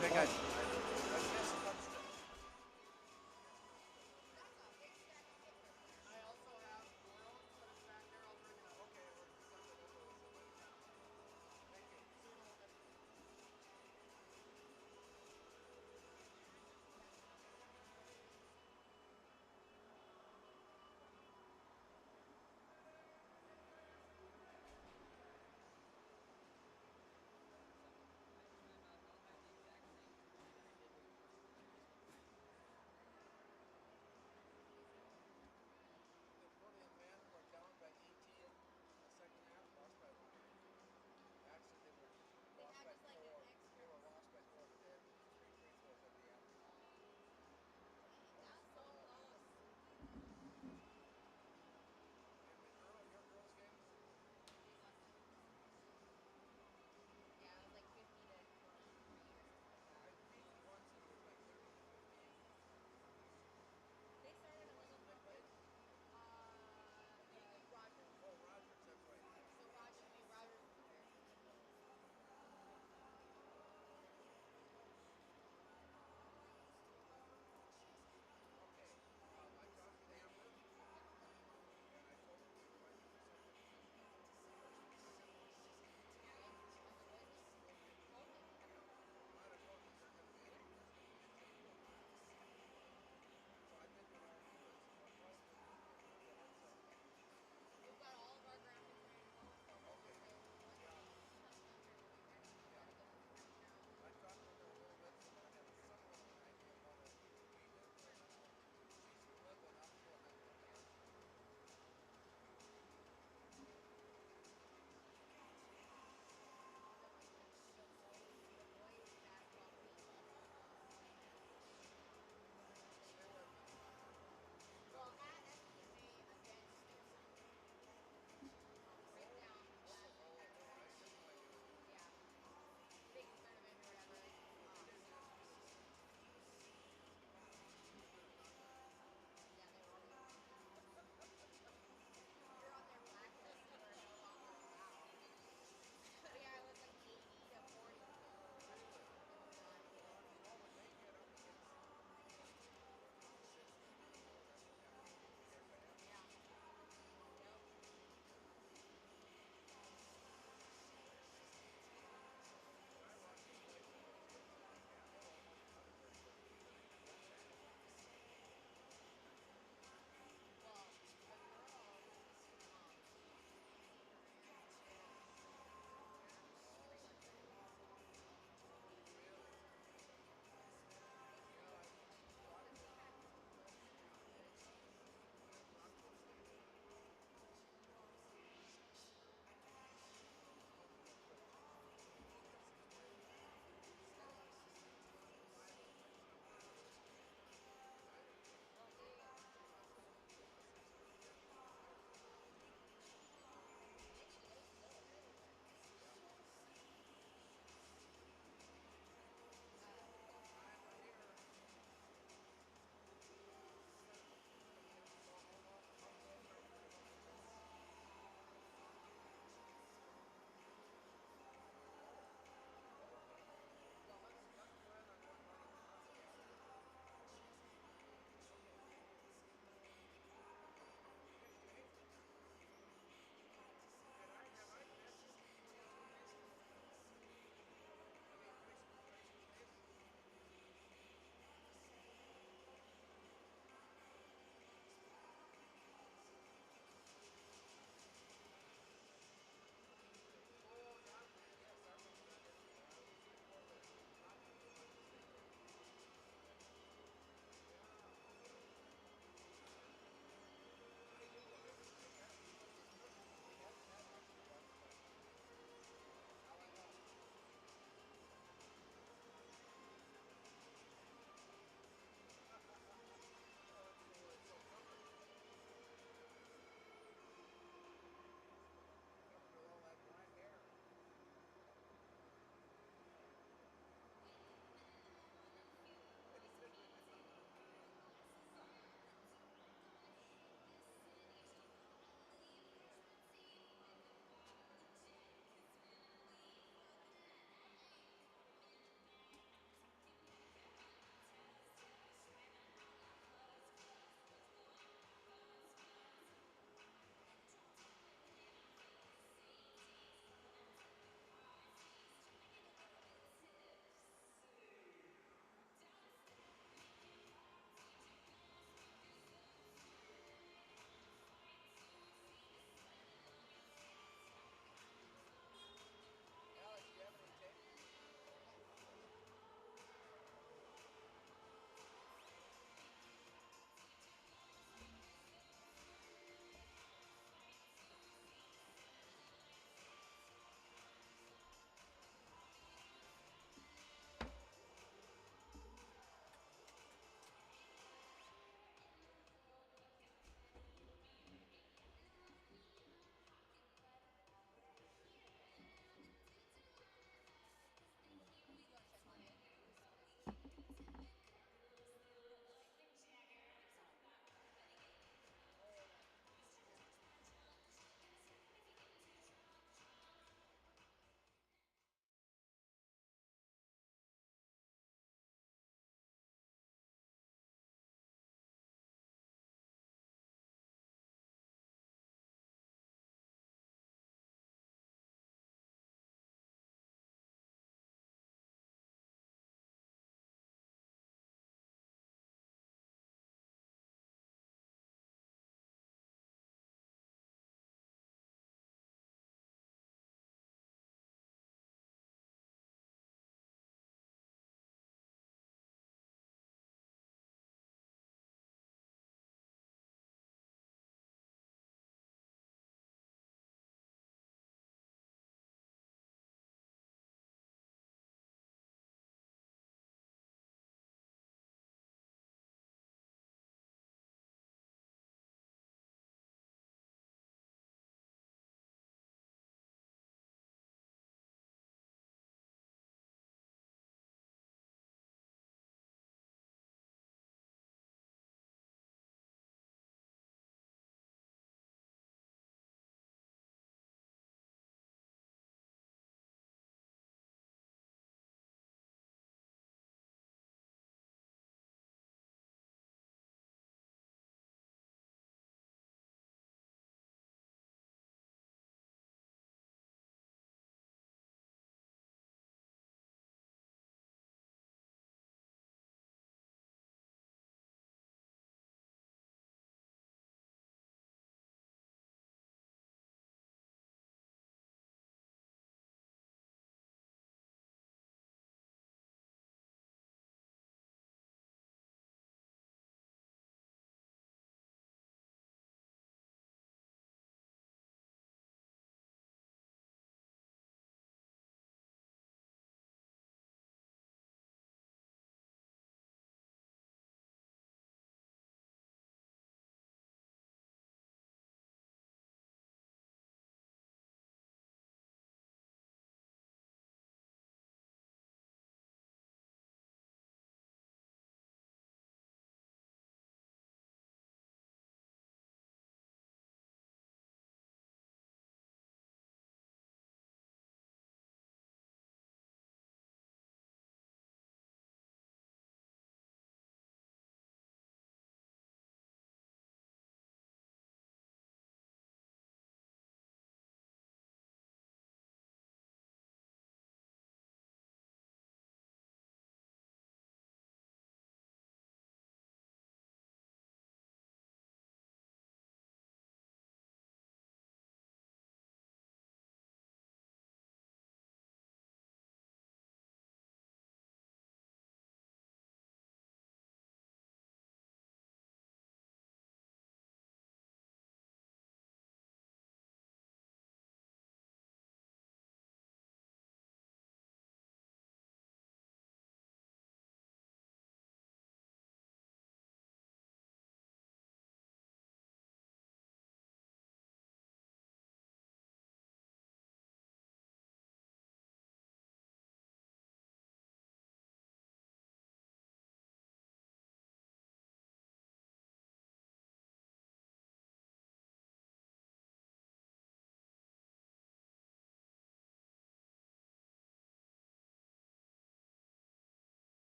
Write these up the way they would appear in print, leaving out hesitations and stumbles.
think I misunderstood. I also have Warroad, but it's back there. I'll bring it up. Okay, we're just send it over. Thank you. See you in a little bit.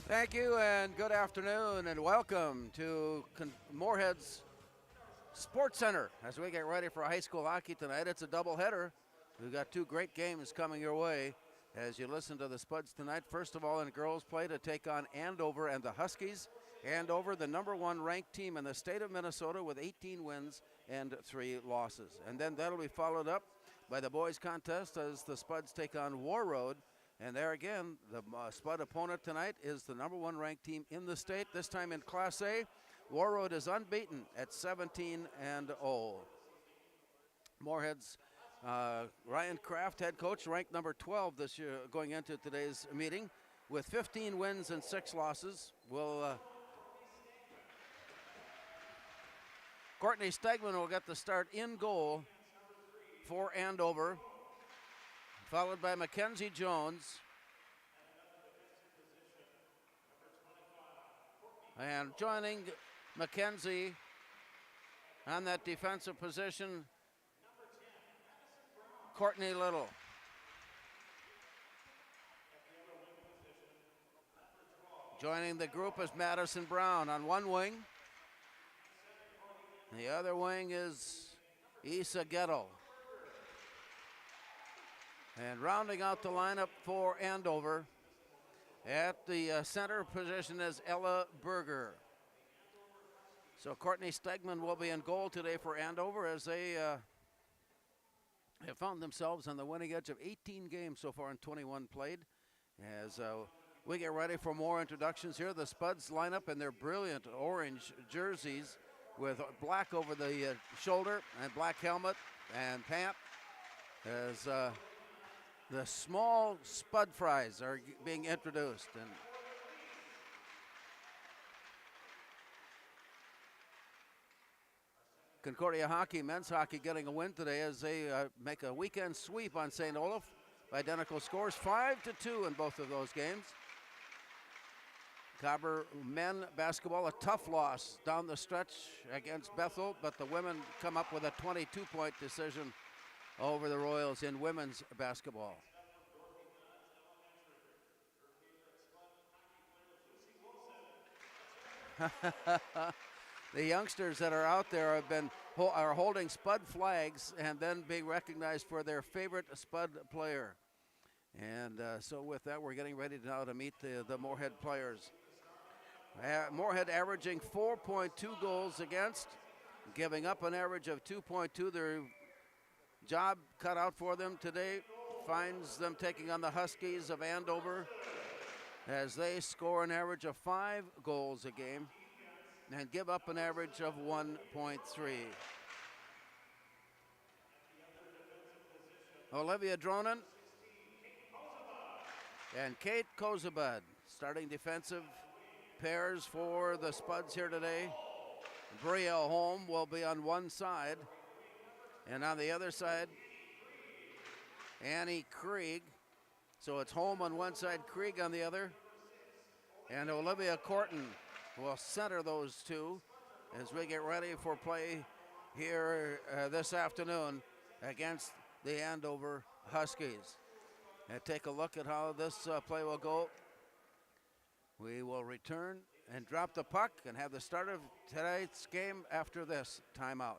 Thank you and good afternoon and welcome to Moorhead's Sports Center as we get ready for high school hockey tonight. It's a doubleheader. We've got two great games coming your way as you listen to the Spuds tonight. First of all, in girls play to take on Andover and the Huskies. Andover, the number one ranked team in the state of Minnesota with 18 wins and 3 losses. And then that'll be followed up by the boys contest as the Spuds take on Warroad. And there again, the Spud opponent tonight is the number one ranked team in the state, this time in Class A. Warroad is unbeaten at 17-0. Moorhead's Ryan Kraft, head coach, ranked number 12 this year going into today's meeting with 15 wins and 6 losses. Courtney Stegman will get the start in goal for Andover, followed by Mackenzie Jones. And joining Mackenzie on that defensive position, Courtney Little. Joining the group is Madison Brown on one wing. The other wing is Isa Getto. And rounding out the lineup for Andover at the center position is Ella Berger. So Courtney Stegman will be in goal today for Andover as they have found themselves on the winning edge of 18 games so far in 21 played. As we get ready for more introductions here, the Spuds line up in their brilliant orange jerseys with black over the shoulder and black helmet and pant as the small Spud fries are being introduced. And Concordia Hockey, men's hockey, getting a win today as they make a weekend sweep on St. Olaf. Identical scores, 5-2 in both of those games. Cobber men basketball, a tough loss down the stretch against Bethel, but the women come up with a 22-point decision over the Royals in women's basketball. The youngsters that are out there are holding Spud flags and then being recognized for their favorite Spud player. And so with that, we're getting ready now to meet the Moorhead players. Moorhead averaging 4.2 goals against, giving up an average of 2.2. Their job cut out for them today finds them taking on the Huskies of Andover as they score an average of 5 goals a game and give up an average of 1.3. Olivia Dronen and Kate Kozabad starting defensive pairs for the Spuds here today. Bria Holm will be on one side, and on the other side, Annie Krieg. So it's Holm on one side, Krieg on the other, and Olivia Corton will center those two as we get ready for play here this afternoon against the Andover Huskies. And take a look at how this play will go. We will return and drop the puck and have the start of tonight's game after this timeout.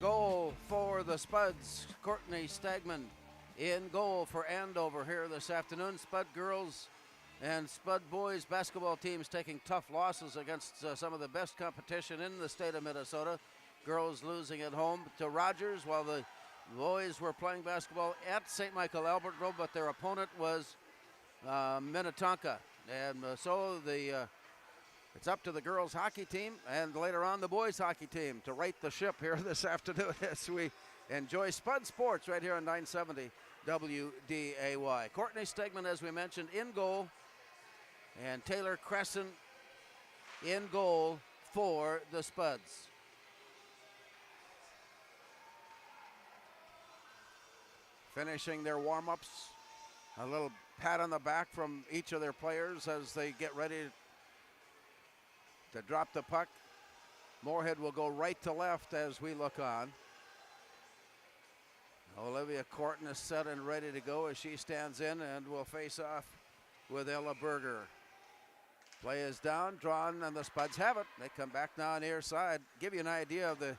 Goal for the Spuds, Courtney Stagman. In goal for Andover here this afternoon. Spud girls and Spud boys basketball teams taking tough losses against some of the best competition in the state of Minnesota. Girls losing at home to Rogers while the boys were playing basketball at St. Michael Albertville, but their opponent was Minnetonka. And so it's up to the girls hockey team and later on the boys hockey team to right the ship here this afternoon as we enjoy Spud Sports right here on 970 WDAY. Courtney Stegman, as we mentioned, in goal, and Taylor Crescent in goal for the Spuds. Finishing their warm-ups, a little pat on the back from each of their players as they get ready to drop the puck. Moorhead will go right to left as we look on. Olivia Corton is set and ready to go as she stands in and will face off with Ella Berger. Play is down, drawn, and the Spuds have it. They come back now on the near side. Give you an idea of the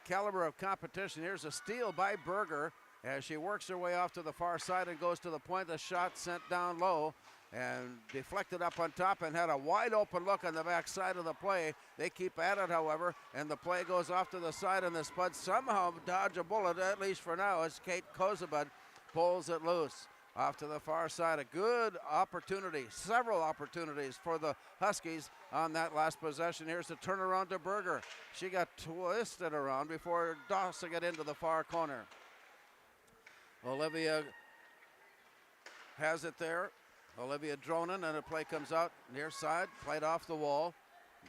caliber of competition. Here's a steal by Berger as she works her way off to the far side and goes to the point. The shot sent down low and deflected up on top and had a wide open look on the back side of the play. They keep at it, however, and the play goes off to the side, and the Spuds somehow dodge a bullet, at least for now, as Kate Kozabud pulls it loose. Off to the far side, a good opportunity, several opportunities for the Huskies on that last possession. Here's the turnaround to Berger. She got twisted around before tossing it into the far corner. Olivia has it there. Olivia Dronen, and a play comes out near side, played off the wall,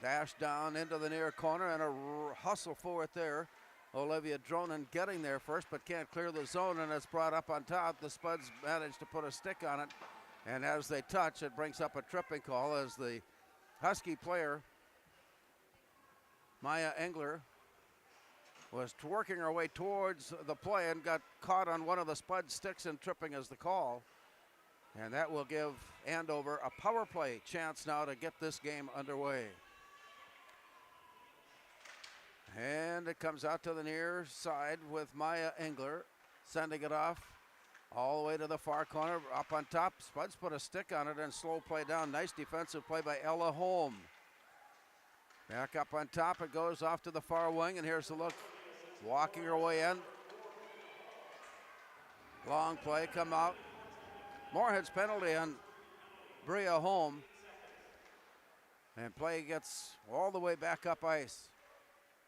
dashed down into the near corner, and a hustle for it there. Olivia Dronen getting there first, but can't clear the zone, and it's brought up on top. The Spuds managed to put a stick on it, and as they touch, it brings up a tripping call as the Husky player, Maya Engler, was working her way towards the play and got caught on one of the Spud sticks and tripping as the call. And that will give Andover a power play chance now to get this game underway. And it comes out to the near side with Maya Engler, sending it off all the way to the far corner, up on top. Spuds put a stick on it and slow play down. Nice defensive play by Ella Holm. Back up on top, it goes off to the far wing, and here's the look. Walking her way in. Long play, come out. Moorhead's penalty on Bria Holm. And play gets all the way back up ice.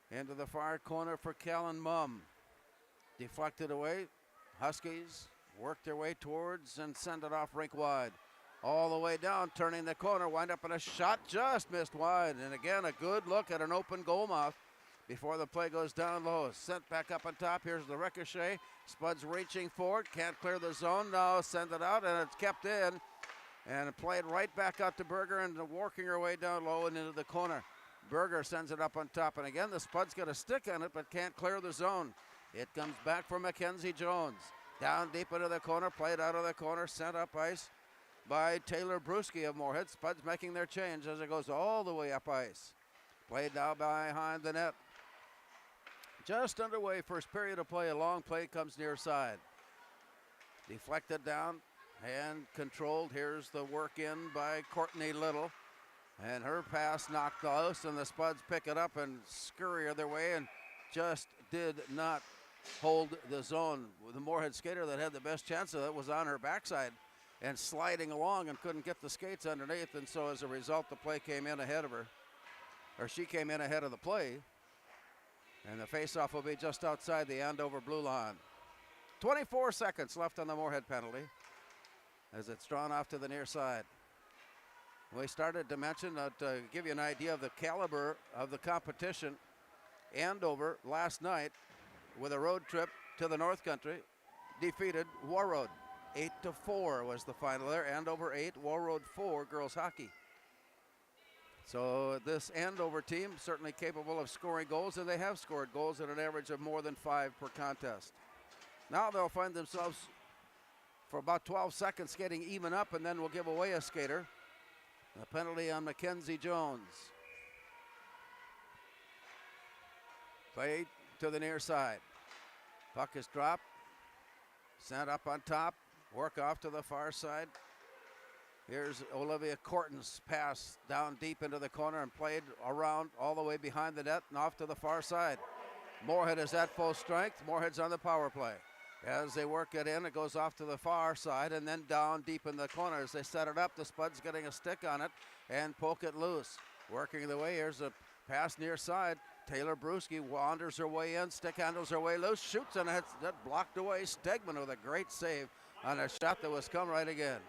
Into the far corner for Callan Mumm. Deflected away. Huskies work their way towards and send it off rink wide. All the way down, turning the corner, wind up in a shot, just missed wide. And again, a good look at an open goal mouth before the play goes down low. Sent back up on top. Here's the ricochet. Spuds reaching for it. Can't clear the zone. Now send it out, and it's kept in. And played right back out to Berger and working her way down low and into the corner. Berger sends it up on top. And again, the Spuds get a stick on it, but can't clear the zone. It comes back for Mackenzie Jones. Down deep into the corner. Played out of the corner. Sent up ice by Taylor Bruschi of Moorhead. Spuds making their change as it goes all the way up ice. Played now behind the net. Just underway, first period of play. A long play comes near side. Deflected down and controlled. Here's the work in by Courtney Little. And her pass knocked loose, and the Spuds pick it up and scurry their way and just did not hold the zone. The Moorhead skater that had the best chance of it was on her backside and sliding along and couldn't get the skates underneath. And so as a result, the play came in ahead of her, or she came in ahead of the play. And the faceoff will be just outside the Andover blue line. 24 seconds left on the Moorhead penalty as it's drawn off to the near side. We started to mention that to give you an idea of the caliber of the competition. Andover last night with a road trip to the North Country defeated Warroad. 8-4 was the final there. Andover 8, Warroad 4, girls hockey. So this Andover team certainly capable of scoring goals, and they have scored goals at an average of more than 5 per contest. Now they'll find themselves for about 12 seconds getting even up, and then we'll give away a skater. A penalty on Mackenzie Jones. Play to the near side. Puck is dropped, sent up on top, work off to the far side. Here's Olivia Corton's pass down deep into the corner and played around all the way behind the net and off to the far side. Moorhead is at full strength. Moorhead's on the power play. As they work it in, it goes off to the far side and then down deep in the corner. As they set it up, the Spuds getting a stick on it and poke it loose. Working the way, here's a pass near side. Taylor Bruschi wanders her way in, stick handles her way loose, shoots, and it's that blocked away. Stegman with a great save on a shot that was come right again.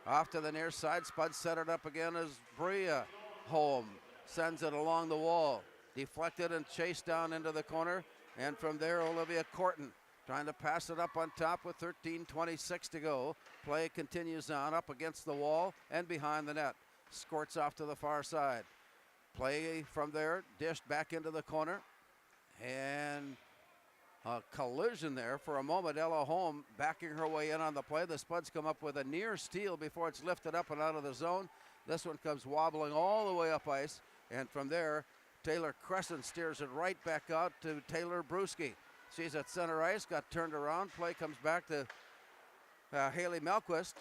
Off to the near side, Spuds set it up again as Bria Holm sends it along the wall. Deflected and chased down into the corner, and from there Olivia Corton trying to pass it up on top with 13:26 to go. Play continues on up against the wall and behind the net. Squirts off to the far side. Play from there, dished back into the corner, and a collision there for a moment. Ella Holm backing her way in on the play. The Spuds come up with a near steal before it's lifted up and out of the zone. This one comes wobbling all the way up ice, and from there, Taylor Crescent steers it right back out to Taylor Bruschi. She's at center ice, got turned around. Play comes back to Haley Melquist,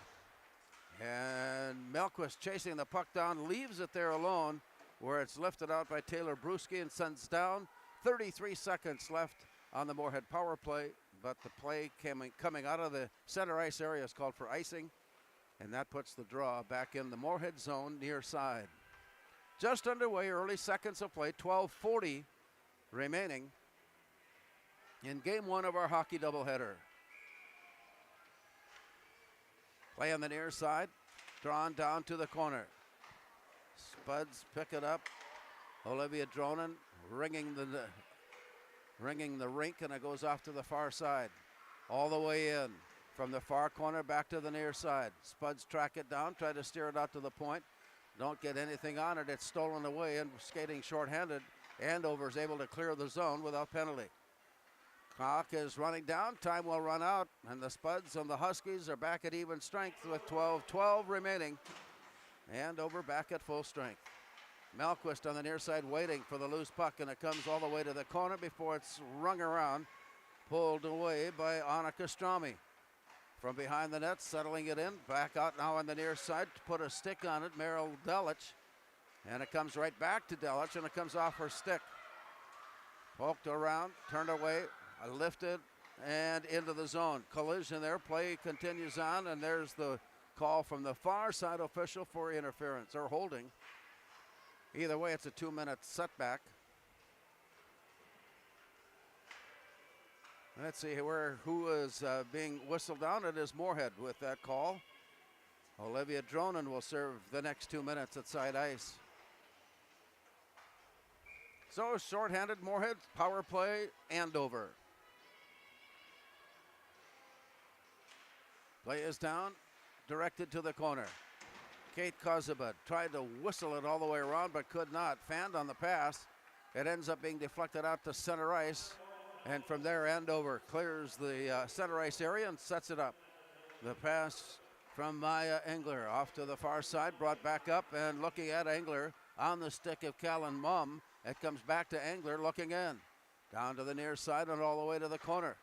and Melquist chasing the puck down, leaves it there alone, where it's lifted out by Taylor Bruschi and sends down. 33 seconds left on the Moorhead power play, but the play coming out of the center ice area is called for icing, and that puts the draw back in the Moorhead zone near side. Just underway, early seconds of play, 12:40 remaining in game one of our hockey doubleheader. Play on the near side, drawn down to the corner. Spuds pick it up. Olivia Dronen ringing the rink, and it goes off to the far side. All the way in from the far corner back to the near side. Spuds track it down, try to steer it out to the point. Don't get anything on it. It's stolen away and skating shorthanded. Andover is able to clear the zone without penalty. Clock is running down. Time will run out, and the Spuds and the Huskies are back at even strength with 12 remaining. Andover back at full strength. Melquist on the near side waiting for the loose puck, and it comes all the way to the corner before it's rung around. Pulled away by Annika Strami. From behind the net, settling it in. Back out now on the near side to put a stick on it, Meryl Delich. And it comes right back to Delich, and it comes off her stick. Poked around, turned away, lifted, and into the zone. Collision there, play continues on, and there's the call from the far side official for interference, or holding. Either way, it's a 2-minute setback. Let's see who is being whistled down. It is Moorhead with that call. Olivia Dronen will serve the next 2 minutes at side ice. So shorthanded Moorhead, power play, Andover. Play is down, directed to the corner. Kate Kozubad tried to whistle it all the way around, but could not. Fanned on the pass. It ends up being deflected out to center ice. And from there, Andover clears the center ice area and sets it up. The pass from Maya Engler off to the far side, brought back up, and looking at Engler on the stick of Callan Mumm. It comes back to Engler looking in. Down to the near side and all the way to the corner.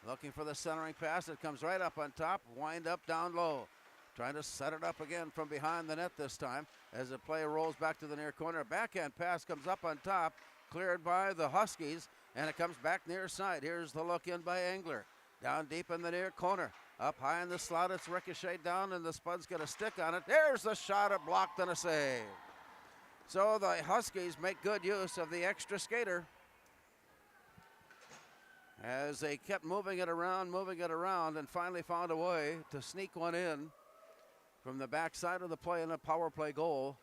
Looking for the centering pass. It comes right up on top, wind up down low. Trying to set it up again from behind the net this time as the play rolls back to the near corner. Backhand pass comes up on top, cleared by the Huskies, and it comes back near side. Here's the look in by Engler. Down deep in the near corner. Up high in the slot, it's ricocheted down, and the Spuds get a stick on it. There's the shot, it blocked and a save. So the Huskies make good use of the extra skater as they kept moving it around, and finally found a way to sneak one in from the backside of the play in a power play goal.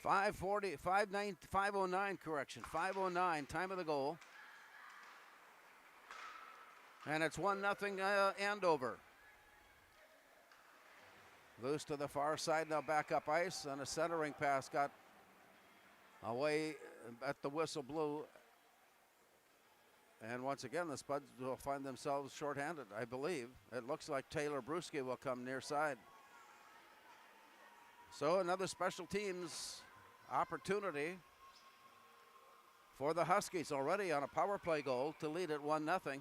.509 correction, 5:09 time of the goal. And it's 1-0 Andover. Loose to the far side, now back up ice, and a centering pass got away at the whistle blew. And once again, the Spuds will find themselves shorthanded, I believe. It looks like Taylor Bruschi will come near side. So another special teams opportunity for the Huskies, already on a power play goal to lead it 1-0.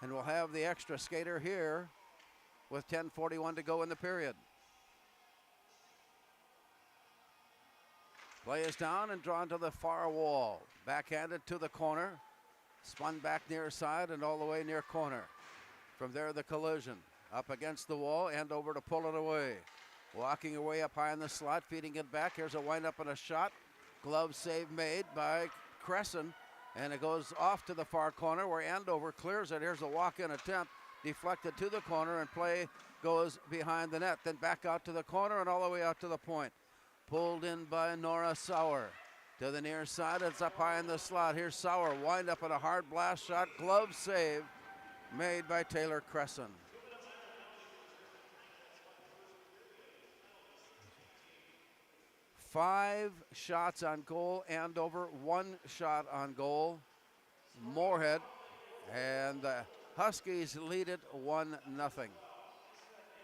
And we'll have the extra skater here with 10:41 to go in the period. Play is down and drawn to the far wall. Backhanded to the corner. Spun back near side and all the way near corner. From there, the collision. Up against the wall, Andover to pull it away. Walking away up high in the slot, feeding it back. Here's a windup and a shot. Glove save made by Crescent. And it goes off to the far corner where Andover clears it. Here's a walk-in attempt. Deflected to the corner, and play goes behind the net. Then back out to the corner and all the way out to the point. Pulled in by Nora Sauer. To the near side, it's up high in the slot. Here's Sauer, wind up and a hard blast shot. Glove save made by Taylor Crescent. Five shots on goal, Andover, 1 shot on goal, Moorhead, and the Huskies lead it 1-0.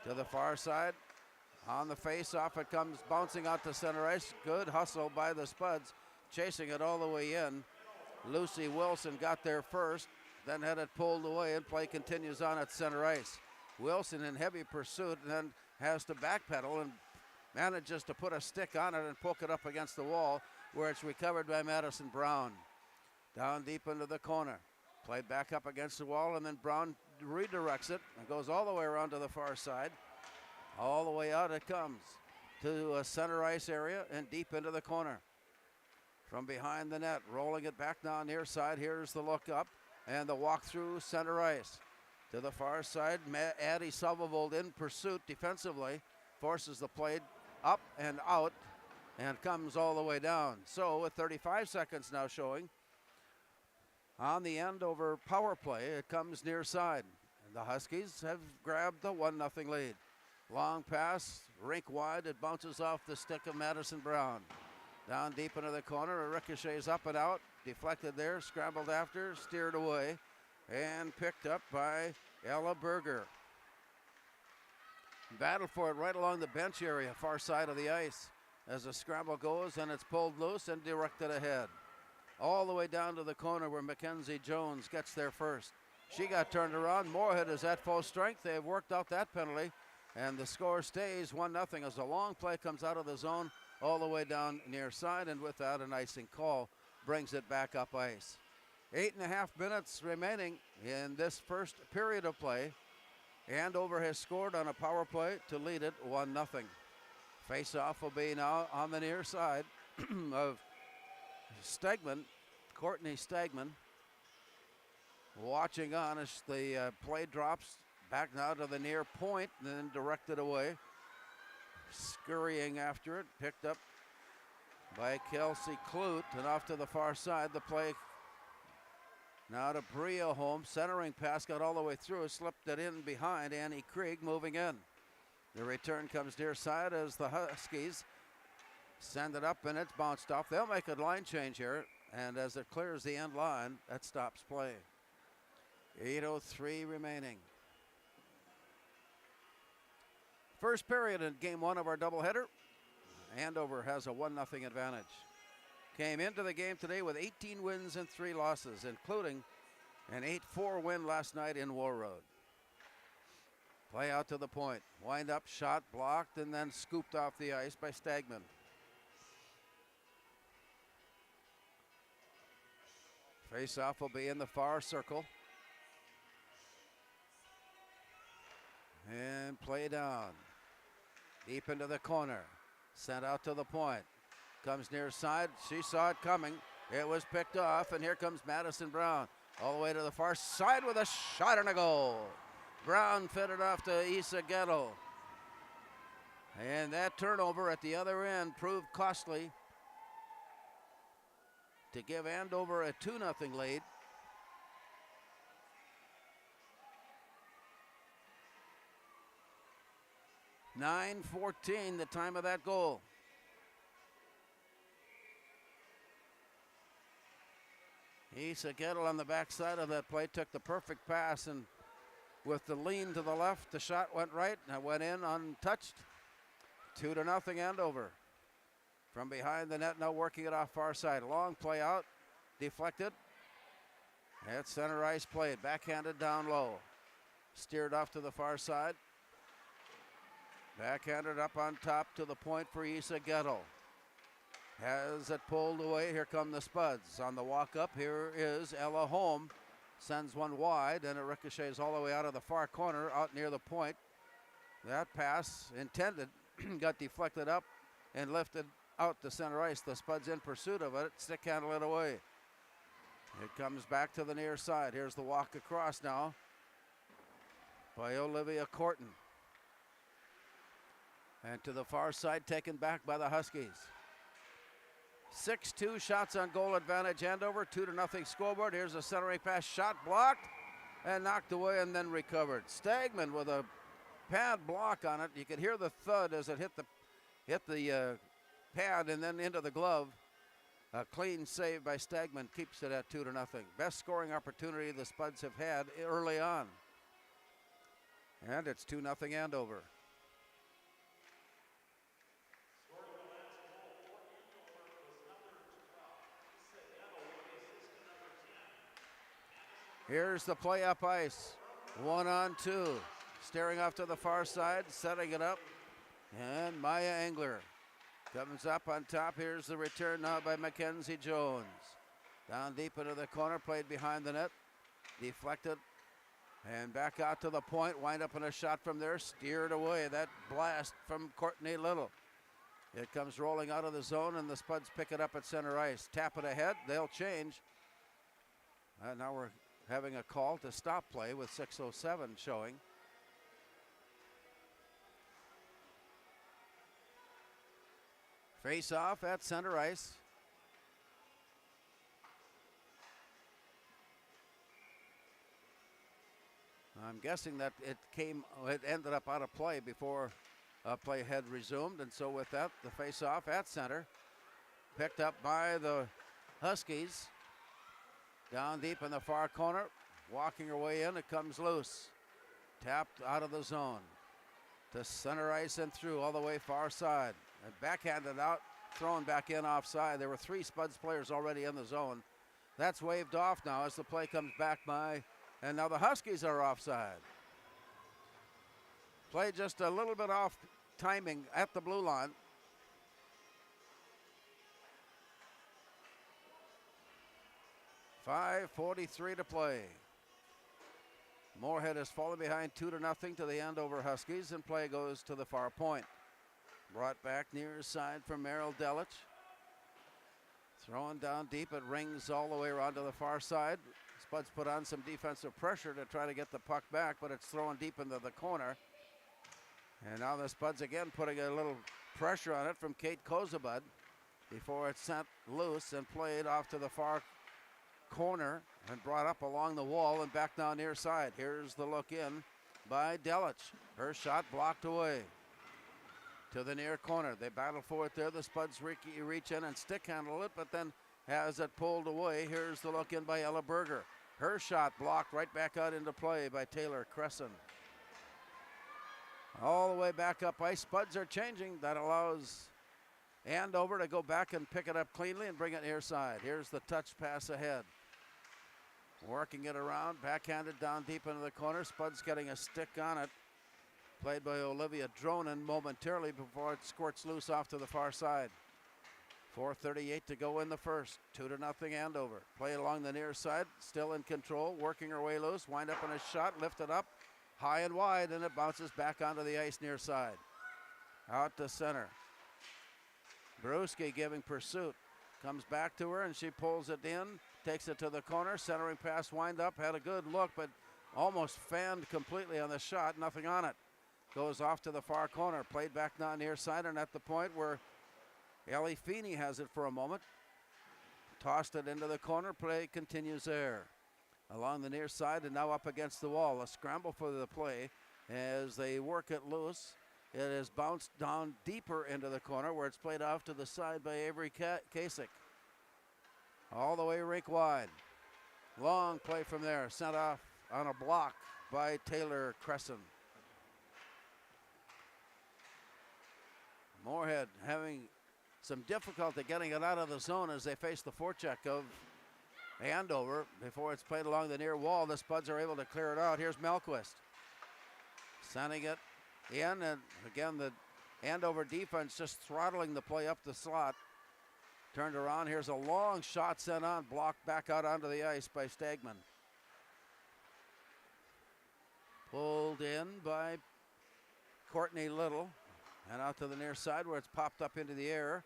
To the far side, on the face-off, it comes bouncing out to center ice. Good hustle by the Spuds, chasing it all the way in. Lucy Wilson got there first, then had it pulled away, and play continues on at center ice. Wilson in heavy pursuit, and then has to backpedal and manages to put a stick on it and poke it up against the wall, where it's recovered by Madison Brown. Down deep into the corner. Played back up against the wall, and then Brown redirects it and goes all the way around to the far side. All the way out it comes to a center ice area and deep into the corner. From behind the net, rolling it back now near side. Here's the look up and the walk through center ice. To the far side, Addie Salvavold in pursuit defensively, forces the play up and out and comes all the way down. So with 35 seconds now showing on the Andover power play, it comes near side. And the Huskies have grabbed the 1-0 lead. Long pass, rink wide, it bounces off the stick of Madison Brown. Down deep into the corner, it ricochets up and out, deflected there, scrambled after, steered away, and picked up by Ella Berger. Battle for it right along the bench area, far side of the ice. As the scramble goes, and it's pulled loose and directed ahead. All the way down to the corner where Mackenzie Jones gets there first. She got turned around. Moorhead is at full strength. They've worked out that penalty, and the score stays 1-0 as a long play comes out of the zone all the way down near side, and without an icing call, brings it back up ice. 8.5 minutes remaining in this first period of play. Andover has scored on a power play to lead it 1-0. Face-off will be now on the near side of Stegman, Courtney Stegman. Watching on as the play drops back now to the near point and then directed away. Scurrying after it, picked up by Kelsey Clute and off to the far side. The play now to Bria Holmes, centering pass got all the way through, slipped it in behind Annie Krieg, moving in. The return comes near side as the Huskies send it up and it's bounced off. They'll make a line change here, and as it clears the end line, that stops play. 8:03 remaining. First period in game one of our doubleheader. Andover has a 1-0 advantage. Came into the game today with 18 wins and 3 losses, including an 8-4 win last night in Warroad. Play out to the point. Wind up, shot blocked, and then scooped off the ice by Stegman. Face-off will be in the far circle. And play down. Deep into the corner. Sent out to the point. Comes near side. She saw it coming. It was picked off, and here comes Madison Brown. All the way to the far side with a shot and a goal. Brown fed it off to Isa Gettle. And that turnover at the other end proved costly to give Andover a 2-0 lead. (9:14) the time of that goal. Isa Gettle on the backside of that play took the perfect pass, and with the lean to the left, the shot went right and it went in untouched. 2-0 Andover. From behind the net now, working it off far side. Long play out, deflected. At center ice played, backhanded down low. Steered off to the far side. Backhanded up on top to the point for Isa Gettle. Has it pulled away. Here come the Spuds. On the walk up, here is Ella Holm. Sends one wide, and it ricochets all the way out of the far corner, out near the point. That pass intended got deflected up and lifted out to center ice. The Spuds in pursuit of it. Stick handle it away. It comes back to the near side. Here's the walk across now by Olivia Corton. And to the far side, taken back by the Huskies. 6-2 shots on goal advantage Andover. 2-0 scoreboard. Here's a centering pass. Shot blocked and knocked away and then recovered. Stagman with a pad block on it. You could hear the thud as it hit the pad and then into the glove. A clean save by Stagman keeps it at 2-0. Best scoring opportunity the Spuds have had early on. And it's 2-0 Andover. Here's the play up ice. 1-on-2. Staring off to the far side, setting it up. And Maya Engler comes up on top. Here's the return now by Mackenzie Jones. Down deep into the corner, played behind the net. Deflected and back out to the point. Wind up in a shot from there, steered away. That blast from Courtney Little. It comes rolling out of the zone, and the Spuds pick it up at center ice. Tap it ahead, they'll change. Now we're having a call to stop play with 6:07 showing. Face off at center ice. I'm guessing that it ended up out of play before play had resumed, and so with that, the face off at center. Picked up by the Huskies. Down deep in the far corner, walking her way in, it comes loose. Tapped out of the zone to center ice and through all the way far side. And backhanded out, thrown back in offside. There were 3 Spuds players already in the zone. That's waved off now as the play comes back by, and now the Huskies are offside. Play just a little bit off timing at the blue line. .5:43 to play. Moorhead has fallen behind 2-0 to the Andover Huskies, and play goes to the far point. Brought back near side from Merrill Delich. Thrown down deep, it rings all the way around to the far side. Spuds put on some defensive pressure to try to get the puck back, but it's thrown deep into the corner. And now the Spuds again putting a little pressure on it from Kate Kozabud before it's sent loose and played off to the far corner and brought up along the wall and back down near side. Here's the look in by Delich. Her shot blocked away to the near corner. They battle for it there. The Spuds reach in and stick handle it, but then has it pulled away. Here's the look in by Ella Berger. Her shot blocked right back out into play by Taylor Cresson. All the way back up ice. Spuds are changing. That allows Andover to go back and pick it up cleanly and bring it near side. Here's the touch pass ahead. Working it around, backhanded down deep into the corner. Spuds getting a stick on it. Played by Olivia Dronen momentarily before it squirts loose off to the far side. 4:38 to go in the first. 2-0 Andover. Play along the near side, still in control, working her way loose. Wind up in a shot, lifted up, high and wide, and it bounces back onto the ice near side. Out to center. Brewski giving pursuit. Comes back to her and she pulls it in, takes it to the corner, centering pass, wind up, had a good look, but almost fanned completely on the shot, nothing on it. Goes off to the far corner, played back now near side and at the point where Ellie Feeney has it for a moment. Tossed it into the corner, play continues there. Along the near side and now up against the wall. A scramble for the play as they work it loose. It is bounced down deeper into the corner where it's played off to the side by Avery Kasich. All the way rink wide. Long play from there, sent off on a block by Taylor Cresson. Moorhead having some difficulty getting it out of the zone as they face the forecheck of Andover before it's played along the near wall. The Spuds are able to clear it out. Here's Melquist sending it in, and again the Andover defense just throttling the play up the slot. Turned around. Here's a long shot sent on, blocked back out onto the ice by Stegman. Pulled in by Courtney Little, and out to the near side where it's popped up into the air.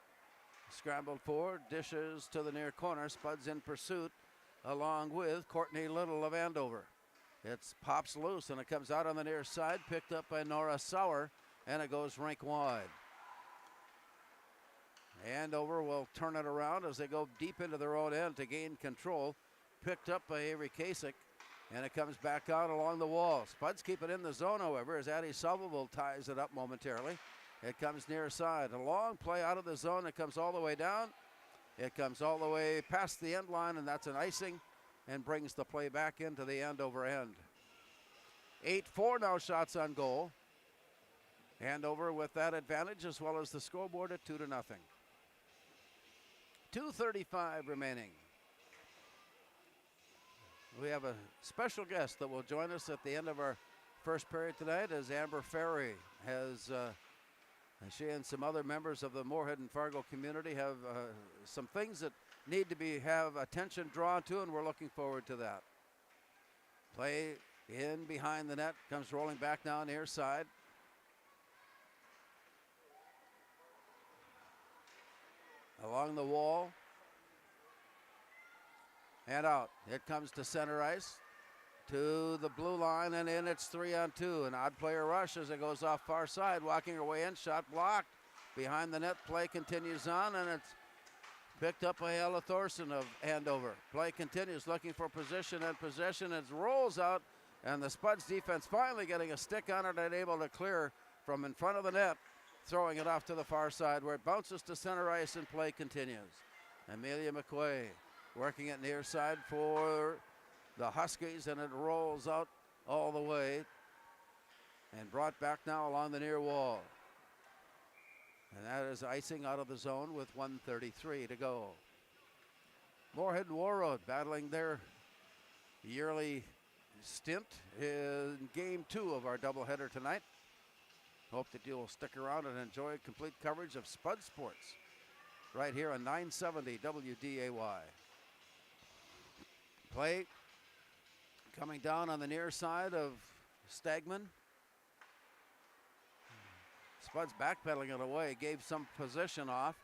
Scrambled forward, dishes to the near corner. Spuds in pursuit along with Courtney Little of Andover. It pops loose and it comes out on the near side, picked up by Nora Sauer, and it goes rink wide. Andover will turn it around as they go deep into their own end to gain control. Picked up by Avery Kasich, and it comes back out along the wall. Spuds keep it in the zone, however, as Addie Sullivan ties it up momentarily. It comes near side. A long play out of the zone. It comes all the way down. It comes all the way past the end line, and that's an icing and brings the play back into the Andover end. 8-4 now, shots on goal. Andover with that advantage as well as the scoreboard at 2-0. 2:35 remaining. We have a special guest that will join us at the end of our first period tonight, as Amber Ferry has she and some other members of the Moorhead and Fargo community have some things that need to have attention drawn to, and we're looking forward to that. Play in behind the net, comes rolling back now near side. Along the wall. And out. It comes to center ice. To the blue line and in. It's 3-on-2. An odd player rush as it goes off far side. Walking her way in. Shot blocked. Behind the net. Play continues on, and it's picked up by Ella Thorson of Andover. Play continues, looking for position and possession. It rolls out, and the Spuds defense finally getting a stick on it and able to clear from in front of the net, throwing it off to the far side where it bounces to center ice and play continues. Amelia McQuay working it near side for the Huskies, and it rolls out all the way and brought back now along the near wall. And that is icing out of the zone with 1:33 to go. Moorhead and Warroad battling their yearly stint in game 2 of our doubleheader tonight. Hope that you'll stick around and enjoy complete coverage of Spud Sports right here on 970 WDAY. Play coming down on the near side of Stegman. Spuds backpedaling it away, gave some position off,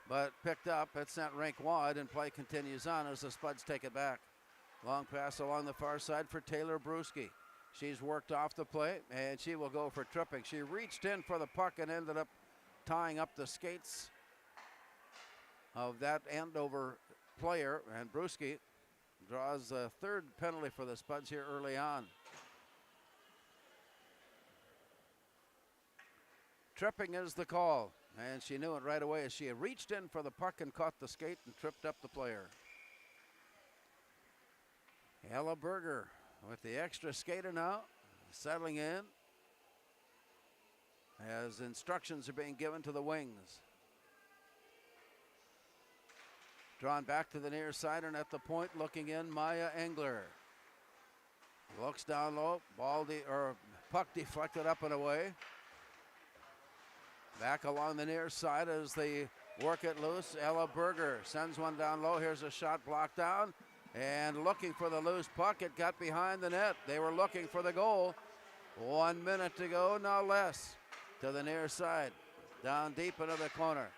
but picked up. It's sent rink wide, and play continues on as the Spuds take it back. Long pass along the far side for Taylor Brewski. She's worked off the play, and she will go for tripping. She reached in for the puck and ended up tying up the skates of that Andover player, and Brewski draws the third penalty for the Spuds here early on. Tripping is the call, and she knew it right away as she had reached in for the puck and caught the skate and tripped up the player. Ella Berger with the extra skater now, settling in as instructions are being given to the wings. Drawn back to the near side, and at the point looking in, Maya Engler. Looks down low, puck deflected up and away. Back along the near side as they work it loose. Ella Berger sends one down low. Here's a shot blocked down, and looking for the loose puck. It got behind the net. They were looking for the goal. 1 minute to go, no less. To the near side, down deep into the corner.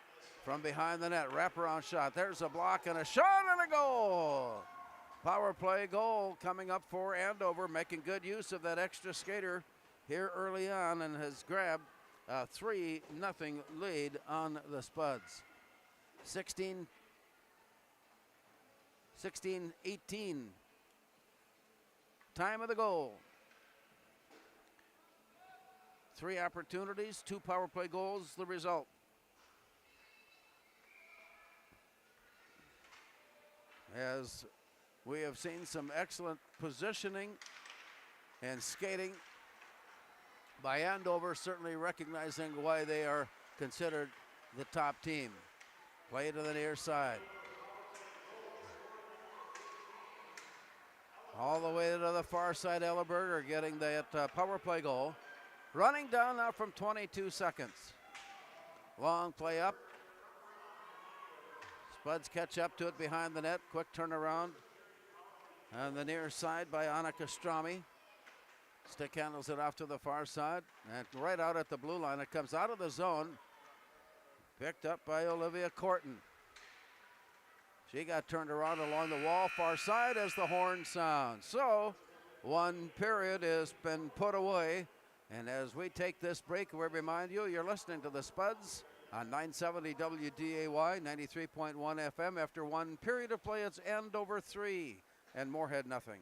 From behind the net, wraparound shot. There's a block and a shot and a goal. Power play goal coming up for Andover, making good use of that extra skater here early on, and has grabbed a 3-0 lead on the Spuds. 16-18. Time of the goal. 3 opportunities, 2 power play goals, the result. As we have seen some excellent positioning and skating by Andover, certainly recognizing why they are considered the top team. Play to the near side. All the way to the far side, Ellenberger getting that power play goal. Running down now from 22 seconds. Long play up. Spuds catch up to it behind the net. Quick turnaround. On the near side by Anna Kostrami. Stick handles it off to the far side. And right out at the blue line. It comes out of the zone. Picked up by Olivia Corton. She got turned around along the wall, far side as the horn sounds. So, one period has been put away. And as we take this break, we remind you, you're listening to the Spuds on 970 WDAY, 93.1 FM. After one period of play, it's Andover 3 and Moorhead nothing.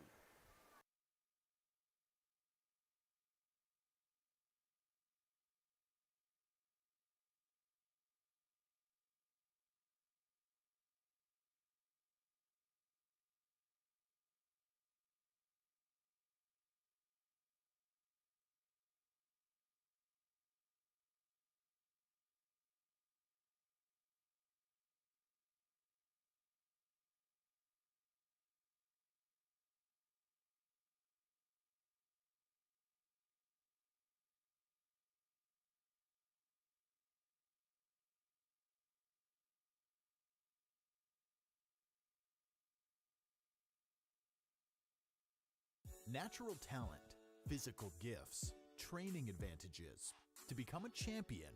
Natural talent, physical gifts, training advantages. To become a champion,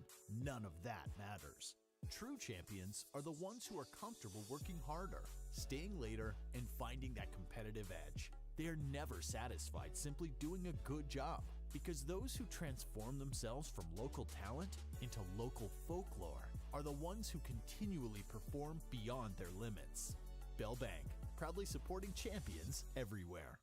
none of that matters. True champions are the ones who are comfortable working harder, staying later, and finding that competitive edge. They are never satisfied simply doing a good job, because those who transform themselves from local talent into local folklore are the ones who continually perform beyond their limits. Bell Bank, proudly supporting champions everywhere.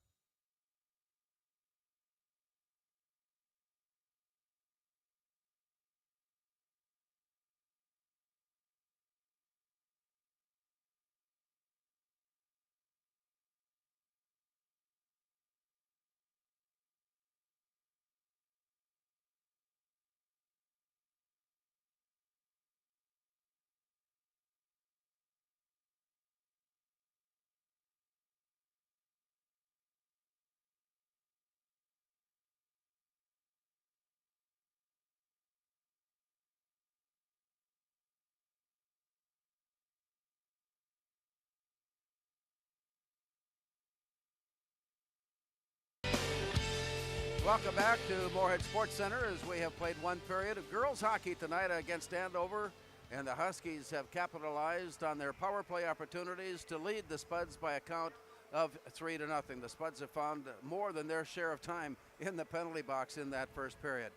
Welcome back to Moorhead Sports Center as we have played one period of girls hockey tonight against Andover, and the Huskies have capitalized on their power play opportunities to lead the Spuds by a count of 3-0. The Spuds have found more than their share of time in the penalty box in that first period.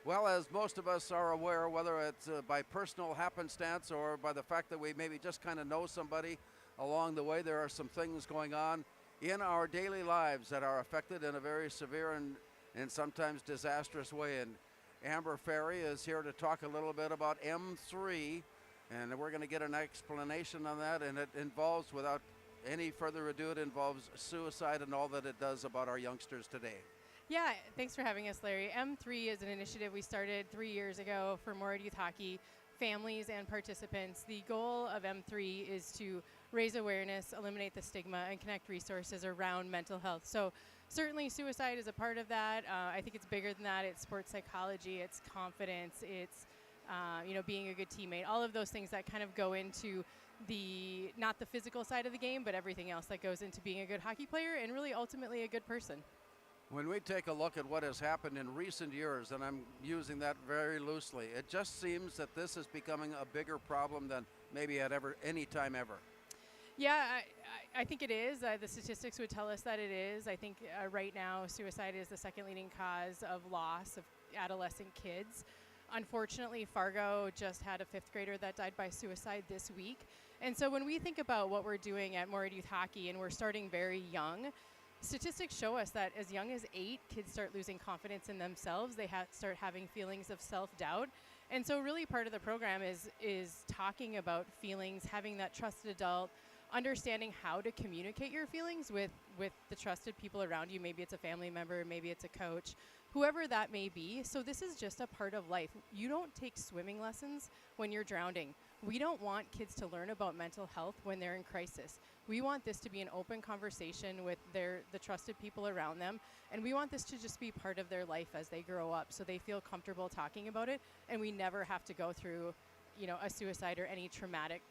Well, as most of us are aware, whether it's by personal happenstance or by the fact that we maybe just kind of know somebody along the way, there are some things going on in our daily lives that are affected in a very severe and sometimes disastrous way. And Amber Ferry is here to talk a little bit about M3, and we're going to get an explanation on that. And it involves, without any further ado, it involves suicide and all that it does about our youngsters today. Yeah, thanks for having us, Larry. M3 is an initiative we started 3 years ago for Moorhead Youth Hockey families and participants. The goal of M3 is to raise awareness, eliminate the stigma, and connect resources around mental health. So certainly suicide is a part of that. I think it's bigger than that. It's sports psychology, it's confidence, it's being a good teammate, all of those things that kind of go into not the physical side of the game, but everything else that goes into being a good hockey player and really ultimately a good person. When we take a look at what has happened in recent years, and I'm using that very loosely, it just seems that this is becoming a bigger problem than maybe at any time ever. Yeah, I think it is. The statistics would tell us that it is. I think right now suicide is the second leading cause of loss of adolescent kids. Unfortunately, Fargo just had a fifth grader that died by suicide this week. And so when we think about what we're doing at Moorhead Youth Hockey, and we're starting very young, statistics show us that as young as 8, kids start losing confidence in themselves. They start having feelings of self-doubt. And so really part of the program is talking about feelings, having that trusted adult, understanding how to communicate your feelings with the trusted people around you. Maybe it's a family member, maybe it's a coach, whoever that may be. So this is just a part of life. You don't take swimming lessons when you're drowning. We don't want kids to learn about mental health when they're in crisis. We want this to be an open conversation with the trusted people around them, and we want this to just be part of their life as they grow up, so they feel comfortable talking about it, and we never have to go through, a suicide or any traumatic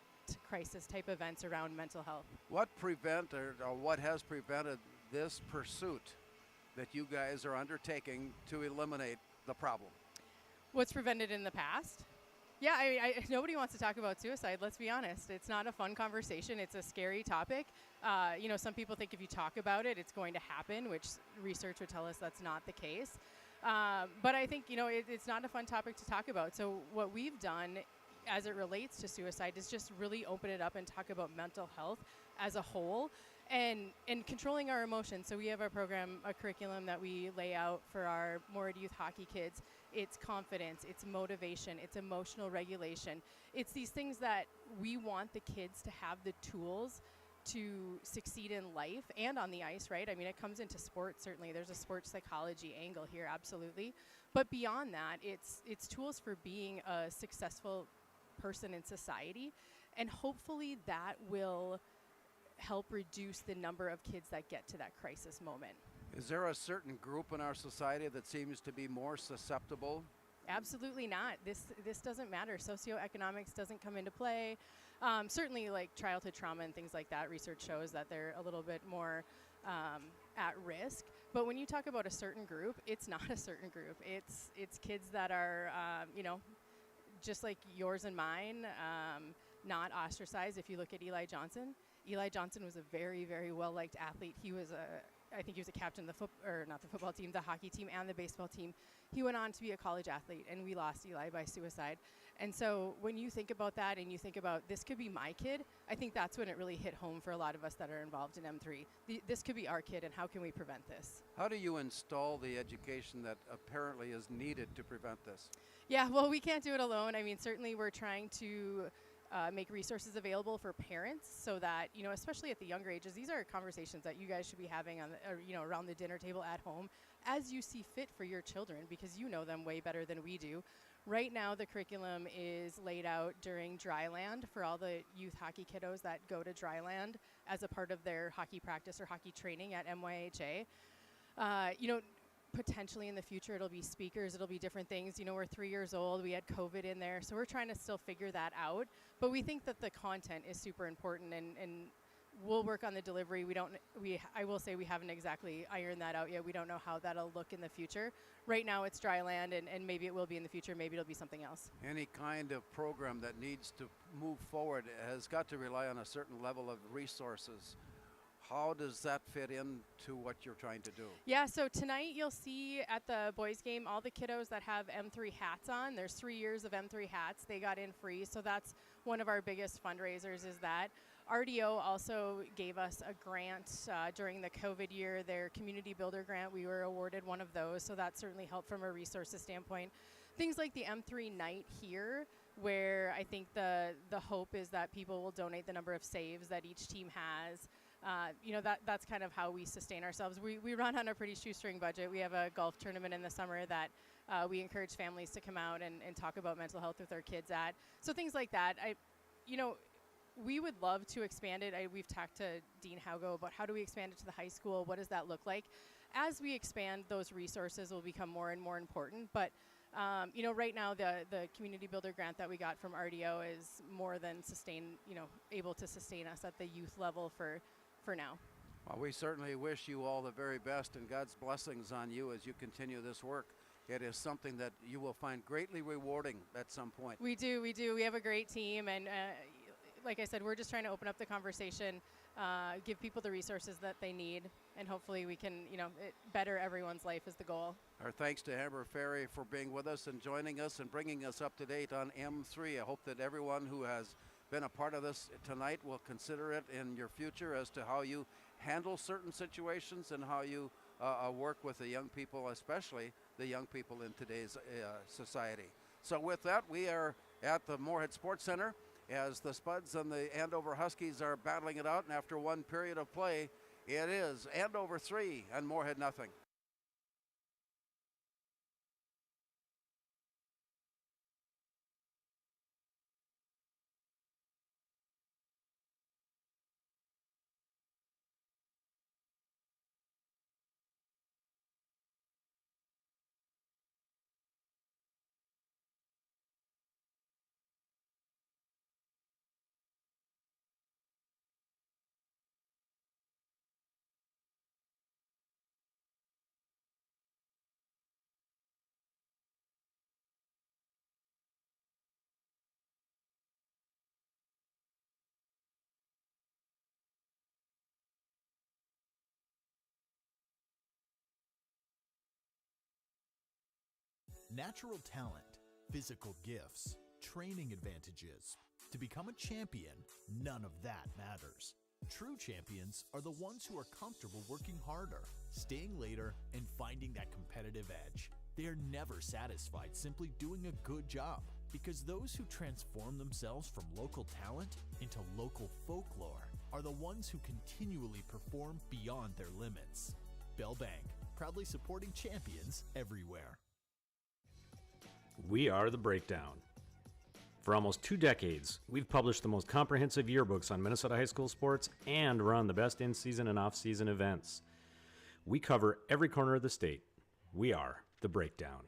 crisis type events around mental health. What what has prevented this pursuit that you guys are undertaking to eliminate the problem? What's prevented in the past? Yeah, nobody wants to talk about suicide, let's be honest. It's not a fun conversation. It's a scary topic. Some people think if you talk about it, it's going to happen, which research would tell us that's not the case. But I think, it's not a fun topic to talk about. So what we've done as it relates to suicide is just really open it up and talk about mental health as a whole and controlling our emotions. So we have a curriculum that we lay out for our Warroad youth hockey kids. It's confidence, it's motivation, it's emotional regulation. It's these things that we want the kids to have the tools to succeed in life and on the ice, right? I mean, it comes into sports, certainly. There's a sports psychology angle here, absolutely. But beyond that, it's tools for being a successful person in society. And hopefully that will help reduce the number of kids that get to that crisis moment. Is there a certain group in our society that seems to be more susceptible? Absolutely not. This doesn't matter. Socioeconomics doesn't come into play. Certainly, like childhood trauma and things like that, research shows that they're a little bit more at risk. But when you talk about a certain group, it's not a certain group. It's kids that are, just like yours and mine, not ostracized. If you look at Eli Johnson was a very, very well-liked athlete. I think he was a captain of not the football team, the hockey team, and the baseball team. He went on to be a college athlete, and we lost Eli by suicide. And so when you think about that and you think about this could be my kid, I think that's when it really hit home for a lot of us that are involved in M3. This could be our kid, and how can we prevent this? How do you install the education that apparently is needed to prevent this? Yeah, well, we can't do it alone. I mean, certainly we're trying to make resources available for parents so that, especially at the younger ages, these are conversations that you guys should be having around the dinner table at home as you see fit for your children, because you know them way better than we do. Right now, the curriculum is laid out during Dryland for all the youth hockey kiddos that go to Dryland as a part of their hockey practice or hockey training at MYHA. Potentially in the future, it'll be speakers, it'll be different things. We're 3 years old, we had COVID in there, so we're trying to still figure that out. But we think that the content is super important, and we'll work on the delivery. I will say we haven't exactly ironed that out yet. We don't know how that'll look in the future. Right now it's Dryland, and maybe it will be in the future, maybe it'll be something else. Any kind of program that needs to move forward has got to rely on a certain level of resources. How does that fit into what you're trying to do? Yeah, so tonight you'll see at the boys game all the kiddos that have M3 hats on. There's 3 years of M3 hats. They got in free, so that's one of our biggest fundraisers is that. RDO also gave us a grant during the COVID year, their community builder grant. We were awarded one of those, so that certainly helped from a resources standpoint. Things like the M3 night here, where I think the hope is that people will donate the number of saves that each team has. That's kind of how we sustain ourselves. We run on a pretty shoestring budget. We have a golf tournament in the summer that we encourage families to come out and talk about mental health with their kids at. So things like that. We would love to expand it. We've talked to Dean Haugo about how do we expand it to the high school? What does that look like? As we expand, those resources will become more and more important. But right now the community builder grant that we got from RDO is more than able to sustain us at the youth level for now. Well, we certainly wish you all the very best and God's blessings on you as you continue this work. It is something that you will find greatly rewarding at some point. We do. We have a great team, and like I said, we're just trying to open up the conversation, give people the resources that they need, and hopefully we can, better everyone's life is the goal. Our thanks to Amber Ferry for being with us and joining us and bringing us up to date on M3. I hope that everyone who has been a part of this tonight will consider it in your future as to how you handle certain situations and how you work with the young people, especially the young people in today's society. So with that, we are at the Moorhead Sports Center as the Spuds and the Andover Huskies are battling it out, and after one period of play, it is Andover 3 and Moorhead nothing. Natural talent, physical gifts, training advantages. To become a champion, none of that matters. True champions are the ones who are comfortable working harder, staying later, and finding that competitive edge. They are never satisfied simply doing a good job, because those who transform themselves from local talent into local folklore are the ones who continually perform beyond their limits. Bell Bank, proudly supporting champions everywhere. We are The Breakdown. For almost 2 decades, we've published the most comprehensive yearbooks on Minnesota high school sports and run the best in-season and off-season events. We cover every corner of the state. We are The Breakdown.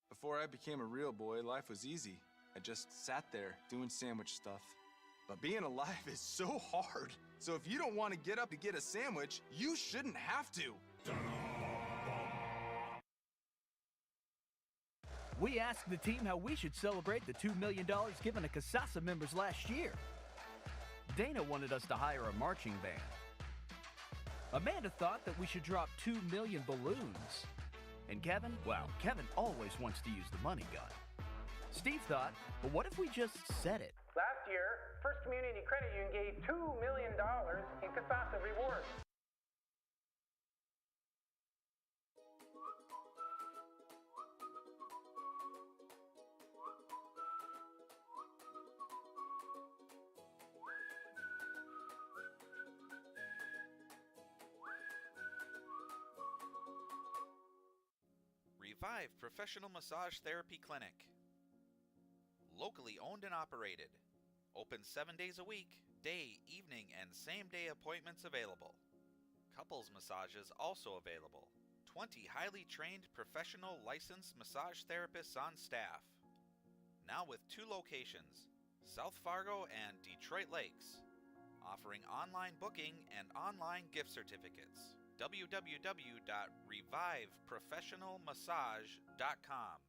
Before I became a real boy, life was easy. I just sat there doing sandwich stuff. But being alive is so hard. So if you don't want to get up to get a sandwich, you shouldn't have to. We asked the team how we should celebrate the $2 million given to Casasa members last year. Dana wanted us to hire a marching band. Amanda thought that we should drop 2 million balloons. And Kevin, well, Kevin always wants to use the money gun. Steve thought, well, what if we just said it? Last year, First Community Credit Union gave $2 million in Casasa rewards. Revive Professional Massage Therapy Clinic. Locally owned and operated. Open 7 days a week, day, evening, and same-day appointments available. Couples massages also available. 20 highly trained professional licensed massage therapists on staff. Now with 2 locations, South Fargo and Detroit Lakes. Offering online booking and online gift certificates. www.reviveprofessionalmassage.com.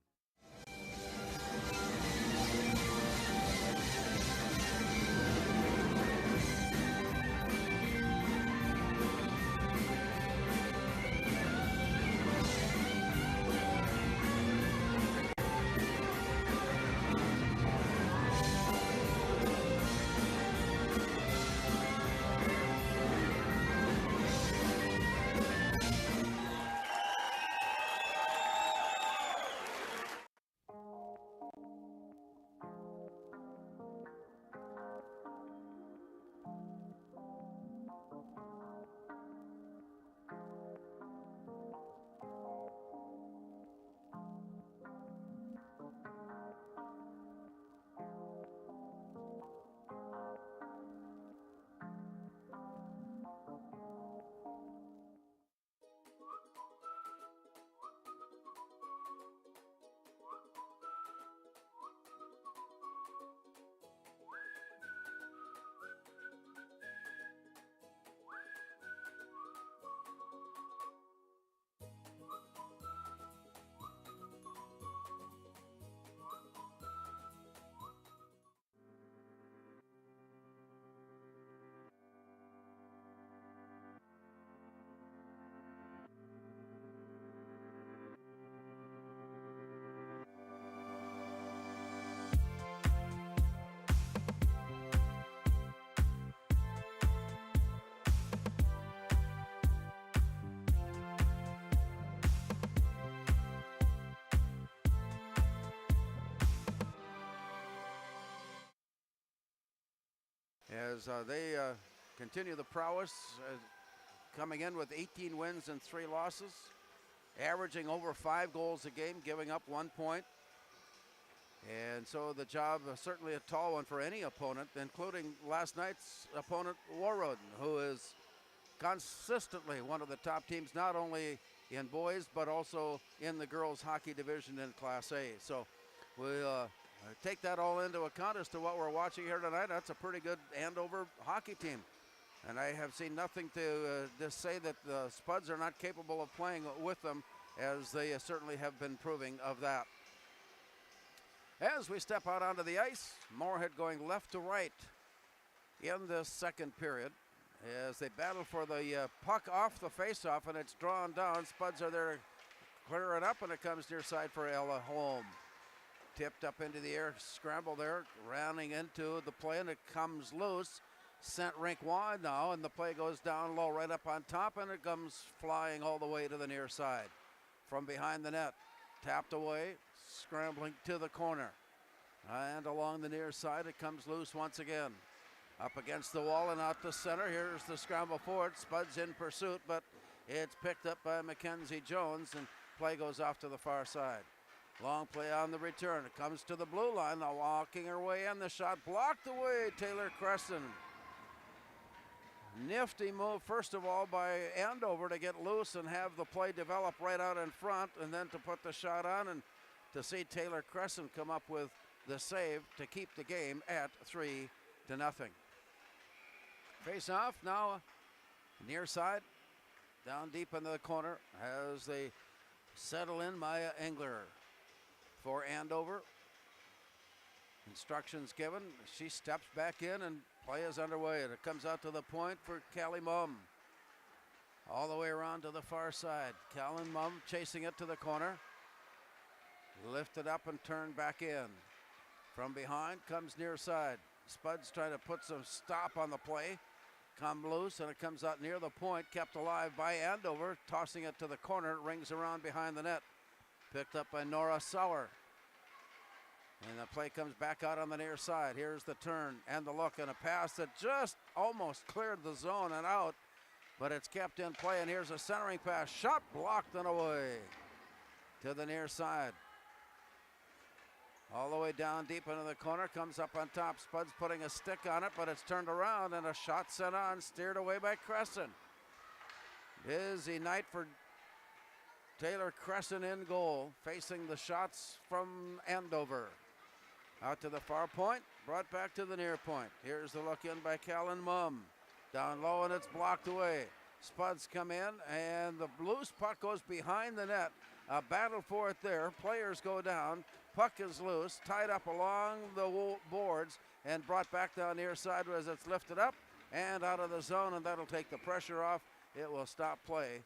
As they continue the prowess, coming in with 18 wins and 3 losses, averaging over 5 goals a game, giving up 1 point. And so the job certainly a tall one for any opponent, including last night's opponent, Warroad, who is consistently one of the top teams, not only in boys, but also in the girls hockey division in Class A. So we'll take that all into account as to what we're watching here tonight. That's a pretty good Andover hockey team. And I have seen nothing to just say that the Spuds are not capable of playing with them, as they certainly have been proving of that. As we step out onto the ice, Moorhead going left to right in this second period as they battle for the puck off the faceoff, and it's drawn down. Spuds are there clear it up, and it comes near side for Ella Holm. Tipped up into the air, scramble there, rounding into the play, and it comes loose. Sent rink wide now, and the play goes down low right up on top, and it comes flying all the way to the near side. From behind the net, tapped away, scrambling to the corner. And along the near side, it comes loose once again. Up against the wall and out to center. Here's the scramble forward. Spuds in pursuit, but it's picked up by Mackenzie Jones, and play goes off to the far side. Long play on the return. It comes to the blue line, now walking her way in. The shot blocked away, Taylor Creston. Nifty move, first of all, by Andover to get loose and have the play develop right out in front, and then to put the shot on and to see Taylor Crescent come up with the save to keep the game at 3-0. Face off now, near side, down deep into the corner as they settle in. Maya Engler for Andover. Instructions given. She steps back in and play is underway. And it comes out to the point for Callie Mum. All the way around to the far side. Callan Mum chasing it to the corner. Lifted up and turned back in. From behind comes near side. Spuds trying to put some stop on the play. Come loose and it comes out near the point. Kept alive by Andover. Tossing it to the corner. It rings around behind the net. Picked up by Nora Sauer. And the play comes back out on the near side. Here's the turn and the look and a pass that just almost cleared the zone and out. But it's kept in play, and here's a centering pass. Shot blocked and away to the near side. All the way down deep into the corner, comes up on top. Spuds putting a stick on it, but it's turned around, and a shot sent on, steered away by Crescent. Busy night for Taylor Crescent in goal, facing the shots from Andover. Out to the far point, brought back to the near point. Here's the look in by Callan Mum. Down low, and it's blocked away. Spuds come in, and the loose puck goes behind the net. A battle for it there. Players go down. Puck is loose, tied up along the boards, and brought back down near side as it's lifted up and out of the zone, and that'll take the pressure off. It will stop play.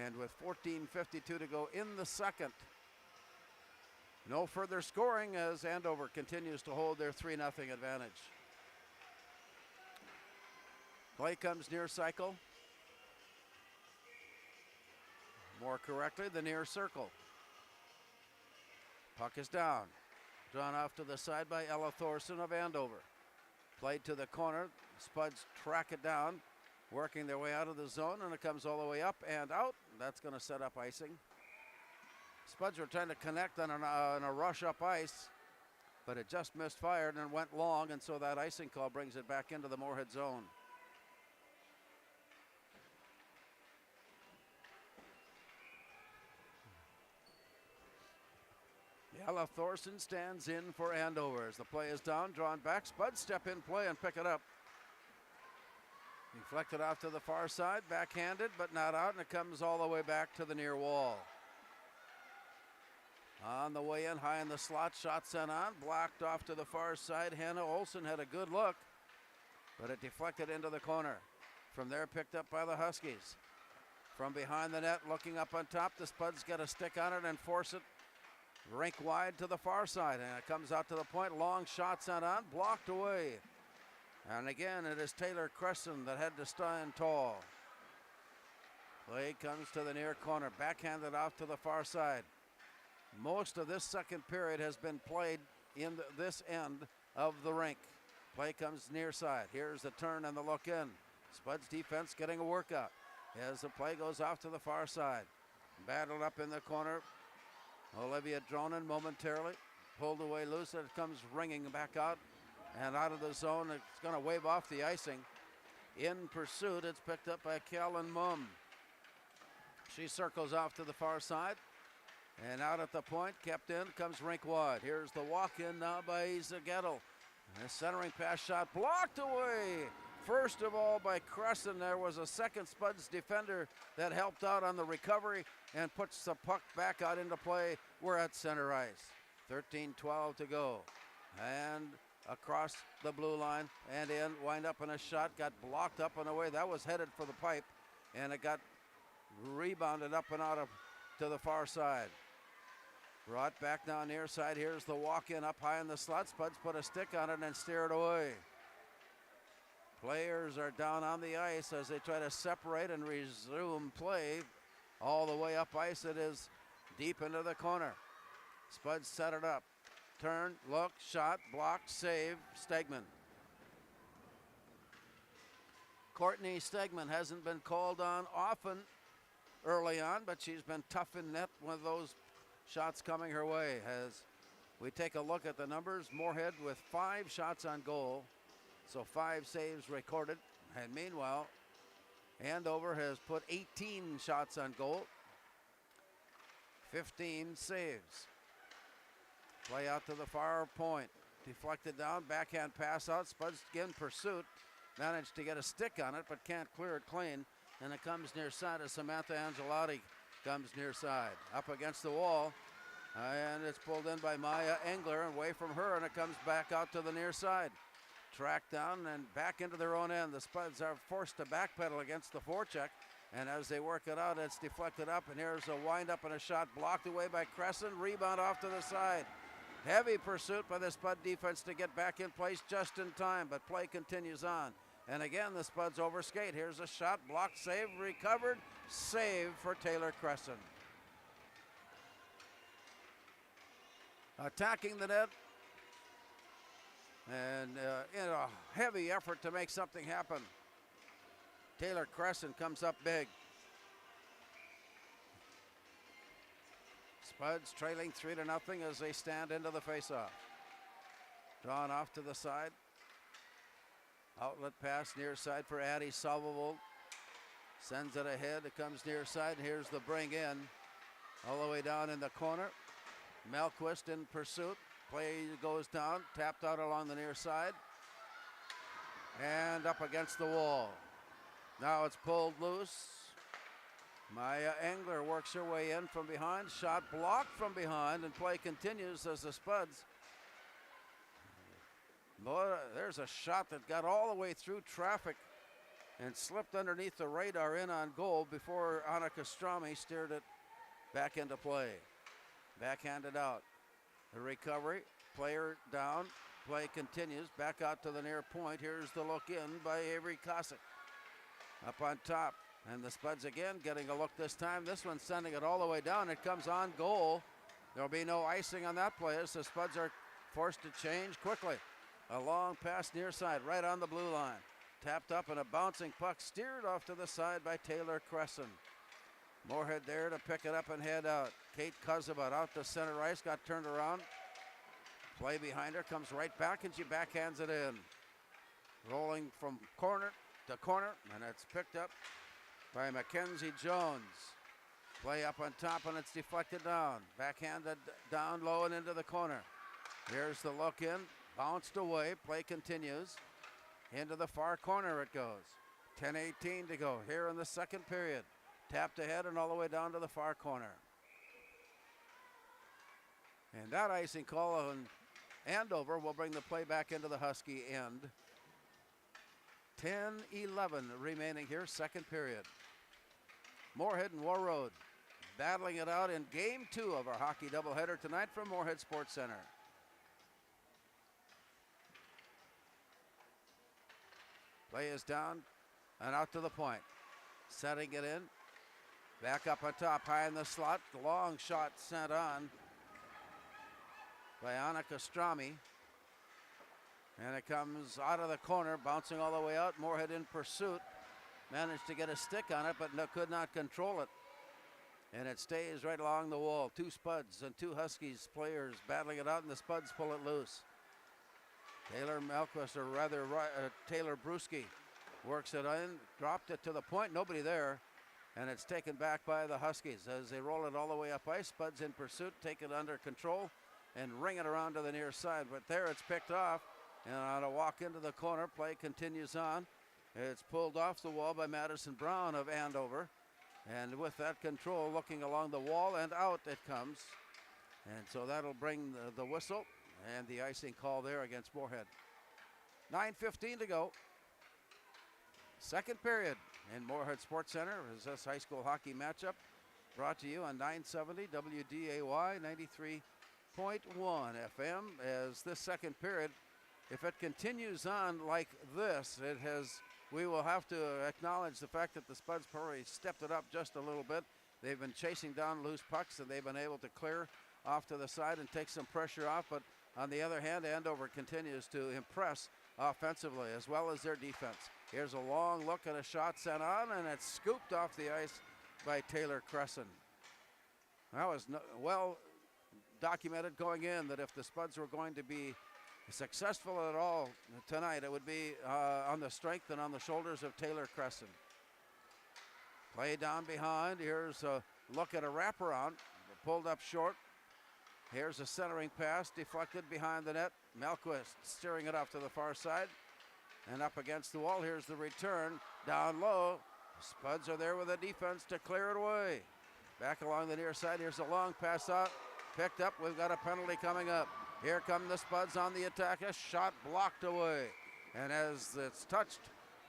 And with 14:52 to go in the second, no further scoring as Andover continues to hold their 3-0 advantage. Play comes near cycle. More correctly, the near circle. Puck is down. Drawn off to the side by Ella Thorson of Andover. Played to the corner. Spuds track it down, working their way out of the zone, and it comes all the way up and out. That's going to set up icing. Spuds were trying to connect on a rush up ice, but it just misfired and went long, and so that icing call brings it back into the Moorhead zone. Ella Thorson stands in for Andover as the play is down, drawn back. Spuds step in play and pick it up. Deflected off to the far side, backhanded, but not out, and it comes all the way back to the near wall. On the way in, high in the slot, shot sent on, blocked off to the far side. Hannah Olsen had a good look, but it deflected into the corner. From there, picked up by the Huskies. From behind the net, looking up on top, the Spuds get a stick on it and force it rink wide to the far side, and it comes out to the point. Long shot sent on, blocked away. And again, it is Taylor Crescent that had to stand tall. Play comes to the near corner, backhanded off to the far side. Most of this second period has been played in this end of the rink. Play comes near side. Here's the turn and the look in. Spuds defense getting a workout as the play goes off to the far side. Battled up in the corner. Olivia Dronin momentarily pulled away loose, and it comes ringing back out and out of the zone. It's going to wave off the icing. In pursuit, it's picked up by Callan Mum. She circles off to the far side, and out at the point, kept in, comes rink wide. Here's the walk-in now by Isa Gettle. A centering pass shot blocked away. First of all by Crescent. There was a second Spuds defender that helped out on the recovery and puts the puck back out into play. We're at center ice. 13-12 to go. And across the blue line and in, wind up in a shot, got blocked up and away. That was headed for the pipe, and it got rebounded up and out of to the far side. Brought back down near side. Here's the walk-in up high in the slot. Spuds put a stick on it and steer it away. Players are down on the ice as they try to separate and resume play. All the way up ice, it is deep into the corner. Spuds set it up. Turn, look, shot, block, save, Stegman. Courtney Stegman hasn't been called on often early on, but she's been tough in net with those shots coming her way. As we take a look at the numbers, Moorhead with 5 shots on goal, so 5 saves recorded. And meanwhile, Andover has put 18 shots on goal, 15 saves. Play out to the far point. Deflected down, backhand pass out. Spuds in pursuit. Managed to get a stick on it, but can't clear it clean. And it comes near side as Samantha Angelotti comes near side. Up against the wall. And it's pulled in by Maya Engler, away from her, and it comes back out to the near side. Tracked down and back into their own end. The Spuds are forced to backpedal against the forecheck. And as they work it out, it's deflected up. And here's a wind-up and a shot blocked away by Crescent. Rebound off to the side. Heavy pursuit by the Spud defense to get back in place just in time, but play continues on. And again, the Spuds overskate. Here's a shot, blocked, save, recovered, save for Taylor Crescent. Attacking the net, and in a heavy effort to make something happen. Taylor Crescent comes up big. Spuds trailing 3-0 as they stand into the faceoff. Drawn off to the side. Outlet pass near side for Addie Salvovold. Sends it ahead. It comes near side. Here's the bring in. All the way down in the corner. Melquist in pursuit. Play goes down. Tapped out along the near side. And up against the wall. Now it's pulled loose. Maya Engler works her way in from behind. Shot blocked from behind, and play continues as the Spuds. Boy, there's a shot that got all the way through traffic and slipped underneath the radar in on goal before Annika Strami steered it back into play. Backhanded out. The recovery, player down. Play continues, back out to the near point. Here's the look in by Avery Cossack. Up on top. And the Spuds again getting a look this time. This one sending it all the way down. It comes on goal. There'll be no icing on that play as the Spuds are forced to change quickly. A long pass near side, right on the blue line. Tapped up and a bouncing puck steered off to the side by Taylor Crescent. Moorhead there to pick it up and head out. Kate Kuzabat out to center ice, got turned around. Play behind her, comes right back and she backhands it in. Rolling from corner to corner, and it's picked up by Mackenzie Jones. Play up on top and it's deflected down. Backhanded down low and into the corner. Here's the look in. Bounced away. Play continues. Into the far corner it goes. 10:18 to go here in the second period. Tapped ahead and all the way down to the far corner. And that icing call on Andover will bring the play back into the Husky end. 10:11 remaining here, second period. Moorhead and Warroad battling it out in game 2 of our hockey doubleheader tonight from Moorhead Sports Center. Play is down and out to the point. Setting it in. Back up on top, high in the slot. The long shot sent on by Annika Strami. And it comes out of the corner, bouncing all the way out. Moorhead in pursuit. Managed to get a stick on it, but could not control it. And it stays right along the wall. 2 Spuds and 2 Huskies players battling it out, and the Spuds pull it loose. Taylor Melquist, or rather Taylor Bruschi, works it in, dropped it to the point, nobody there. And it's taken back by the Huskies as they roll it all the way up ice. Spuds in pursuit, take it under control, and ring it around to the near side. But there it's picked off. And on a walk into the corner, play continues on. It's pulled off the wall by Madison Brown of Andover. And with that control, looking along the wall and out it comes. And so that'll bring the whistle and the icing call there against Moorhead. 9:15 to go. Second period in Moorhead Sports Center is this high school hockey matchup. brought to you on 970 WDAY 93.1 FM. As this second period, if it continues on like this, we will have to acknowledge the fact that the Spuds probably stepped it up just a little bit. They've been chasing down loose pucks, and they've been able to clear off to the side and take some pressure off. But on the other hand, Andover continues to impress offensively as well as their defense. Here's a long look and a shot sent on, and it's scooped off the ice by Taylor Crescent. That was well documented going in that if the Spuds were going to be successful at all tonight, it would be on the strength and on the shoulders of Taylor Crescent. Play down behind. Here's a look at a wraparound, pulled up short. Here's a centering pass, deflected behind the net. Melquist steering it off to the far side and up against the wall. Here's the return, down low. Spuds are there with a defense to clear it away. Back along the near side, here's a long pass out, picked up. We've got a penalty coming up. Here come the Spuds on the attack. A shot blocked away. And as it's touched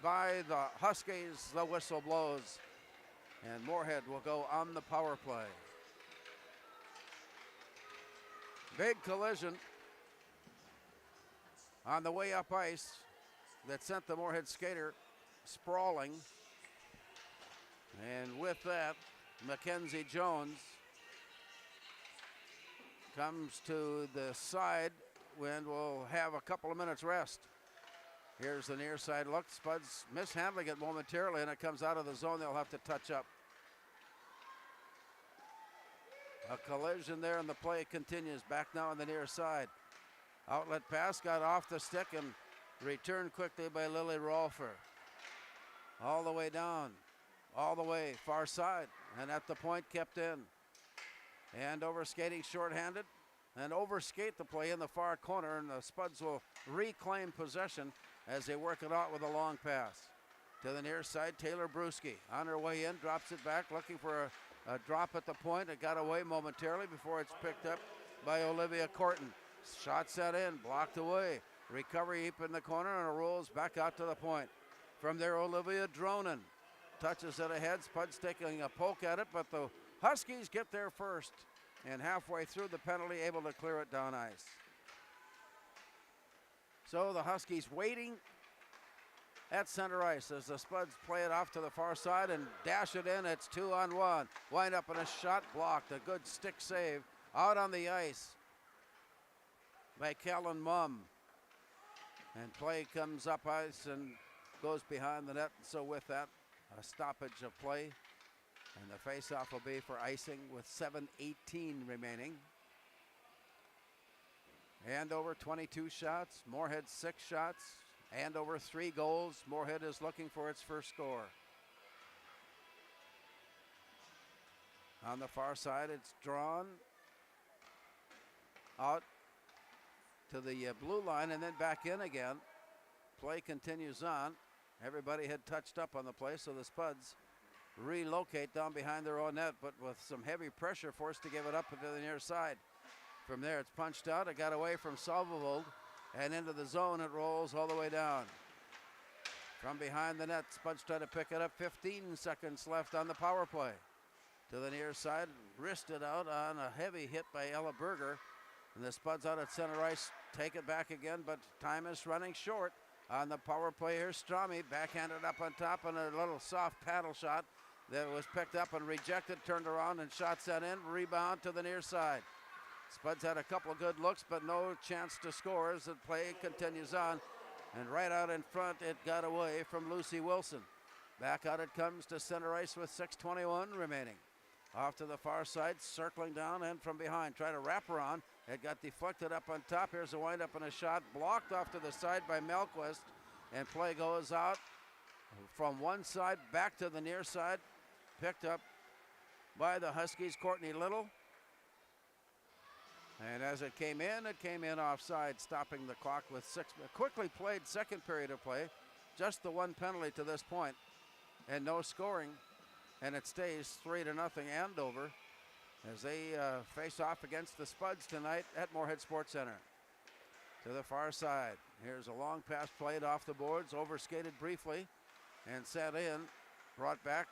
by the Huskies, the whistle blows. And Moorhead will go on the power play. Big collision on the way up ice that sent the Moorhead skater sprawling. And with that, Mackenzie Jones comes to the side and will have a couple of minutes rest. Here's the near side look. Spuds mishandling it momentarily, and it comes out of the zone. They'll have to touch up. A collision there, and the play continues. Back now on the near side. Outlet pass got off the stick and returned quickly by Lily Rolfer. All the way down, all the way far side, and at the point kept in. Andover skating shorthanded and overskate the play in the far corner, and the Spuds will reclaim possession as they work it out with a long pass. To the near side, Taylor Brewski on her way in, drops it back, looking for a drop at the point. It got away momentarily before it's picked up by Olivia Corton. Shot set in, blocked away. Recovery heap in the corner, and it rolls back out to the point. From there, Olivia Dronen touches it ahead. Spuds taking a poke at it, but the Huskies get there first, and halfway through the penalty, able to clear it down ice. So the Huskies waiting at center ice as the Spuds play it off to the far side and dash it in. It's 2-on-1. Wind up in a shot blocked. A good stick save out on the ice by Kellen Mumm. And play comes up ice and goes behind the net. So with that, a stoppage of play. And the face-off will be for icing with 7:18 remaining. Andover 22 shots, Moorhead 6 shots. Andover 3 goals. Moorhead is looking for its first score. On the far side, it's drawn out to the blue line and then back in again. Play continues on. Everybody had touched up on the play, so the Spuds relocate down behind their own net, but with some heavy pressure, forced to give it up to the near side. From there, it's punched out. It got away from Salvovold and into the zone. It rolls all the way down. From behind the net, Spuds try to pick it up. 15 seconds left on the power play. To the near side, wristed out on a heavy hit by Ella Berger. And the Spuds out at center ice take it back again, but time is running short. On the power play here, Strami backhanded up on top and a little soft paddle shot that was picked up and rejected, turned around and shot set in, rebound to the near side. Spuds had a couple of good looks, but no chance to score as the play continues on. And right out in front, it got away from Lucy Wilson. Back out it comes to center ice with 6:21 remaining. Off to the far side, circling down and from behind. Try to wrap around. It got deflected up on top. Here's a windup and a shot blocked off to the side by Melquist. And play goes out from one side back to the near side. Picked up by the Huskies, Courtney Little. And as it came in offside, stopping the clock with 6. Quickly played second period of play. Just the one penalty to this point and no scoring. And it stays 3-0 Andover as they face off against the Spuds tonight at Moorhead Sports Center. To the far side, here's a long pass played off the boards, overskated briefly and set in, brought back.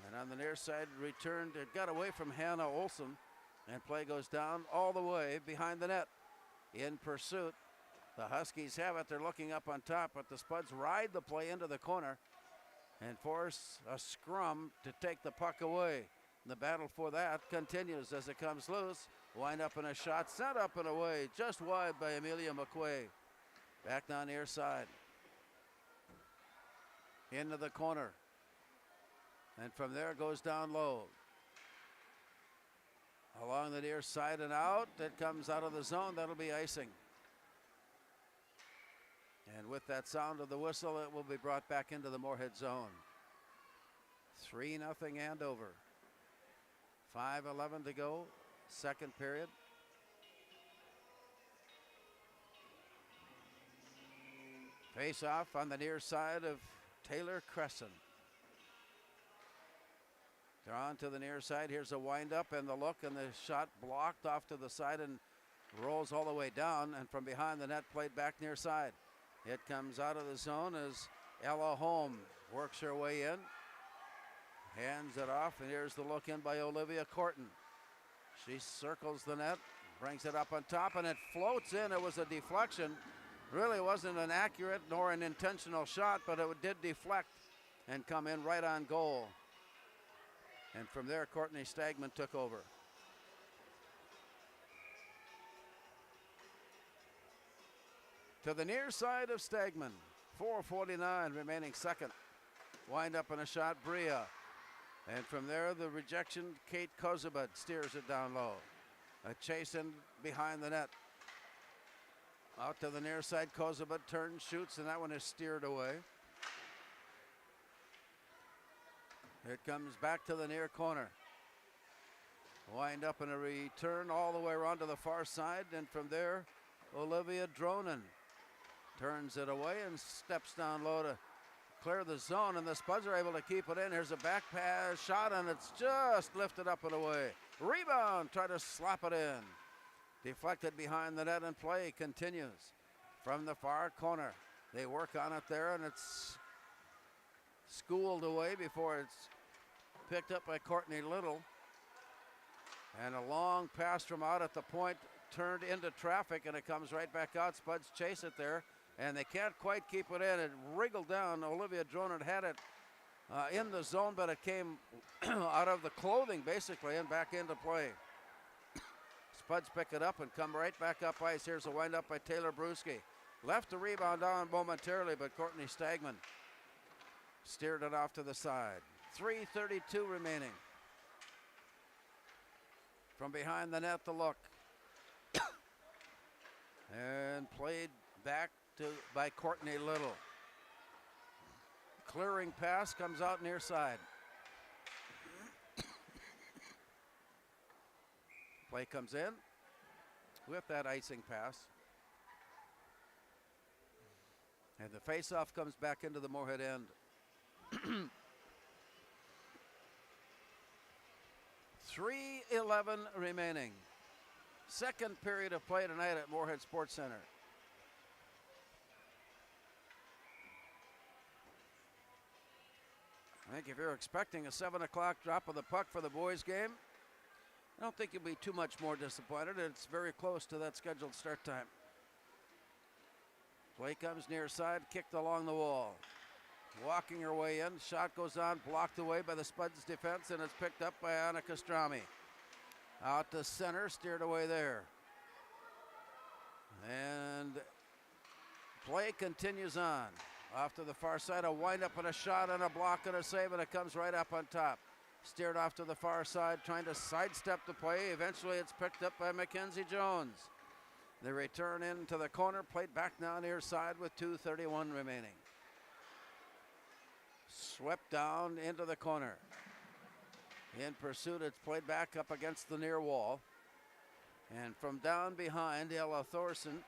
And on the near side, returned. It got away from Hannah Olson, and play goes down all the way behind the net. In pursuit, the Huskies have it. They're looking up on top, but the Spuds ride the play into the corner and force a scrum to take the puck away. The battle for that continues as it comes loose. Wind up in a shot, sent up and away, just wide by Amelia McQuay. Back down near side. Into the corner. And from there goes down low. Along the near side and out. It comes out of the zone. That'll be icing. And with that sound of the whistle, it will be brought back into the Moorhead zone. 3-0 Andover. 5:11 to go. Second period. Face off on the near side of Taylor Crescent. Drawn to the near side. Here's a wind up and the look, and the shot blocked off to the side and rolls all the way down, and from behind the net played back near side. It comes out of the zone as Ella Holm works her way in. Hands it off, and here's the look in by Olivia Corton. She circles the net, brings it up on top, and it floats in. It was a deflection. Really wasn't an accurate nor an intentional shot, but it did deflect and come in right on goal. And from there, Courtney Stagman took over. To the near side of Stagman. 4:49 remaining second. Wind up in a shot, Bria. And from there, the rejection, Kate Kozubad steers it down low. A chase in behind the net. Out to the near side, Kozubad turns, shoots, and that one is steered away. It comes back to the near corner. Wind up in a return all the way around to the far side, and from there, Olivia Dronen turns it away and steps down low to clear the zone, and the Spuds are able to keep it in. Here's a back pass shot, and it's just lifted up and away. Rebound, try to slap it in. Deflected behind the net, and play continues. From the far corner, they work on it there, and it's schooled away before it's picked up by Courtney Little. And a long pass from out at the point turned into traffic, and it comes right back out. Spuds chase it there, and they can't quite keep it in. It wriggled down. Olivia Dronen had it in the zone, but it came out of the clothing basically and back into play. Spuds pick it up and come right back up ice. Here's a wind up by Taylor Bruschi. Left the rebound down momentarily, but Courtney Stagman steered it off to the side. 3:32 remaining. From behind the net, the look. And played back by Courtney Little. Clearing pass comes out near side. Play comes in with that icing pass. And the faceoff comes back into the Moorhead end. 3:11 remaining. Second period of play tonight at Moorhead Sports Center. I think if you're expecting a 7 o'clock drop of the puck for the boys' game, I don't think you'll be too much more disappointed. It's very close to that scheduled start time. Play comes near side, kicked along the wall. Walking her way in, shot goes on, blocked away by the Spuds defense, and it's picked up by Anna Castrami. Out to center, steered away there. And play continues on. Off to the far side, a wind-up and a shot and a block and a save, and it comes right up on top. Steered off to the far side, trying to sidestep the play. Eventually it's picked up by Mackenzie Jones. The return into the corner, played back now near side with 2:31 remaining. Swept down into the corner. In pursuit, it's played back up against the near wall. And from down behind, Ella Thorson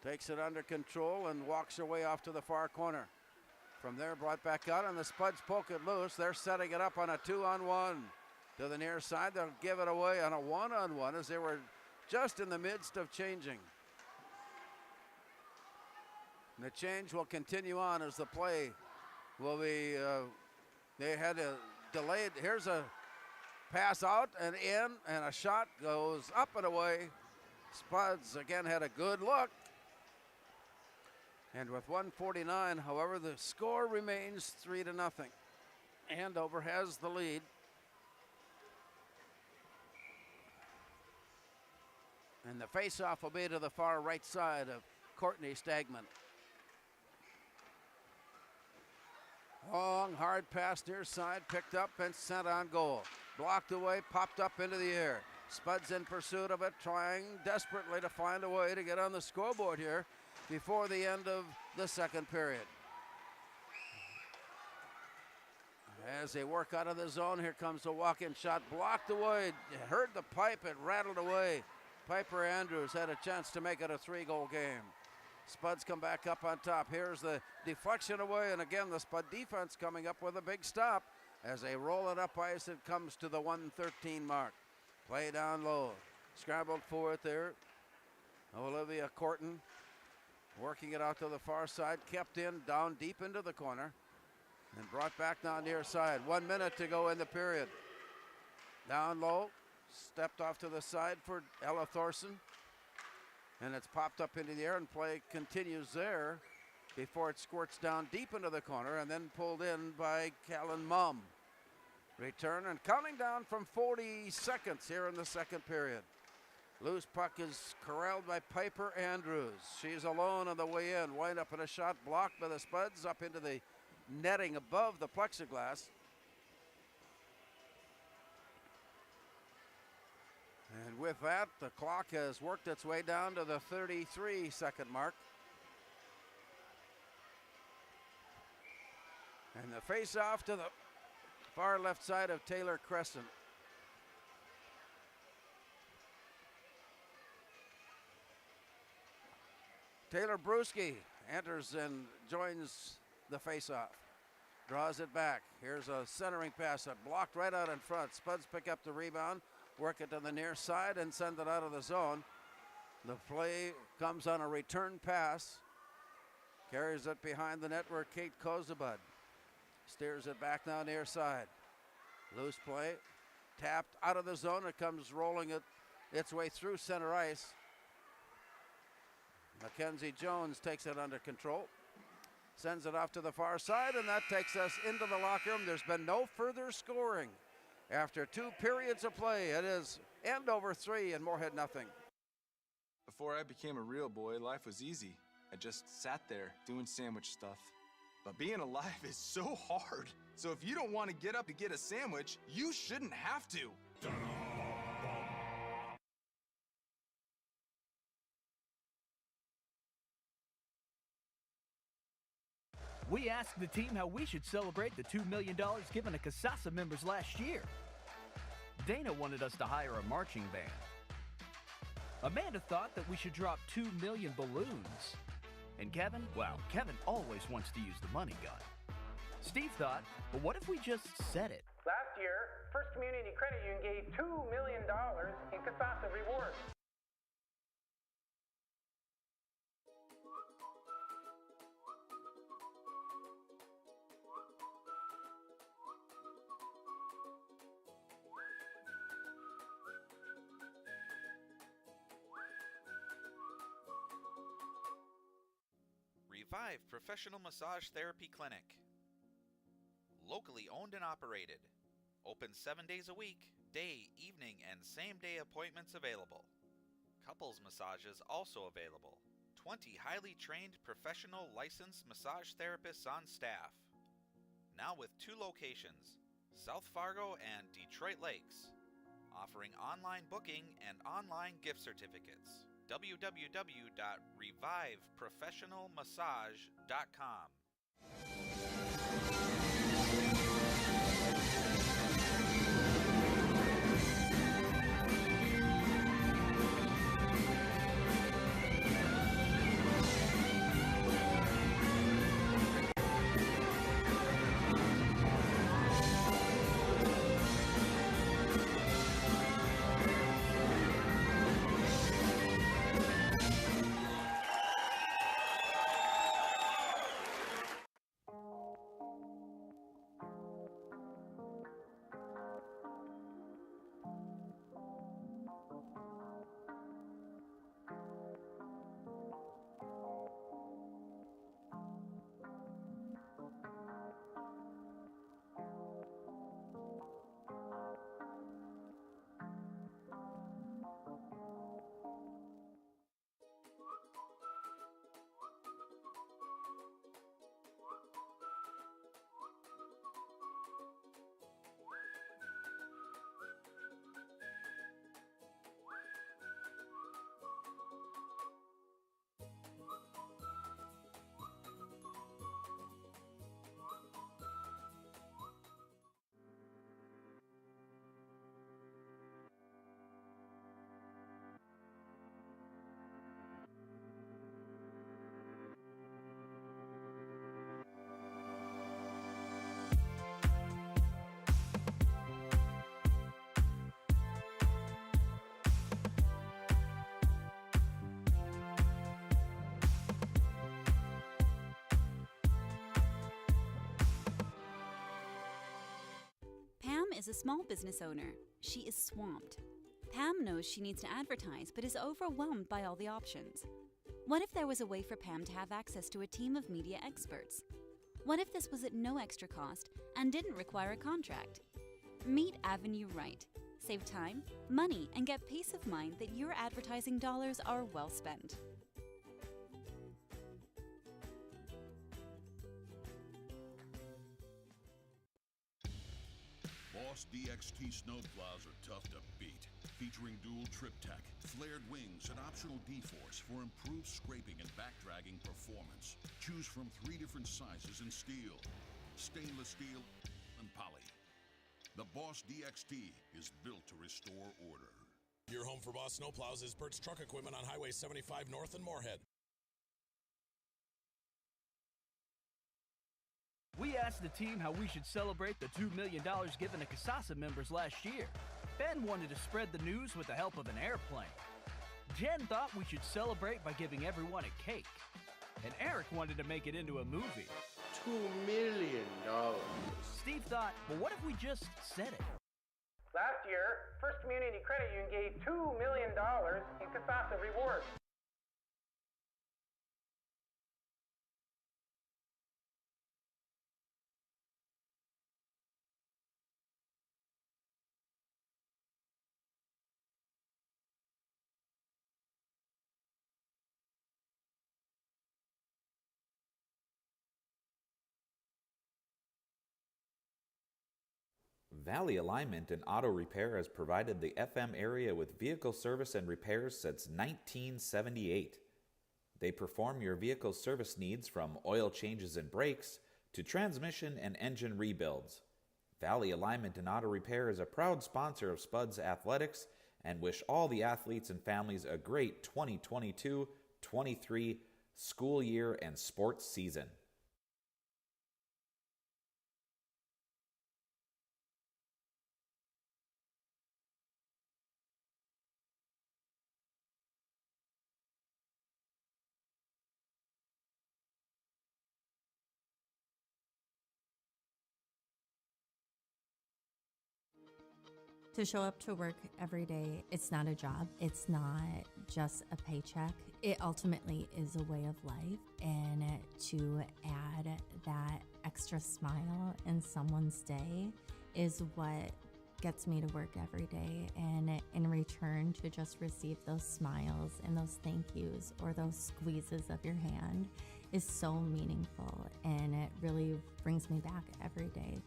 takes it under control and walks her way off to the far corner. From there, brought back out, and the Spuds poke it loose. They're setting it up on a 2-on-1 to the near side. They'll give it away on a 1-on-1 as they were just in the midst of changing. And the change will continue on as the play will be, they had delayed. Here's a pass out and in, and a shot goes up and away. Spuds again had a good look. And with 1:49, however, the score remains 3-0. Andover has the lead. And the faceoff will be to the far right side of Courtney Stagman. Long, hard pass near side, picked up and sent on goal. Blocked away, popped up into the air. Spuds in pursuit of it, trying desperately to find a way to get on the scoreboard here before the end of the second period. As they work out of the zone, here comes the walk-in shot, blocked away. Heard the pipe, it rattled away. Piper Andrews had a chance to make it a 3-goal game. Spuds come back up on top. Here's the deflection away, and again the Spud defense coming up with a big stop. As they roll it up ice, it comes to the 1:13 mark. Play down low. Scrambled for it there. Olivia Corton working it out to the far side. Kept in, down deep into the corner. And brought back down near side. 1 minute to go in the period. Down low. Stepped off to the side for Ella Thorson. And it's popped up into the air, and play continues there before it squirts down deep into the corner and then pulled in by Callan Mum. Return and counting down from 40 seconds here in the second period. Loose puck is corralled by Piper Andrews. She's alone on the way in. Wind up in a shot blocked by the Spuds up into the netting above the plexiglass. And with that, the clock has worked its way down to the 33-second mark. And the face-off to the far left side of Taylor Crescent. Taylor Brewski enters and joins the face-off. Draws it back. Here's a centering pass that blocked right out in front. Spuds pick up the rebound, work it to the near side, and send it out of the zone. The play comes on a return pass. Carries it behind the net where Kate Kozabud steers it back now near side. Loose play, tapped out of the zone. It comes rolling its way through center ice. Mackenzie Jones takes it under control. Sends it off to the far side, and that takes us into the locker room. There's been no further scoring. After 2 periods of play, it is Andover 3 and Moorhead nothing. Before I became a real boy, life was easy. I just sat there doing sandwich stuff. But being alive is so hard. So if you don't want to get up to get a sandwich, you shouldn't have to. We asked the team how we should celebrate the $2 million given to Casasa members last year. Dana wanted us to hire a marching band. Amanda thought that we should drop 2 million balloons. And Kevin, well, Kevin always wants to use the money gun. Steve thought, well, what if we just said it? Last year, First Community Credit Union gave $2 million in Casasa rewards. Revive Professional Massage Therapy Clinic. Locally owned and operated. Open 7 days a week, day, evening, and same-day appointments available. Couples massages also available. 20 highly trained professional licensed massage therapists on staff. Now with 2 locations, South Fargo and Detroit Lakes. Offering online booking and online gift certificates. www.reviveprofessionalmassage.com. is a small business owner. She is swamped. Pam knows she needs to advertise, but is overwhelmed by all the options. What if there was a way for Pam to have access to a team of media experts? What if this was at no extra cost and didn't require a contract? Meet Avenue Right. Save time, money, and get peace of mind that your advertising dollars are well spent. Boss DXT snowplows are tough to beat. Featuring dual trip tech, flared wings, and optional D-force for improved scraping and backdragging performance. Choose from 3 different sizes in steel, stainless steel, and poly. The Boss DXT is built to restore order. Your home for Boss snowplows is Bert's Truck Equipment on Highway 75 North in Moorhead. We asked the team how we should celebrate the $2 million given to CASASA members last year. Ben wanted to spread the news with the help of an airplane. Jen thought we should celebrate by giving everyone a cake. And Eric wanted to make it into a movie. $2 million. Steve thought, well, what if we just said it? Last year, First Community Credit Union gave $2 million in CASASA rewards. Valley Alignment and Auto Repair has provided the FM area with vehicle service and repairs since 1978. They perform your vehicle service needs from oil changes and brakes to transmission and engine rebuilds. Valley Alignment and Auto Repair is a proud sponsor of Spuds Athletics and wish all the athletes and families a great 2022-23 school year and sports season. To show up to work every day, it's not a job. It's not just a paycheck. It ultimately is a way of life. And to add that extra smile in someone's day is what gets me to work every day. And in return, to just receive those smiles and those thank yous or those squeezes of your hand is so meaningful. And it really brings me back every day.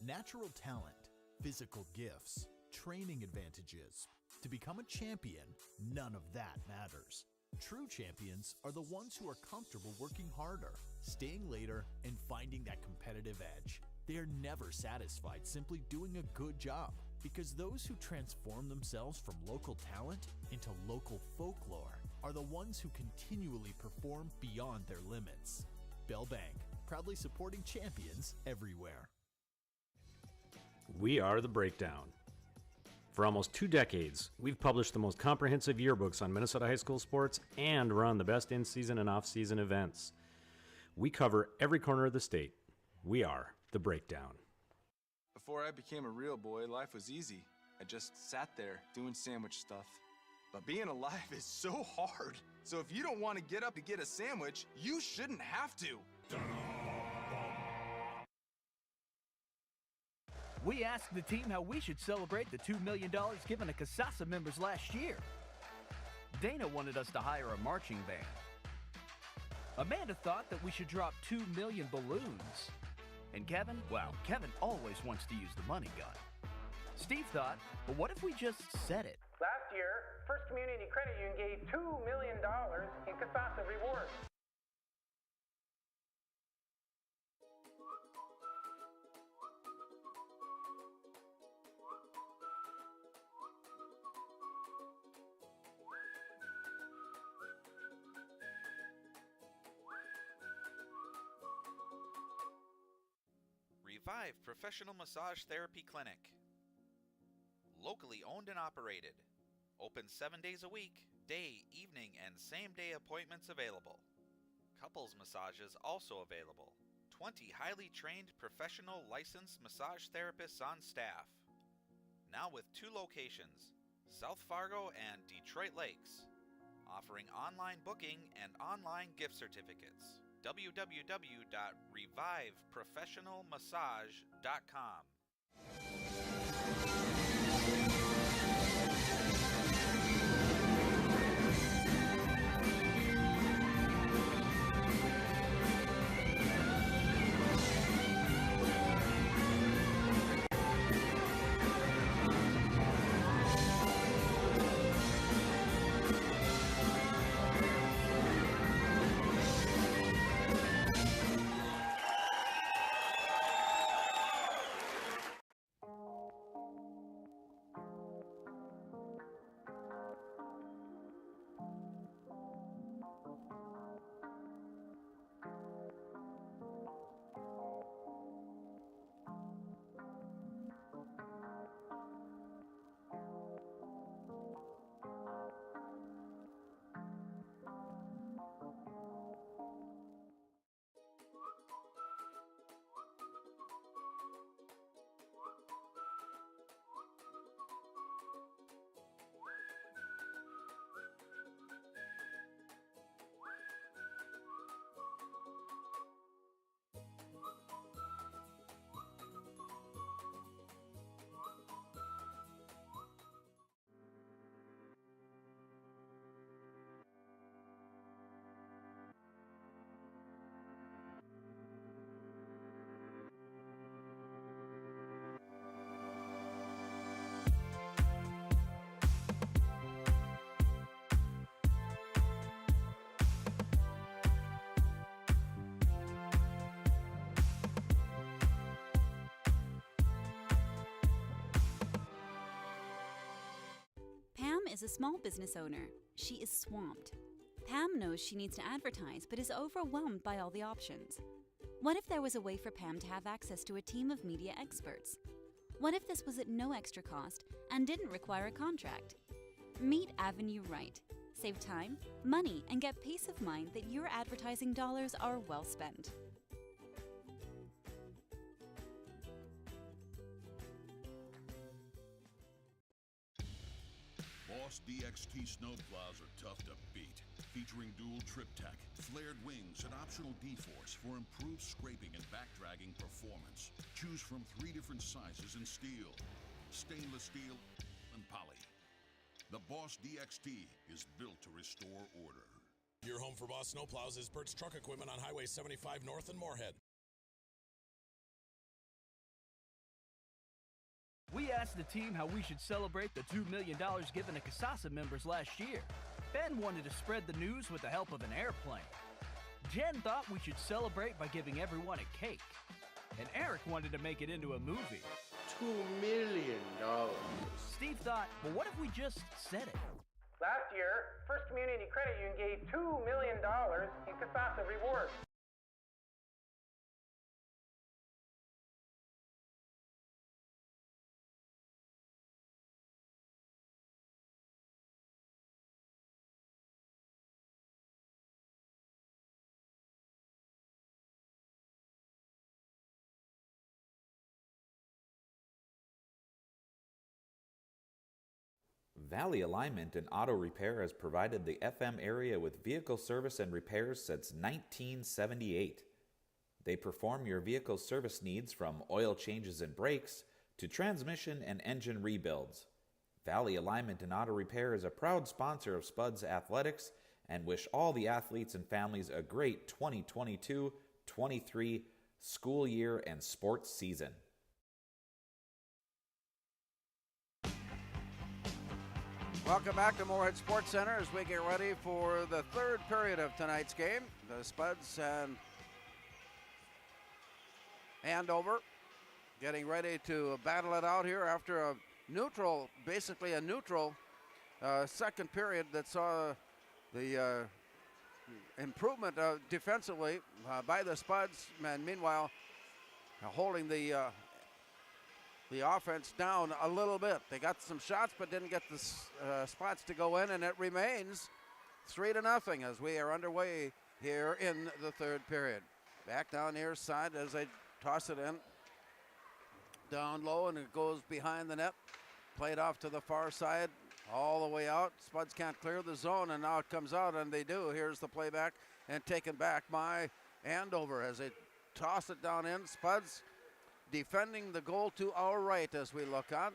Natural talent, physical gifts, training advantages. To become a champion, none of that matters. True champions are the ones who are comfortable working harder, staying later, and finding that competitive edge. They are never satisfied simply doing a good job, because those who transform themselves from local talent into local folklore are the ones who continually perform beyond their limits. Bell Bank, proudly supporting champions everywhere. We are The Breakdown. For almost 2 decades, we've published the most comprehensive yearbooks on Minnesota high school sports and run the best in-season and off-season events. We cover every corner of the state. We are The Breakdown. Before I became a real boy, life was easy. I just sat there doing sandwich stuff. But being alive is so hard. So if you don't want to get up to get a sandwich, you shouldn't have to. We asked the team how we should celebrate the $2 million given to CASASA members last year. Dana wanted us to hire a marching band. Amanda thought that we should drop 2 million balloons. And Kevin, well, Kevin always wants to use the money gun. Steve thought, well, what if we just said it? Last year, First Community Credit Union gave $2 million in Kasasa rewards. Revive Professional Massage Therapy Clinic. Locally owned and operated. Open 7 days a week, day, evening, and same-day appointments available. Couples massages also available. 20 highly trained professional licensed massage therapists on staff. Now with 2 locations, South Fargo and Detroit Lakes. Offering online booking and online gift certificates. www.reviveprofessionalmassage.com. Pam is a small business owner. She is swamped. Pam knows she needs to advertise, but is overwhelmed by all the options. What if there was a way for Pam to have access to a team of media experts? What if this was at no extra cost and didn't require a contract? Meet Avenue Right. Save time, money, and get peace of mind that your advertising dollars are well spent. Boss DXT snowplows are tough to beat. Featuring dual trip tech, flared wings, and optional D-force for improved scraping and backdragging performance. Choose from 3 different sizes in steel, stainless steel, and poly. The Boss DXT is built to restore order. Your home for Boss snowplows is Bert's Truck Equipment on Highway 75 North in Moorhead. We asked the team how we should celebrate the $2 million given to Kasasa members last year. Ben wanted to spread the news with the help of an airplane. Jen thought we should celebrate by giving everyone a cake. And Eric wanted to make it into a movie. $2 million. Steve thought, well, what if we just said it? Last year, First Community Credit Union gave $2 million in Kasasa rewards. Valley Alignment and Auto Repair has provided the FM area with vehicle service and repairs since 1978. They perform your vehicle service needs from oil changes and brakes to transmission and engine rebuilds. Valley Alignment and Auto Repair is a proud sponsor of Spuds Athletics and wish all the athletes and families a great 2022-23 school year and sports season. Welcome back to Moorhead Sports Center as we get ready for the third period period of tonight's game. The Spuds and Andover getting ready to battle it out here after a neutral, basically a neutral second period that saw the improvement defensively by the Spuds, and meanwhile holding the offense down a little bit. They got some shots but didn't get the spots to go in, and it remains 3-0 as we are underway here in the third period. Back down near side as they toss it in. Down low, and it goes behind the net. Played off to the far side, all the way out. Spuds can't clear the zone, and now it comes out, and they do. Here's the playback, and taken back by Andover as they toss it down in. Spuds defending the goal to our right as we look on.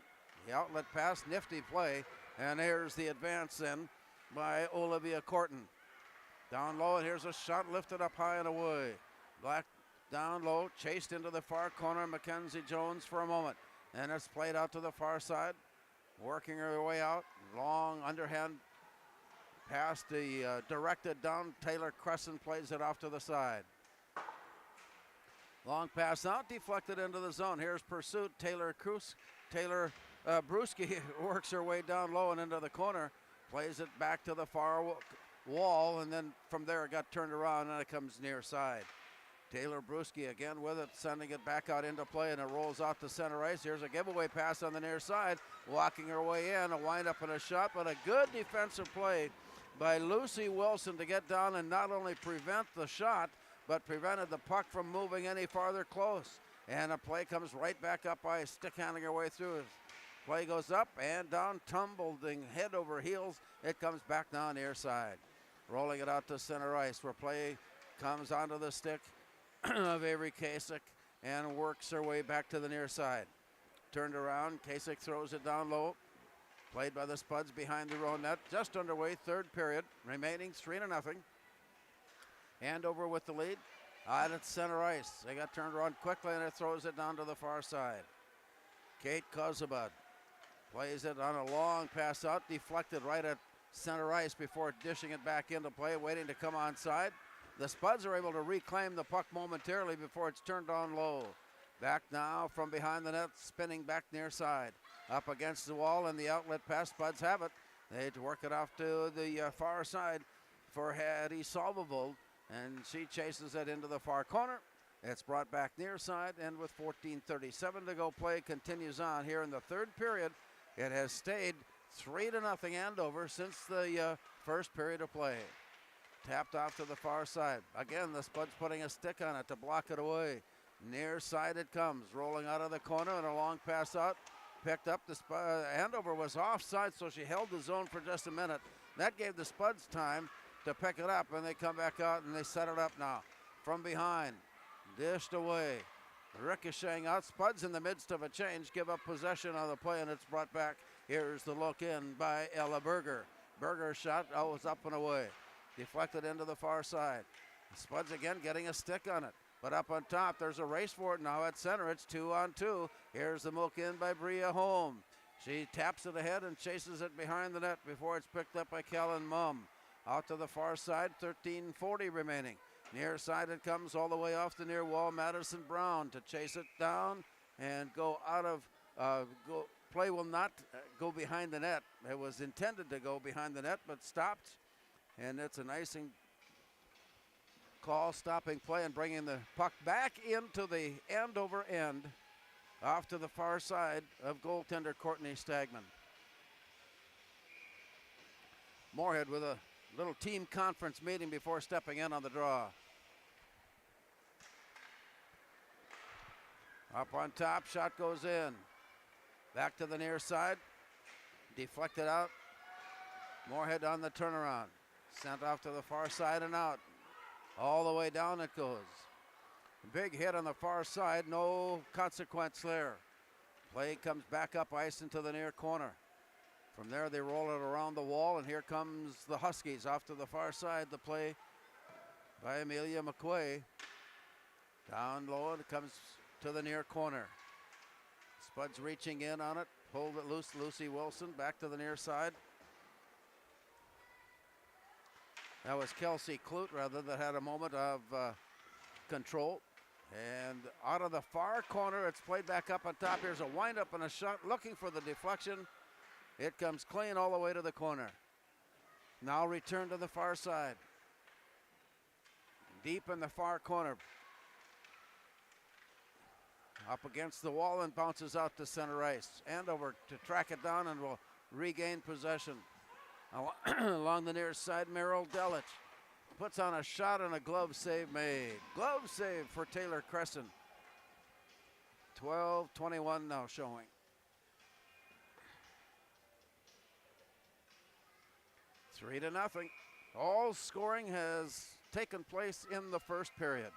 The outlet pass, nifty play, and here's the advance in by Olivia Corton. Down low, and here's a shot lifted up high and away. Black down low, chased into the far corner, Mackenzie Jones for a moment. And it's played out to the far side, working her way out. Long underhand pass, directed down. Taylor Crescent plays it off to the side. Long pass out, deflected into the zone. Here's pursuit. Taylor Brewski works her way down low and into the corner. Plays it back to the far wall, and then from there it got turned around, and it comes near side. Taylor Brewski again with it, sending it back out into play, and it rolls out to center ice. Here's a giveaway pass on the near side, walking her way in, a wind-up and a shot, but a good defensive play by Lucy Wilson to get down and not only prevent the shot, but prevented the puck from moving any farther close. And a play comes right back up by stick handling her way through. Play goes up and down, tumbling head over heels. It comes back down near side. Rolling it out to center ice where play comes onto the stick of Avery Kasich and works her way back to the near side. Turned around, Kasich throws it down low. Played by the Spuds behind their own net. Just underway, third period, remaining 3-0. Andover with the lead. Out at center ice. They got turned around quickly, and it throws it down to the far side. Kate Kozabud plays it on a long pass out, deflected right at center ice before dishing it back into play, waiting to come onside. The Spuds are able to reclaim the puck momentarily before it's turned on low. Back now from behind the net, spinning back near side. Up against the wall, and the outlet pass. Spuds have it. They work it off to the far side for Hattie Solvable, and she chases it into the far corner. It's brought back near side, and with 14:37 to go, play continues on here in the third period. It has stayed 3-0 Andover since the first period of play. Tapped off to the far side. Again, the Spuds putting a stick on it to block it away. Near side it comes, rolling out of the corner, and a long pass out. Picked up. Andover was offside, so she held the zone for just a minute. That gave the Spuds time to pick it up, and they come back out and they set it up now. From behind, dished away, ricocheting out. Spuds in the midst of a change give up possession of the play, and it's brought back. Here's the look in by Ella Berger. Berger's shot was up and away. Deflected into the far side. Spuds again getting a stick on it. But up on top, there's a race for it now at center. It's 2-on-2. Here's the milk in by Bria Holm. She taps it ahead and chases it behind the net before it's picked up by Kellen Mumm. Out to the far side, 13:40 remaining. Near side it comes all the way off the near wall. Madison Brown to chase it down and go out of play will not go behind the net. It was intended to go behind the net, but stopped. And it's an icing call, stopping play and bringing the puck back into the Andover end, off to the far side of goaltender Courtney Stagman. Moorhead with a little team conference meeting before stepping in on the draw. Up on top, shot goes in. Back to the near side, deflected out. Moorhead on the turnaround. Sent off to the far side and out. All the way down it goes. Big hit on the far side, no consequence there. Play comes back up ice into the near corner. From there they roll it around the wall, and here comes the Huskies off to the far side. The play by Amelia McQuay. Down low, and it comes to the near corner. Spuds reaching in on it, pulled it loose. Lucy Wilson back to the near side. That was Kelsey Clute, rather, that had a moment of control. And out of the far corner, it's played back up on top. Here's a windup and a shot, looking for the deflection. It comes clean all the way to the corner. Now return to the far side. Deep in the far corner. Up against the wall and bounces out to center ice. Andover to track it down and will regain possession. Along the near side, Merrill Delich puts on a shot and a glove save made. Glove save for Taylor Crescent. 12-21 now showing. Three to nothing. All scoring has taken place in the first period.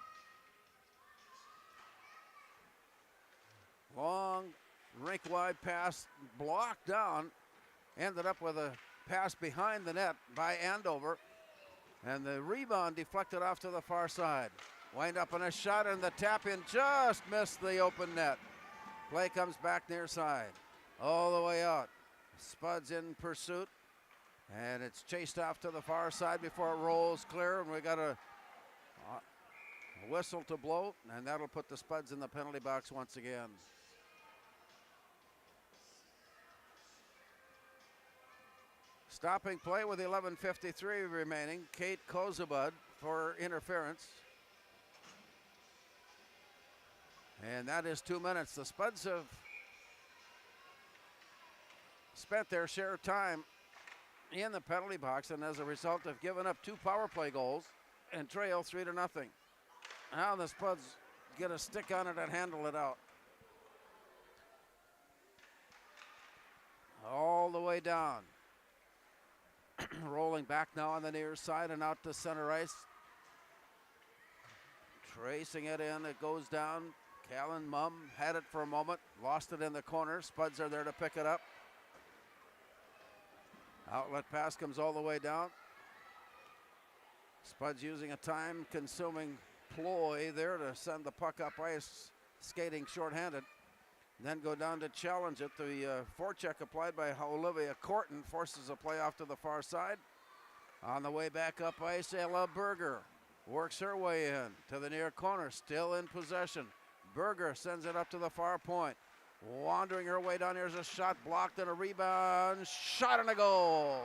Long rink-wide pass blocked down. Ended up with a pass behind the net by Andover. And the rebound deflected off to the far side. Wind up on a shot, and the tap in just missed the open net. Play comes back near side. All the way out. Spuds in pursuit. And it's chased off to the far side before it rolls clear. And we got a whistle to blow. And that'll put the Spuds in the penalty box once again. Stopping play with 11:53 remaining. Kate Kozabud for interference. And that is 2 minutes. The Spuds have spent their share of time in the penalty box, and as a result have given up 2 power play goals and trail 3-0. Now the Spuds get a stick on it and handle it out. All the way down. Rolling back now on the near side and out to center ice. Tracing it in, it goes down. Callan Mumm had it for a moment, lost it in the corner. Spuds are there to pick it up. Outlet pass comes all the way down. Spuds using a time-consuming ploy there to send the puck up ice, skating shorthanded. Then go down to challenge it. The forecheck applied by Olivia Corton forces a play off to the far side. On the way back up ice, Ella Berger works her way in to the near corner, still in possession. Berger sends it up to the far point. Wandering her way down, here's a shot blocked and a rebound, shot and a goal.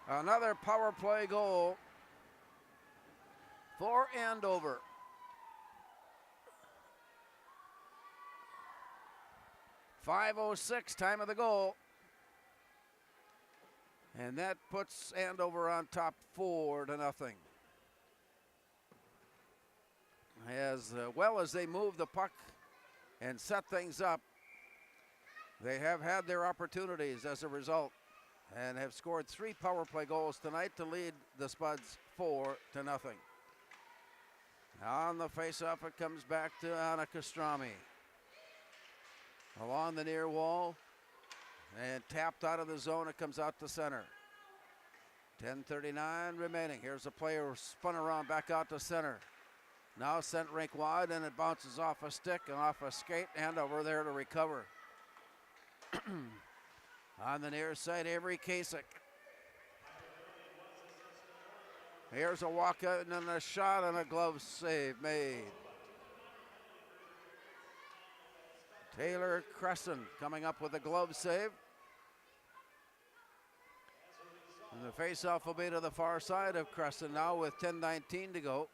Another power play goal for Andover. .506 time of the goal. And that puts Andover on top 4-0. As well as they move the puck and set things up, they have had their opportunities as a result and have scored 3 power play goals tonight to lead the Spuds 4-0. On the face-off, it comes back to Anna Castrami. Along the near wall and tapped out of the zone, it comes out to center. 10:39 remaining. Here's a player spun around back out to center. Now sent rink wide, and it bounces off a stick and off a skate, and over there to recover. On the near side, Avery Kasich. Here's a walkout and then a shot and a glove save made. Taylor Crescent coming up with a glove save. And the faceoff will be to the far side of Crescent now with 10:19 to go.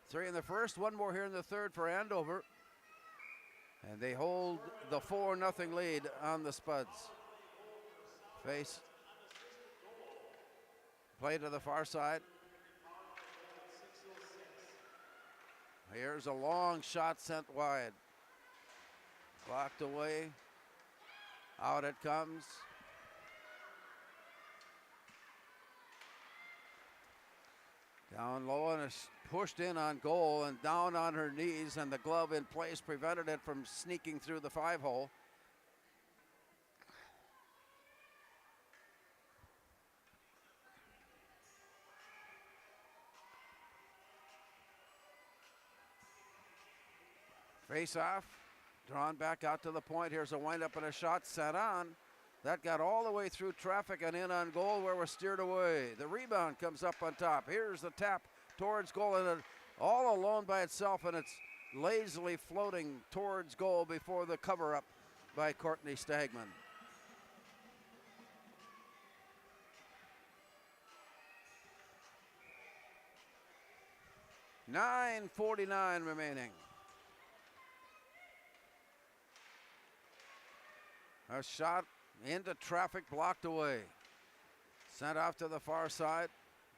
3 in the first, 1 more here in the third for Andover. And they hold the 4-0 lead on the Spuds. Face. Play to the far side. Here's a long shot sent wide. Blocked away. Out it comes. Down low, and it's pushed in on goal and down on her knees, and the glove in place prevented it from sneaking through the 5-hole. Face off, drawn back out to the point. Here's a windup and a shot set on. That got all the way through traffic and in on goal where it was steered away. The rebound comes up on top. Here's the tap towards goal, and it all alone by itself, and it's lazily floating towards goal before the cover-up by Courtney Stagman. .9:49 remaining. A shot into traffic, blocked away. Sent off to the far side.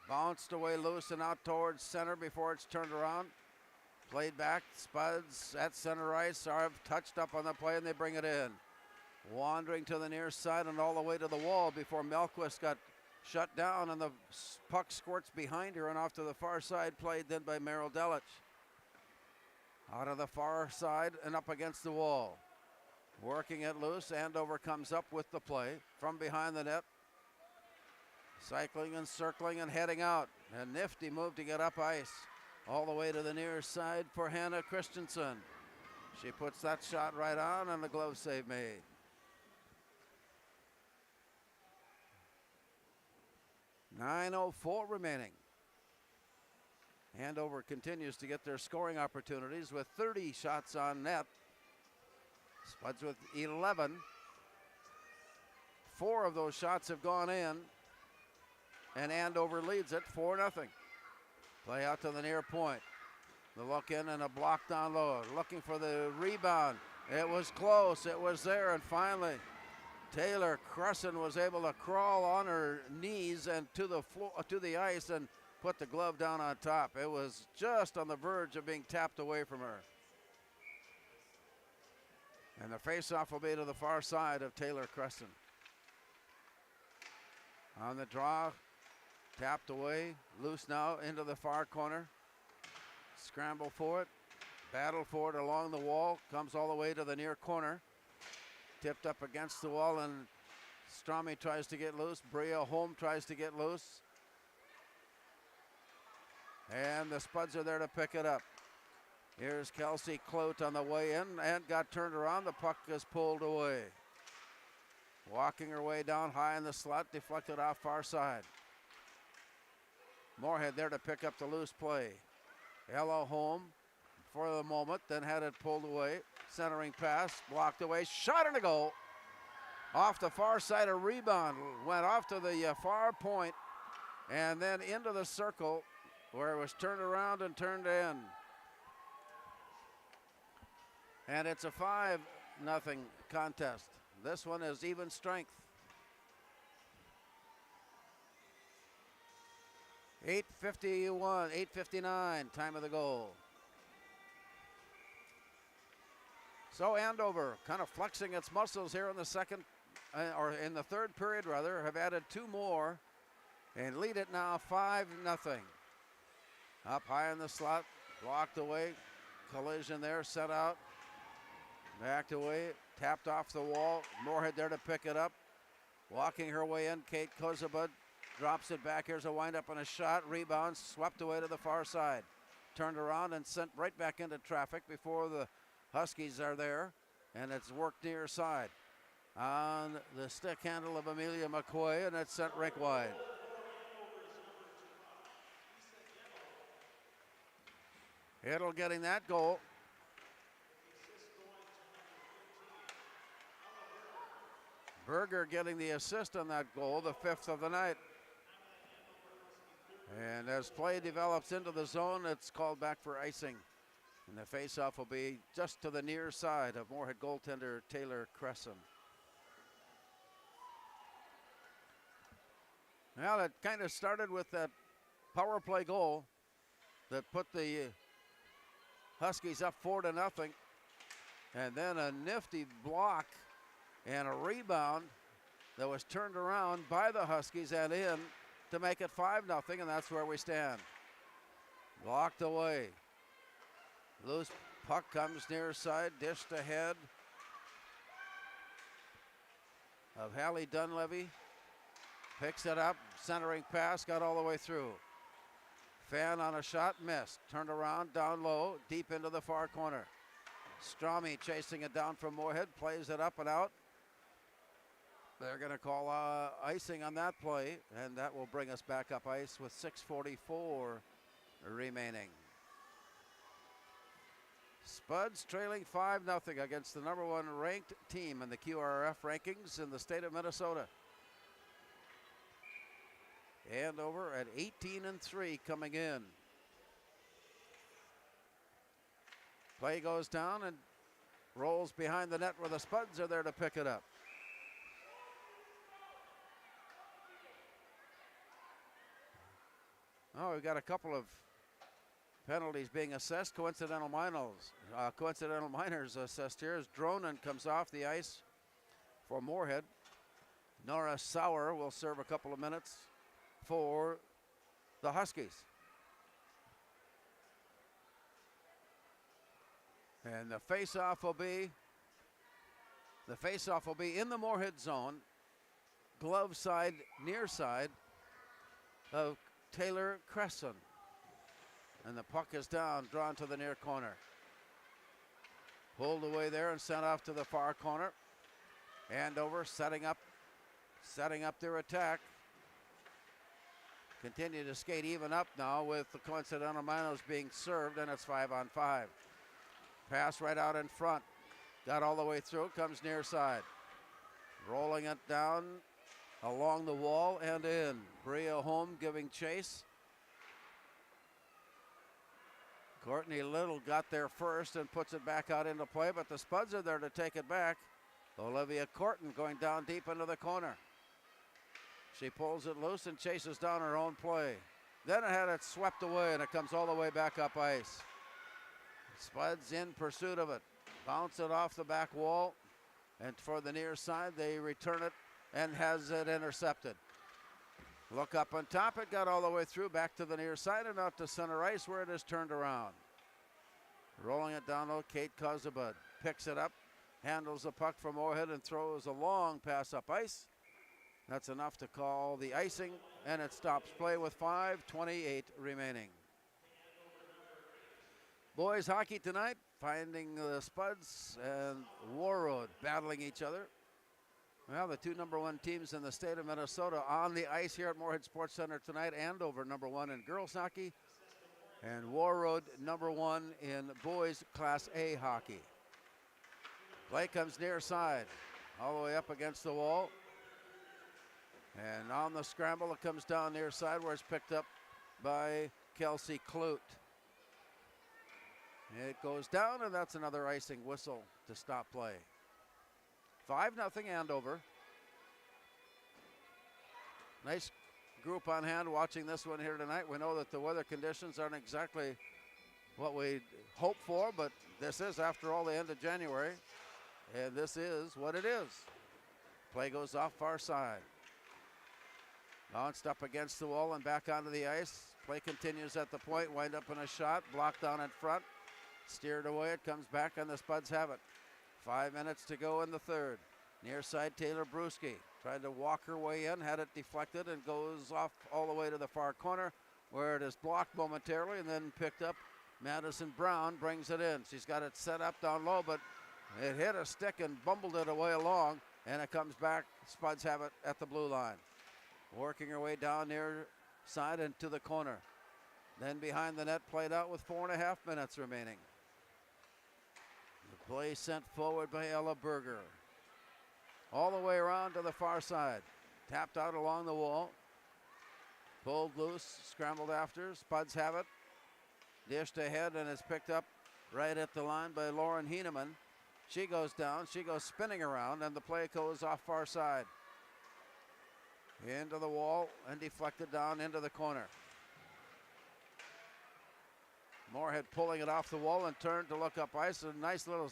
Bounced away loose and out towards center before it's turned around. Played back, Spuds at center ice. Are touched up on the play and they bring it in. Wandering to the near side and all the way to the wall before Melquist got shut down, and the puck squirts behind her and off to the far side, played then by Merrill Delich. Out of the far side and up against the wall. Working it loose, Andover comes up with the play from behind the net. Cycling and circling and heading out. A nifty move to get up ice. All the way to the near side for Hannah Christensen. She puts that shot right on and the glove save made. .9:04 remaining. Andover continues to get their scoring opportunities with 30 shots on net. Spuds with 11. 4 of those shots have gone in, and Andover leads it 4-0. Play out to the near point. The look in and a block down low. Looking for the rebound. It was close. It was there, and finally Taylor Cresson was able to crawl on her knees and to the floor, to the ice, and put the glove down on top. It was just on the verge of being tapped away from her. And the faceoff will be to the far side of Taylor Cresson. On the draw, tapped away, loose now into the far corner. Scramble for it, battle for it along the wall, comes all the way to the near corner. Tipped up against the wall, and Strami tries to get loose. Bria Holm tries to get loose. And the Spuds are there to pick it up. Here's Kelsey Klote on the way in and got turned around. The puck is pulled away. Walking her way down high in the slot, deflected off far side. Moorhead there to pick up the loose play. Ella Holm for the moment, then had it pulled away. Centering pass, blocked away, shot in a goal. Off the far side, a rebound. Went off to the far point and then into the circle where it was turned around and turned in. And it's a 5-0 contest. This one is even strength. 8:51, 8:59, time of the goal. So Andover kind of flexing its muscles here in the second, or in the third period rather, have added 2 more and lead it now 5-0. Up high in the slot, blocked away, collision there, set out, backed away, tapped off the wall. Moorhead there to pick it up. Walking her way in, Kate Kozabud drops it back. Here's a windup and a shot, rebound, swept away to the far side. Turned around and sent right back into traffic before the Huskies are there, and it's worked near side. On the stick handle of Amelia McCoy, and it's sent rink wide. Hittle getting that goal. Berger getting the assist on that goal, the 5th of the night. And as play develops into the zone, it's called back for icing. And the faceoff will be just to the near side of Moorhead goaltender Taylor Cresson. Well, it kind of started with that power play goal that put the Huskies up 4-0. And then a nifty block and a rebound that was turned around by the Huskies and in to make it 5-0, and that's where we stand. Blocked away. Loose puck comes near side, dished ahead of Hallie Dunleavy. Picks it up, centering pass, got all the way through. Fan on a shot, missed. Turned around, down low, deep into the far corner. Strami chasing it down from Moorhead, plays it up and out. They're going to call icing on that play, and that will bring us back up ice with 6:44 remaining. Spuds trailing 5-0 against the number 1 ranked team in the QRF rankings in the state of Minnesota. Andover at 18-3 coming in. Play goes down and rolls behind the net where the Spuds are there to pick it up. Oh, we've got a couple of penalties being assessed. Coincidental minors assessed here as Dronen comes off the ice for Moorhead. Nora Sauer will serve a couple of minutes for the Huskies. And the face-off will be in the Moorhead zone, glove side, near side of Taylor Cresson. And the puck is down, drawn to the near corner. Pulled away there and sent off to the far corner. Andover setting up their attack. Continue to skate even up now with the coincidental minors being served, and it's 5-on-5. Pass right out in front. Got all the way through, comes near side. Rolling it down along the wall and in. Bria Holm giving chase. Courtney Little got there first and puts it back out into play, but the Spuds are there to take it back. Olivia Corton going down deep into the corner. She pulls it loose and chases down her own play. Then it had it swept away, and it comes all the way back up ice. Spuds in pursuit of it. Bounce it off the back wall, and for the near side, they return it and has it intercepted. Look up on top, it got all the way through, back to the near side and out to center ice where it is turned around. Rolling it down low, Kate Kozabud picks it up, handles the puck from Moorhead and throws a long pass up ice. That's enough to call the icing, and it stops play with 5:28 remaining. Boys hockey tonight, finding the Spuds and Warroad battling each other. Well, the two number 1 teams in the state of Minnesota on the ice here at Moorhead Sports Center tonight. Andover number 1 in girls hockey, and Warroad number 1 in boys Class A hockey. Play comes near side, all the way up against the wall. And on the scramble, it comes down near side where it's picked up by Kelsey Clute. It goes down, and that's another icing whistle to stop play. 5-0 Andover. Nice group on hand watching this one here tonight. We know that the weather conditions aren't exactly what we hope for, but this is, after all, the end of January, and this is what it is. Play goes off far side. Bounced up against the wall and back onto the ice. Play continues at the point, wind up in a shot, blocked down in front. Steered away, it comes back, and the Spuds have it. 5 minutes to go in the third. Near side, Taylor Bruschi tried to walk her way in, had it deflected, and goes off all the way to the far corner, where it is blocked momentarily and then picked up. Madison Brown brings it in. She's got it set up down low, but it hit a stick and bumbled it away along, and it comes back. Spuds have it at the blue line. Working her way down near side and to the corner. Then behind the net, played out with 4.5 minutes remaining. The play sent forward by Ella Berger. All the way around to the far side. Tapped out along the wall. Pulled loose, scrambled after. Spuds have it. Dished ahead, and it's picked up right at the line by Lauren Heeneman. She goes down, she goes spinning around, and the play goes off far side. Into the wall and deflected down into the corner. Moorhead pulling it off the wall and turned to look up ice. A nice little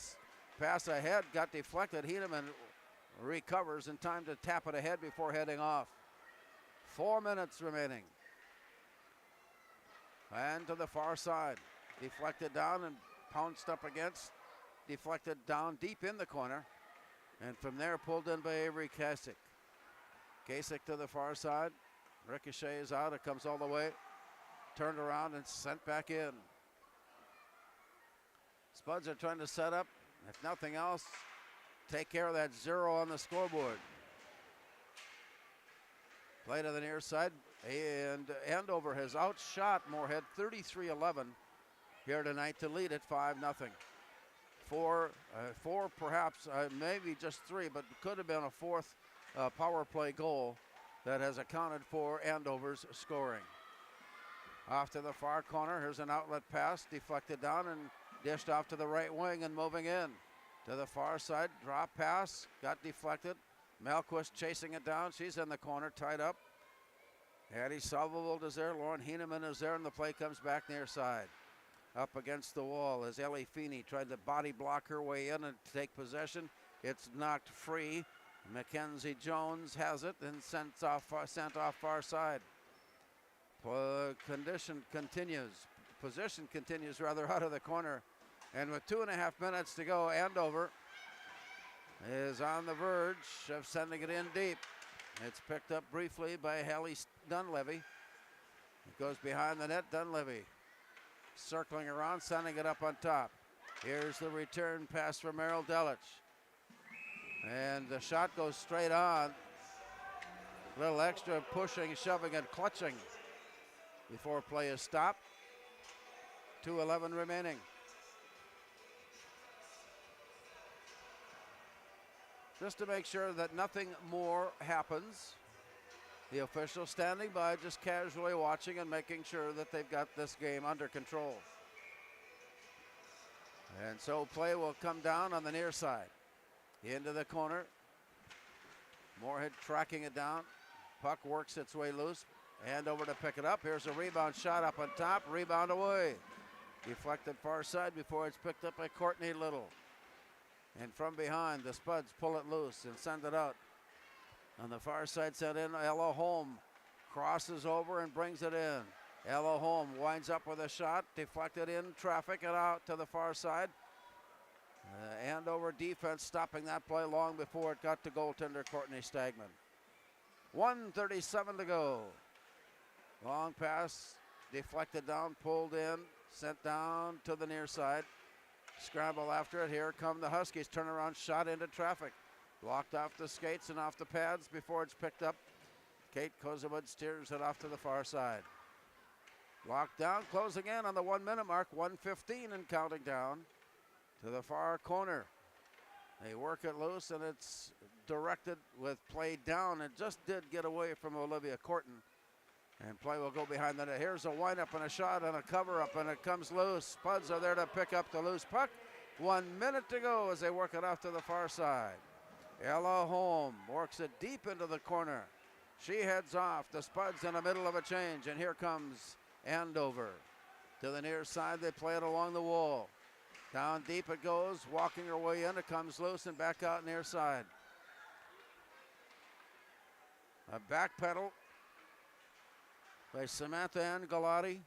pass ahead, got deflected. Heeneman recovers in time to tap it ahead before heading off. 4 minutes remaining. And to the far side. Deflected down and pounced up against. Deflected down deep in the corner. And from there pulled in by Avery Kasich. Kasich to the far side. Ricochet is out. It comes all the way. Turned around and sent back in. Spuds are trying to set up, if nothing else, take care of that 0 on the scoreboard. Play to the near side, and Andover has outshot Moorhead 33-11 here tonight to lead at 5-0. Four perhaps, maybe just three, but could have been a fourth power play goal that has accounted for Andover's scoring. Off to the far corner, here's an outlet pass, deflected down and dished off to the right wing and moving in. To the far side, drop pass, got deflected. Melquist chasing it down, she's in the corner, tied up. Hattie Salvold is there, Lauren Heeneman is there, and the play comes back near side. Up against the wall as Ellie Feeney tried to body block her way in and take possession. It's knocked free. Mackenzie Jones has it and sent off far side. Position continues rather out of the corner. And with 2.5 minutes to go, Andover is on the verge of sending it in deep. It's picked up briefly by Hallie Dunleavy. It goes behind the net, Dunleavy circling around, sending it up on top. Here's the return pass from Merrill Delich. And the shot goes straight on. A little extra pushing, shoving, and clutching before play is stopped. 2:11 remaining. Just to make sure that nothing more happens, the officials standing by, just casually watching and making sure that they've got this game under control. And so play will come down on the near side. Into the corner. Moorhead tracking it down. Puck works its way loose. Andover to pick it up. Here's a rebound shot up on top. Rebound away. Deflected far side before it's picked up by Courtney Little. And from behind, the Spuds pull it loose and send it out. On the far side, sent in. Ella Holm crosses over and brings it in. Ella Holm winds up with a shot, deflected in traffic and out to the far side. Andover defense stopping that play long before it got to goaltender Courtney Stagman. 1:37 to go. Long pass, deflected down, pulled in, sent down to the near side. Scramble after it. Here come the Huskies. Turnaround shot into traffic. Blocked off the skates and off the pads before it's picked up. Kate Kozabud steers it off to the far side. Locked down, closing in on the 1 minute mark. 1:15 and counting down to the far corner. They work it loose and it's directed with play down. It just did get away from Olivia Corton. And play will go behind the net. Here's a windup and a shot and a cover up and it comes loose. Spuds are there to pick up the loose puck. 1 minute to go as they work it off to the far side. Ella Holm works it deep into the corner. She heads off. The Spuds in the middle of a change, and here comes Andover. To the near side, they play it along the wall. Down deep it goes, walking her way in. It comes loose and back out near side. A back pedal by Samantha Ann Galati.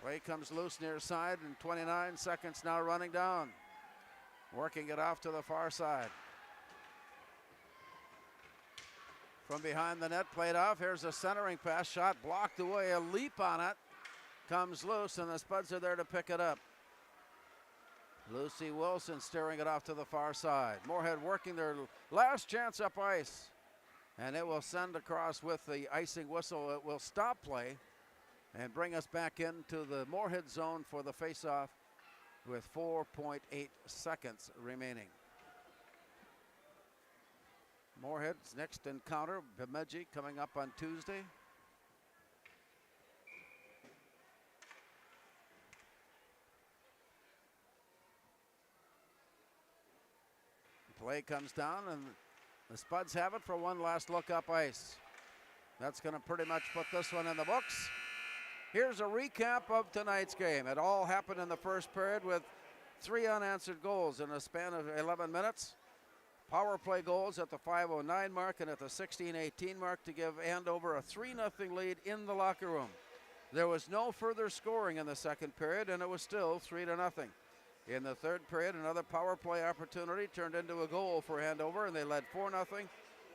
Play comes loose near side, and 29 seconds now running down. Working it off to the far side. From behind the net, played off. Here's a centering pass, shot blocked away. A leap on it. Comes loose, and the Spuds are there to pick it up. Lucy Wilson steering it off to the far side. Moorhead working their last chance up ice. And it will send across with the icing whistle. It will stop play and bring us back into the Moorhead zone for the face-off with 4.8 seconds remaining. Moorhead's next encounter, Bemidji, coming up on Tuesday. Play comes down and the Spuds have it for one last look up ice. That's going to pretty much put this one in the books. Here's a recap of tonight's game. It all happened in the first period with 3 unanswered goals in a span of 11 minutes. Power play goals at the 5:09 mark and at the 16:18 mark to give Andover a 3-0 lead in the locker room. There was no further scoring in the second period, and it was still 3-0. In the third period, another power play opportunity turned into a goal for Andover, and they led 4-0.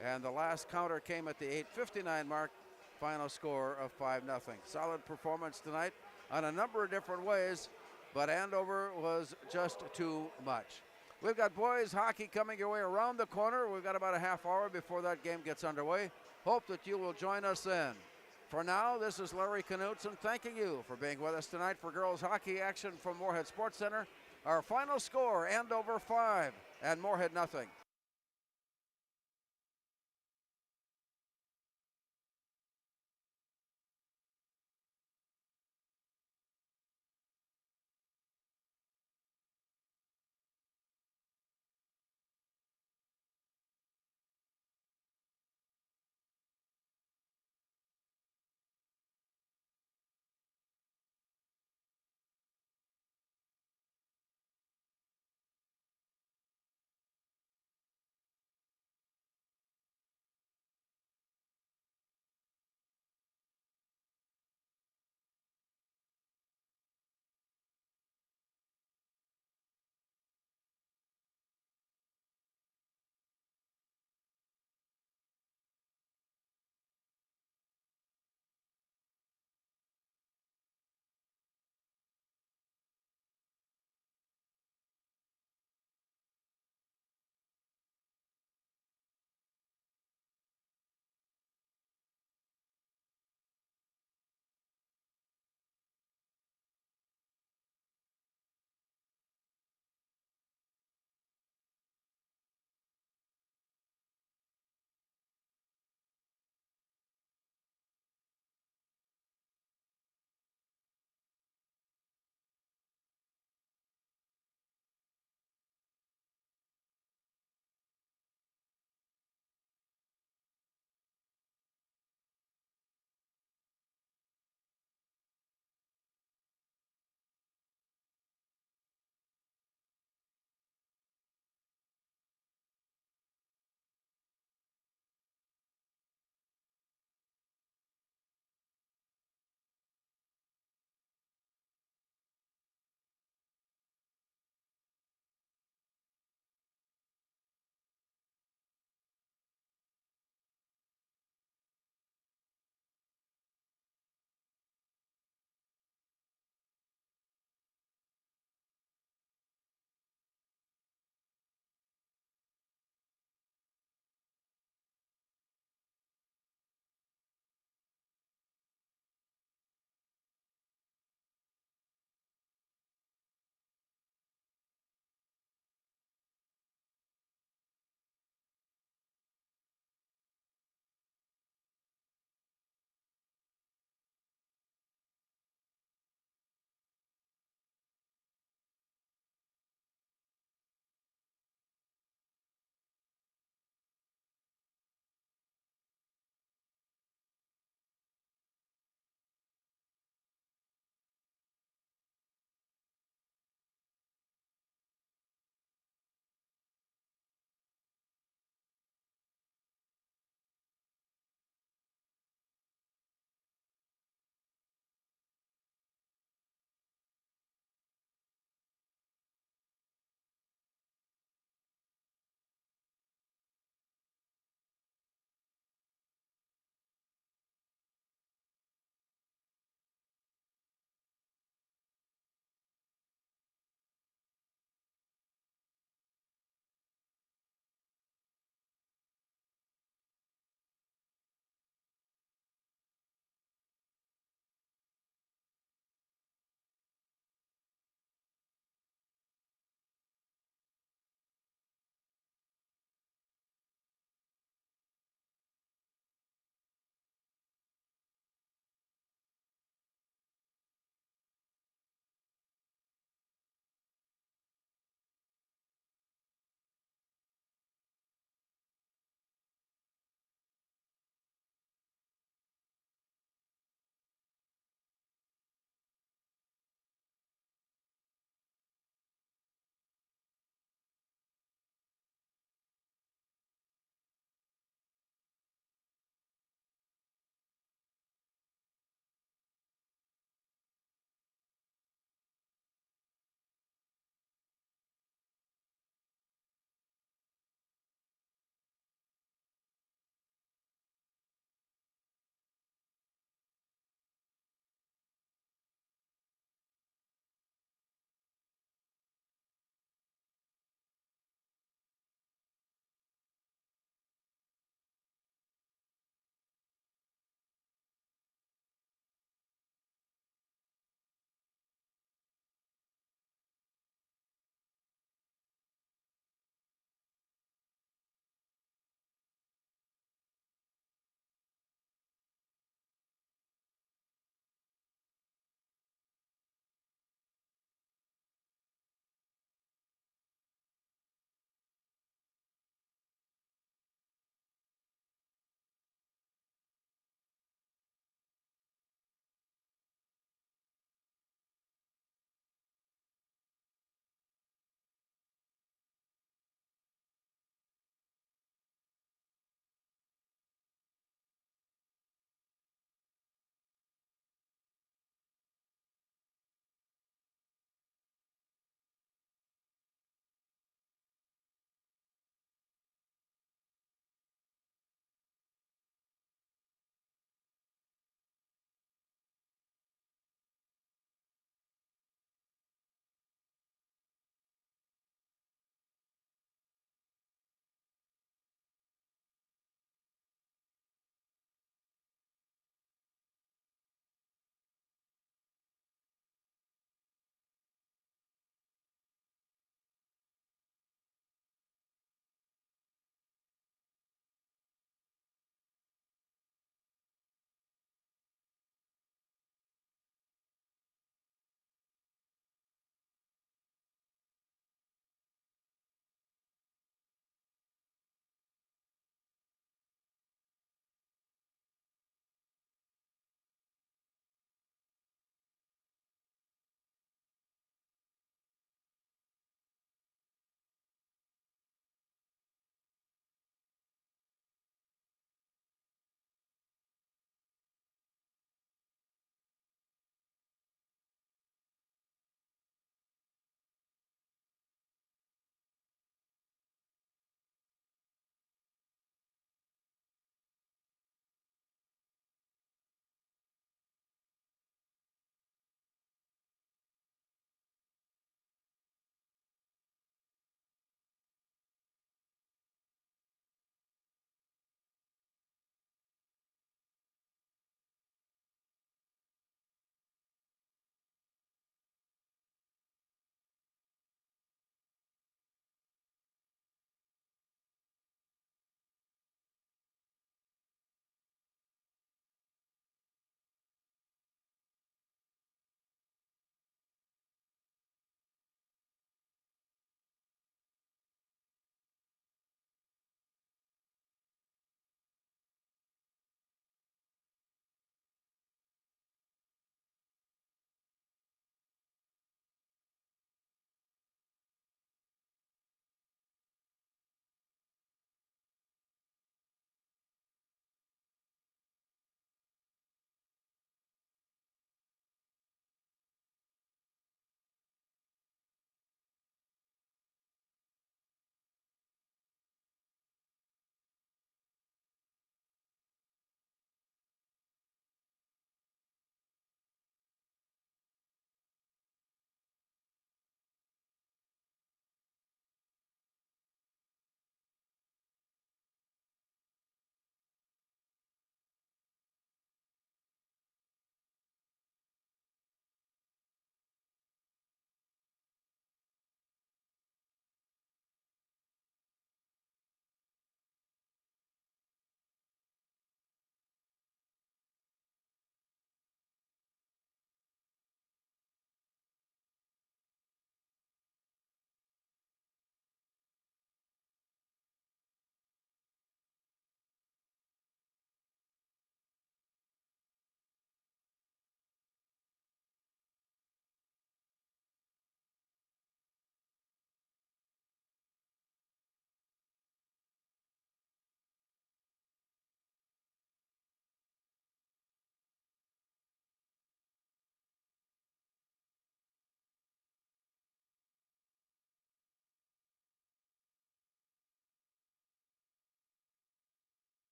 And the last counter came at the 8:59 mark. Final score of 5-0. Solid performance tonight on a number of different ways, but Andover was just too much. We've got boys hockey coming your way around the corner. We've got about a half hour before that game gets underway. Hope that you will join us then. For now, this is Larry Knutson thanking you for being with us tonight for girls hockey action from Moorhead Sports Center. Our final score, Andover 5 and Moorhead nothing.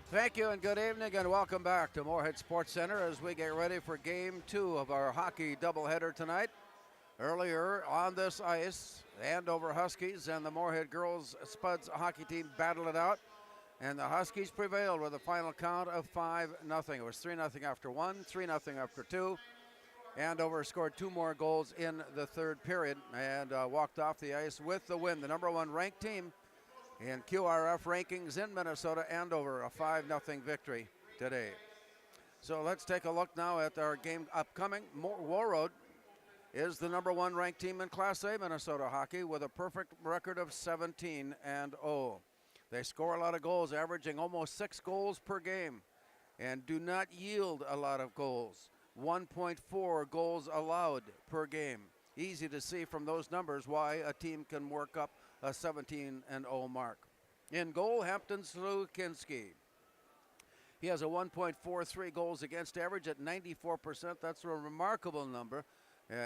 Thank you and good evening and welcome back to Moorhead Sports Center as we get ready for Game 2 of our hockey doubleheader tonight. Earlier on this ice, the Andover Huskies and the Moorhead Girls Spuds hockey team battled it out, and the Huskies prevailed with a final count of 5-0. It was 3-0 after 1, 3-0 after 2. Andover scored 2 more goals in the third period and walked off the ice with the win. The number 1 ranked team in QRF rankings in Minnesota, Andover, a 5-0 victory today. So let's take a look now at our game upcoming. Warroad is the number 1 ranked team in Class A Minnesota hockey with a perfect record of 17-0. They score a lot of goals, averaging almost 6 goals per game, and do not yield a lot of goals. 1.4 goals allowed per game. Easy to see from those numbers why a team can work up a 17-0 mark. In goal, Hampton Slukinski. He has a 1.43 goals against average at 94%. That's a remarkable number.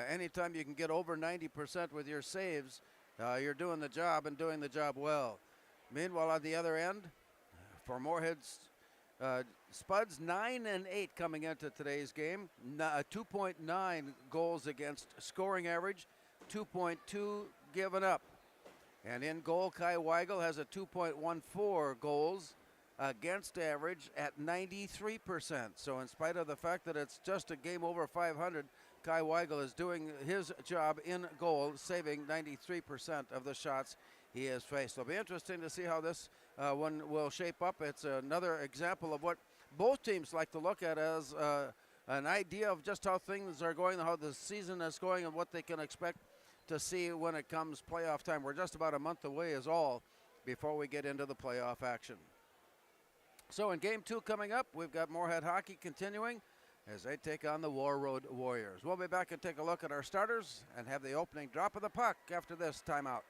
Anytime you can get over 90% with your saves, you're doing the job and doing the job well. Meanwhile, on the other end, for Moorhead's Spuds, 9-8 coming into today's game. 2.9 goals against scoring average, 2.2 given up. And in goal, Kai Weigel has a 2.14 goals against average at 93%. So in spite of the fact that it's just a game over 500, Kai Weigel is doing his job in goal, saving 93% of the shots he has faced. It'll be interesting to see how this one will shape up. It's another example of what both teams like to look at as an idea of just how things are going, how the season is going, and what they can expect to see when it comes playoff time. We're just about a month away is all before we get into the playoff action. So in Game 2 coming up, we've got Moorhead hockey continuing as they take on the Warroad Warriors. We'll be back and take a look at our starters and have the opening drop of the puck after this timeout.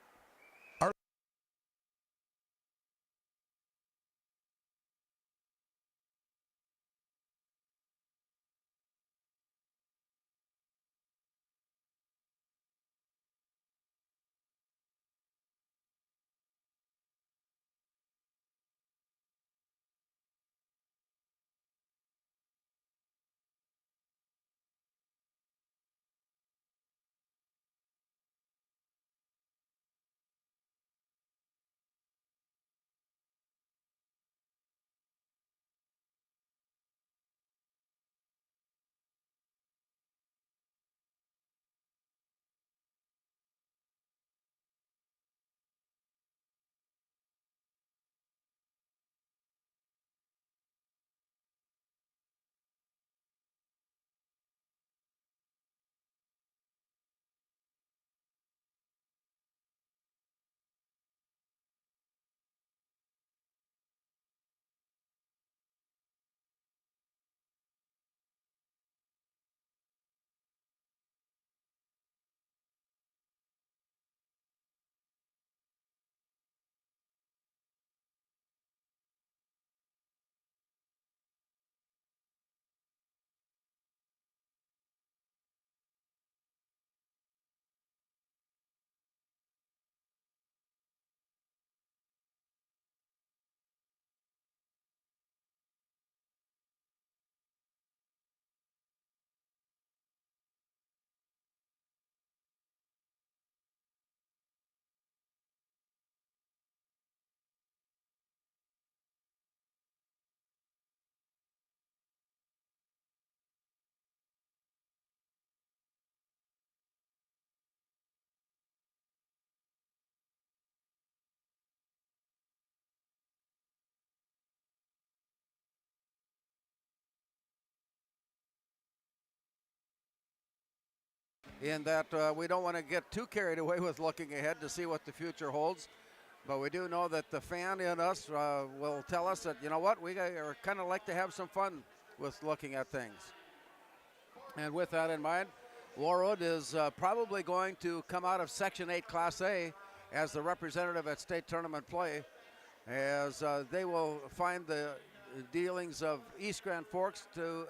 In that we don't want to get too carried away with looking ahead to see what the future holds. But we do know that the fan in us will tell us that, you know what, we are kind of like to have some fun with looking at things. And with that in mind, Warroad is probably going to come out of Section 8 Class A as the representative at state tournament play, as they will find the dealings of East Grand Forks to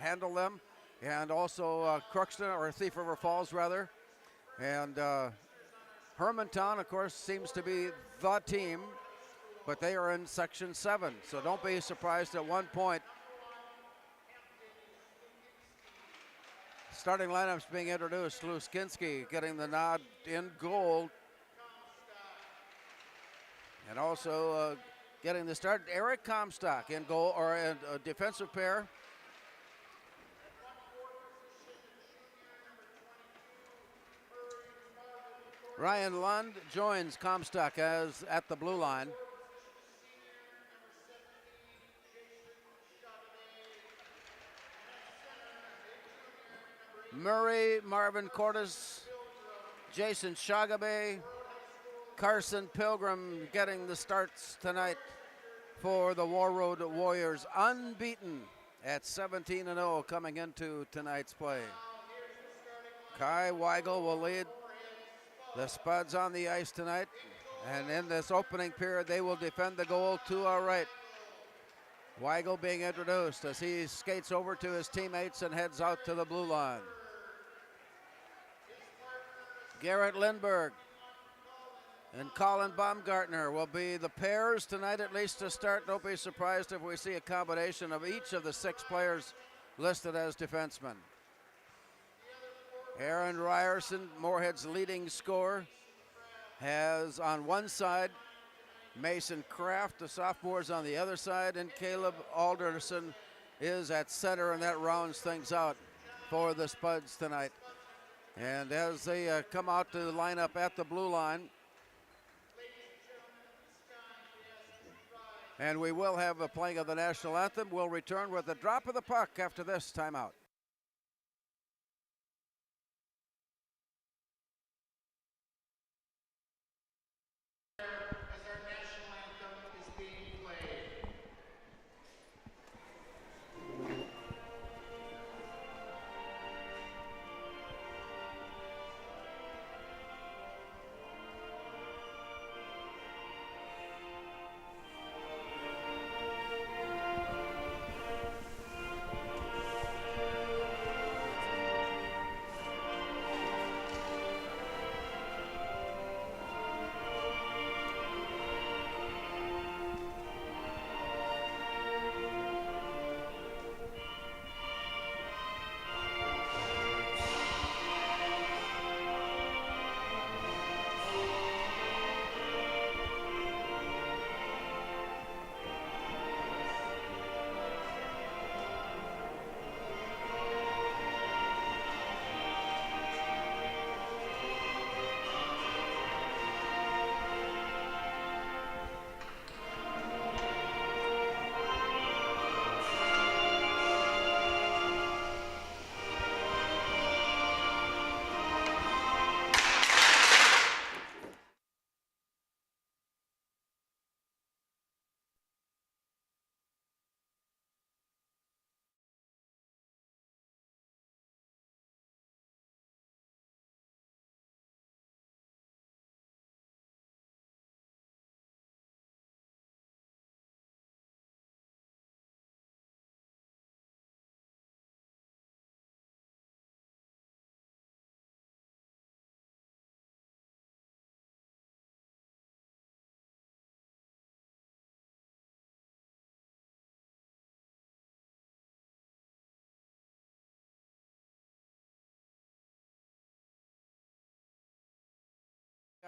handle them, and also Crookston, or Thief River Falls rather. And Hermantown, of course, seems to be the team but they are in Section 7, so don't be surprised at one point. Starting lineups being introduced. Luskinski getting the nod in goal. And also getting the start, Eric Comstock in goal, or a defensive pair. Ryan Lund joins Comstock as at the blue line. Murray, Marvin Cordes, Jason Shagabe, Carson Pilgrim getting the starts tonight for the Warroad Warriors, unbeaten at 17-0 coming into tonight's play. Kai Weigel will lead the Spuds on the ice tonight, and in this opening period they will defend the goal to our right. Weigel being introduced as he skates over to his teammates and heads out to the blue line. Garrett Lindbergh and Colin Baumgartner will be the pairs tonight, at least to start. Don't be surprised if we see a combination of each of the 6 players listed as defensemen. Aaron Ryerson, Moorhead's leading scorer, has on one side Mason Kraft, the sophomores on the other side, and Caleb Alderson is at center, and that rounds things out for the Spuds tonight. And as they come out to the lineup at the blue line, and we will have a playing of the national anthem. We'll return with a drop of the puck after this timeout.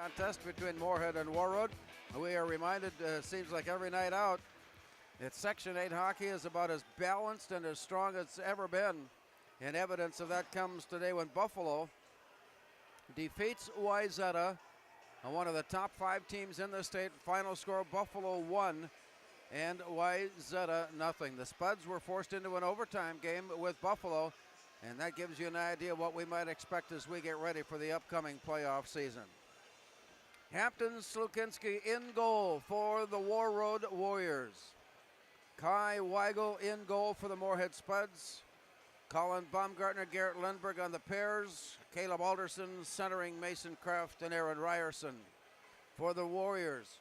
Contest between Moorhead and Warroad. We are reminded, seems like every night out, that Section 8 hockey is about as balanced and as strong as it's ever been. And evidence of that comes today when Buffalo defeats Wayzata, one of the top 5 teams in the state. Final score, Buffalo 1 and Wayzata nothing. The Spuds were forced into an overtime game with Buffalo, and that gives you an idea what we might expect as we get ready for the upcoming playoff season. Hampton Slukinski in goal for the Warroad Warriors. Kai Weigel in goal for the Moorhead Spuds. Colin Baumgartner, Garrett Lindbergh on the pairs. Caleb Alderson centering Mason Kraft and Aaron Ryerson. For the Warriors,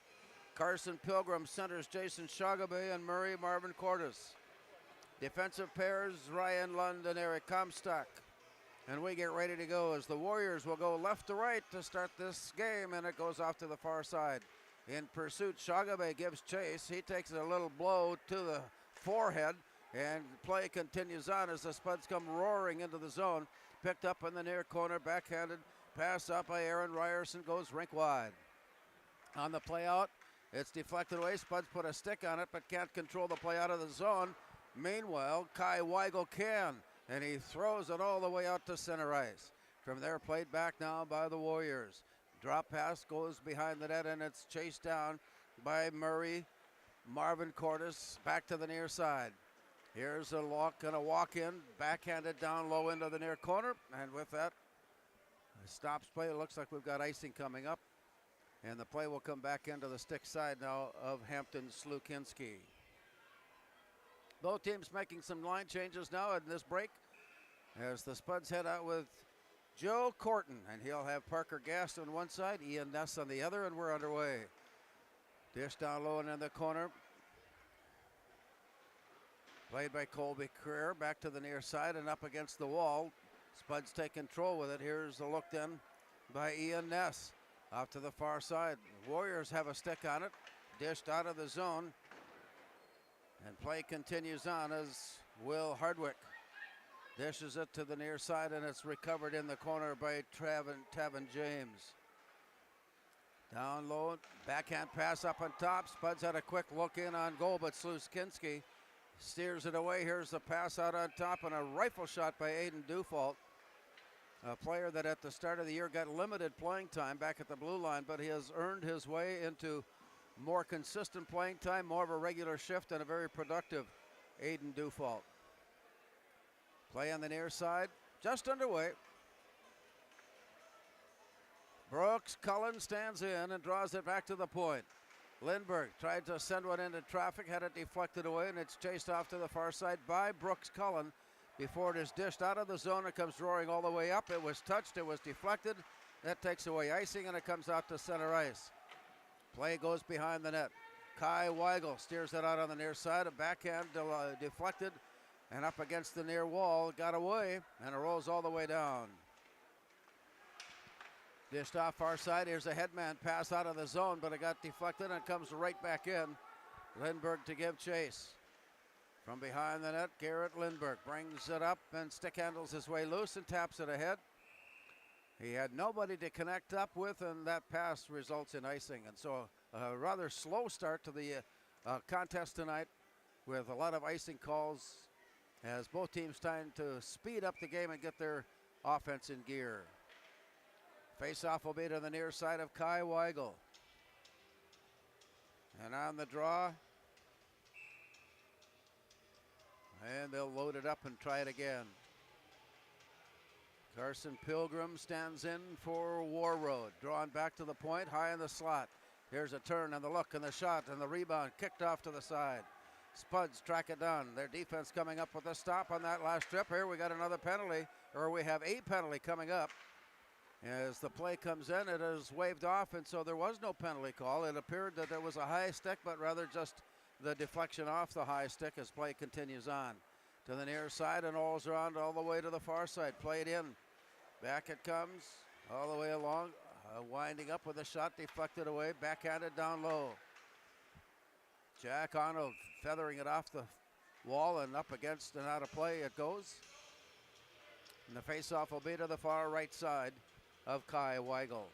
Carson Pilgrim centers Jason Shagabe and Murray Marvin Cordes. Defensive pairs, Ryan Lund and Eric Comstock. And we get ready to go as the Warriors will go left to right to start this game, and it goes off to the far side. in pursuit. Shagabe gives chase. He takes a little blow to the forehead, and play continues on as the Spuds come roaring into the zone. Picked up in the near corner, backhanded pass up by Aaron Ryerson, goes rink wide. On the play out, it's deflected away. Spuds put a stick on it, but can't control the play out of the zone. Meanwhile, Kai Weigel can, and he throws it all the way out to center ice. From there, played back now by the Warriors. Drop pass goes behind the net, and it's chased down by Murray. Marvin Cordes back to the near side. Here's a walk and a walk in, backhanded down low into the near corner, and with that, stops play. It looks like we've got icing coming up, and the play will come back into the stick side now of Hampton Slukinski. Both teams making some line changes now in this break as the Spuds head out with Joe Corton, and he'll have Parker Gast on one side, Ian Ness on the other, and we're underway. Dish down low and in the corner. Played by Colby Creer, back to the near side and up against the wall. Spuds take control with it. Here's the look then by Ian Ness. Off to the far side. Warriors have a stick on it. Dished out of the zone. And play continues on as Will Hardwick dishes it to the near side, and it's recovered in the corner by Tavin James. Down low, backhand pass up on top. Spuds had a quick look in on goal, but Slukinski steers it away. Here's the pass out on top, and a rifle shot by Aiden Dufault, a player that at the start of the year got limited playing time back at the blue line, but he has earned his way into more consistent playing time, more of a regular shift, and a very productive Aiden Dufault. Play on the near side, just underway. Brooks Cullen stands in and draws it back to the point. Lindbergh tried to send one into traffic, had it deflected away, and it's chased off to the far side by Brooks Cullen before it is dished out of the zone. It comes roaring all the way up. It was touched, it was deflected. That takes away icing, and it comes out to center ice. Play goes behind the net. Kai Weigel steers it out on the near side. A backhand deflected and up against the near wall. Got away, and it rolls all the way down. Dished off far side. Here's a headman pass out of the zone, but it got deflected and comes right back in. Lindbergh to give chase. From behind the net, Garrett Lindbergh brings it up and stick handles his way loose and taps it ahead. He had nobody to connect up with, and that pass results in icing. And so a rather slow start to the contest tonight with a lot of icing calls as both teams trying to speed up the game and get their offense in gear. Face-off will be to the near side of Kai Weigel. And on the draw. And they'll load it up and try it again. Carson Pilgrim stands in for Warroad. Drawn back to the point, high in the slot. Here's a turn and the look and the shot and the rebound kicked off to the side. Spuds track it down. Their defense coming up with a stop on that last trip. Here we got another penalty, or we have a penalty coming up. As the play comes in, it is waved off, and so there was no penalty call. It appeared that there was a high stick, but rather just the deflection off the high stick as play continues on. To the near side and rolls around all the way to the far side. Played in. Back it comes all the way along. Winding up with a shot deflected away. Backhanded down low. Jack Arnold feathering it off the wall and up against and out of play it goes. And the face-off will be to the far right side of Kai Weigel.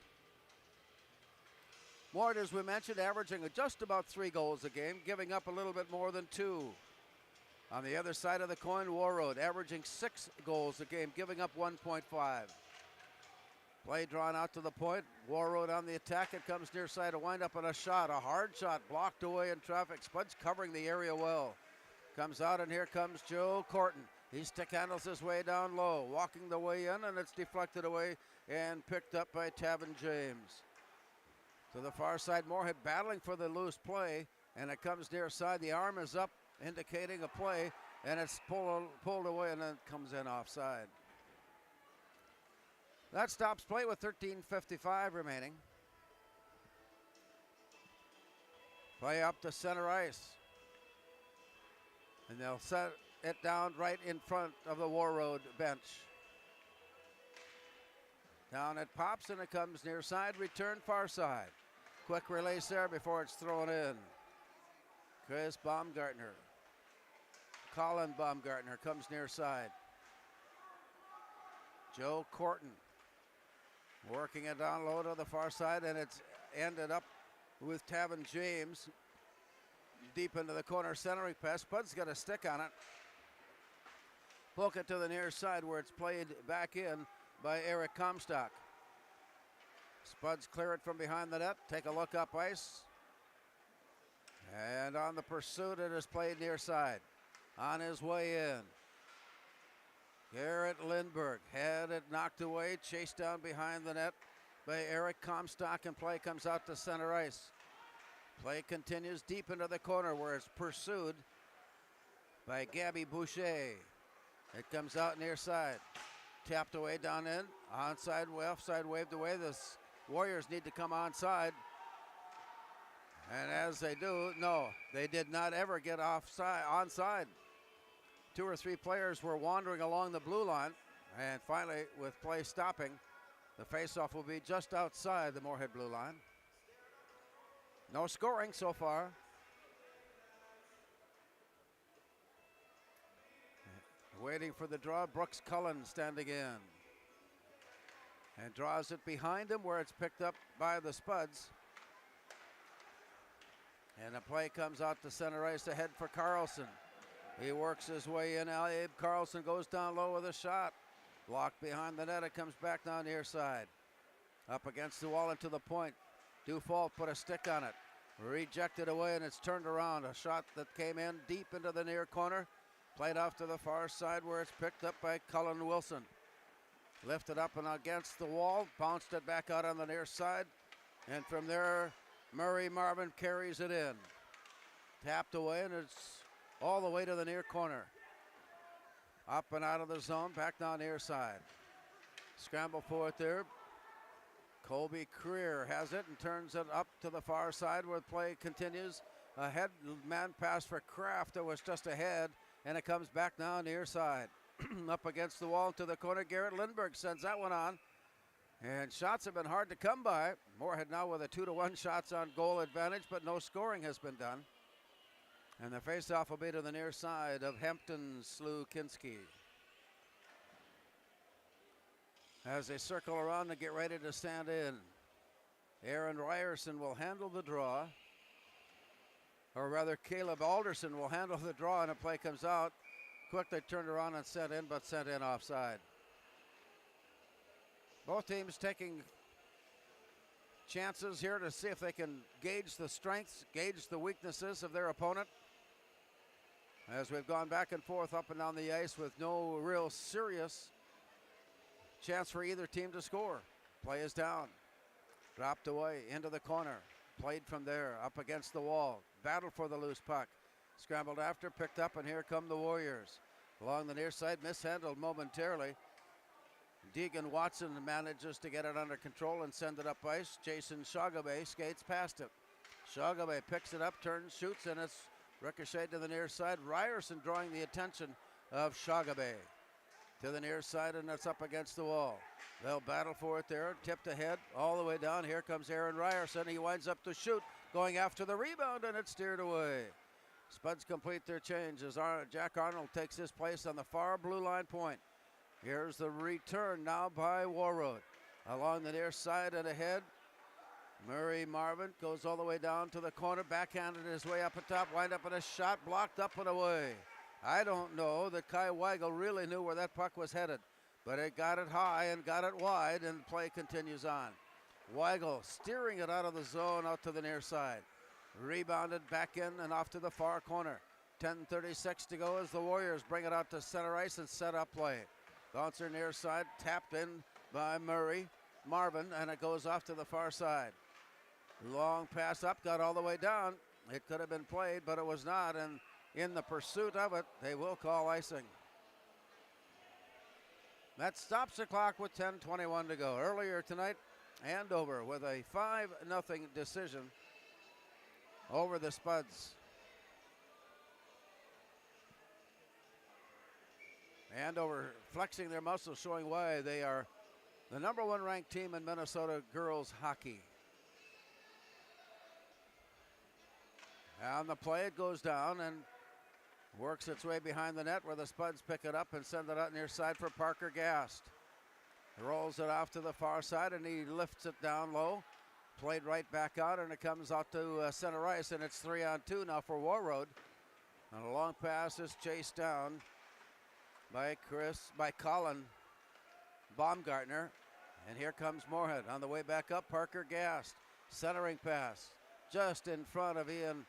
Mort, as we mentioned, averaging just about 3 goals a game, giving up a little bit more than 2. On the other side of the coin, Warroad averaging 6 goals a game, giving up 1.5. Play drawn out to the point. Warroad on the attack. It comes near side, a wind up and a shot. A hard shot blocked away in traffic. Spuds covering the area well. Comes out, and here comes Joe Corton. He stick handles his way down low, walking the way in, and it's deflected away and picked up by Tavin James. To the far side, Moorhead battling for the loose play, and it comes near side. The arm is up, indicating a play, and it's pulled away and then comes in offside. That stops play with 13:55 remaining. Play up to center ice. And they'll set it down right in front of the Warroad bench. Down it pops, and it comes near side, return far side. Quick release there before it's thrown in. Chris Baumgartner. Colin Baumgartner comes near side. Joe Corton working it down low to the far side, and it's ended up with Tavin James deep into the corner centering pass. Spud's got a stick on it. Poke it to the near side where it's played back in by Eric Comstock. Spuds clear it from behind the net. Take a look up ice. And on the pursuit, it is played near side. On his way in, Garrett Lindberg had it knocked away, chased down behind the net by Eric Comstock, and play comes out to center ice. Play continues deep into the corner where it's pursued by Gabby Boucher. It comes out near side. Tapped away down in. Onside, offside waved away. The Warriors need to come onside. And as they do, no, they did not ever get onside. 2 or 3 players were wandering along the blue line. And finally, with play stopping, the faceoff will be just outside the Moorhead blue line. No scoring so far. Waiting for the draw, Brooks Cullen standing in. And draws it behind him where it's picked up by the Spuds. And the play comes out to center ice ahead for Carlson. He works his way in. Abe Carlson goes down low with a shot. Blocked behind the net. It comes back down near side. Up against the wall and to the point. Dufault put a stick on it. Rejected away, and it's turned around. A shot that came in deep into the near corner. Played off to the far side where it's picked up by Cullen Wilson. Lifted up and against the wall. Bounced it back out on the near side. And from there, Murray Marvin carries it in. Tapped away, and it's all the way to the near corner. Up and out of the zone, back down near side. Scramble for it there. Colby Creer has it and turns it up to the far side where the play continues. A head man pass for Kraft that was just ahead, and it comes back now near side. Up against the wall to the corner. Garrett Lindberg sends that one on. And shots have been hard to come by. Moorhead now with a 2-1 shots on goal advantage, but no scoring has been done. And the faceoff will be to the near side of Hampton Slukinski. As they circle around and get ready to stand in, Aaron Ryerson will handle the draw. Or rather, Caleb Alderson will handle the draw, and a play comes out. Quickly turned around and sent in, but sent in offside. Both teams taking chances here to see if they can gauge the strengths, gauge the weaknesses of their opponent. As we've gone back and forth up and down the ice with no real serious chance for either team to score. Play is down. Dropped away into the corner. Played from there up against the wall. Battle for the loose puck. Scrambled after, picked up, and here come the Warriors. Along the near side, mishandled momentarily. Deegan Watson manages to get it under control and send it up ice. Jason Shagabe skates past it. Shagabe picks it up, turns, shoots, and it's ricocheted to the near side. Ryerson drawing the attention of Shagabe to the near side, and it's up against the wall. They'll battle for it there, tipped ahead, all the way down. Here comes Aaron Ryerson. He winds up to shoot, going after the rebound, and it's steered away. Spuds complete their change as Jack Arnold takes his place on the far blue line point. Here's the return now by Warroad. Along the near side and ahead. Murray Marvin goes all the way down to the corner, backhanded his way up atop, wind up in a shot, blocked up and away. I don't know that Kai Weigel really knew where that puck was headed, but it got it high and got it wide, and the play continues on. Weigel steering it out of the zone out to the near side. Rebounded back in and off to the far corner. 10:36 to go as the Warriors bring it out to center ice and set up play. Bouncer near side, tapped in by Murray Marvin, and it goes off to the far side. Long pass up, got all the way down. It could have been played, but it was not, and in the pursuit of it, they will call icing. That stops the clock with 10:21 to go. Earlier tonight, Andover with a 5-0 decision over the Spuds. Andover flexing their muscles, showing why they are the #1 ranked team in Minnesota girls hockey. On the play, it goes down and works its way behind the net where the Spuds pick it up and send it out near side for Parker Gast. Rolls it off to the far side and he lifts it down low. Played right back out and it comes out to center ice and it's 3-on-2 now for Warroad. And a long pass is chased down by Colin Baumgartner. And here comes Moorhead on the way back up. Parker Gast, centering pass just in front of Ian,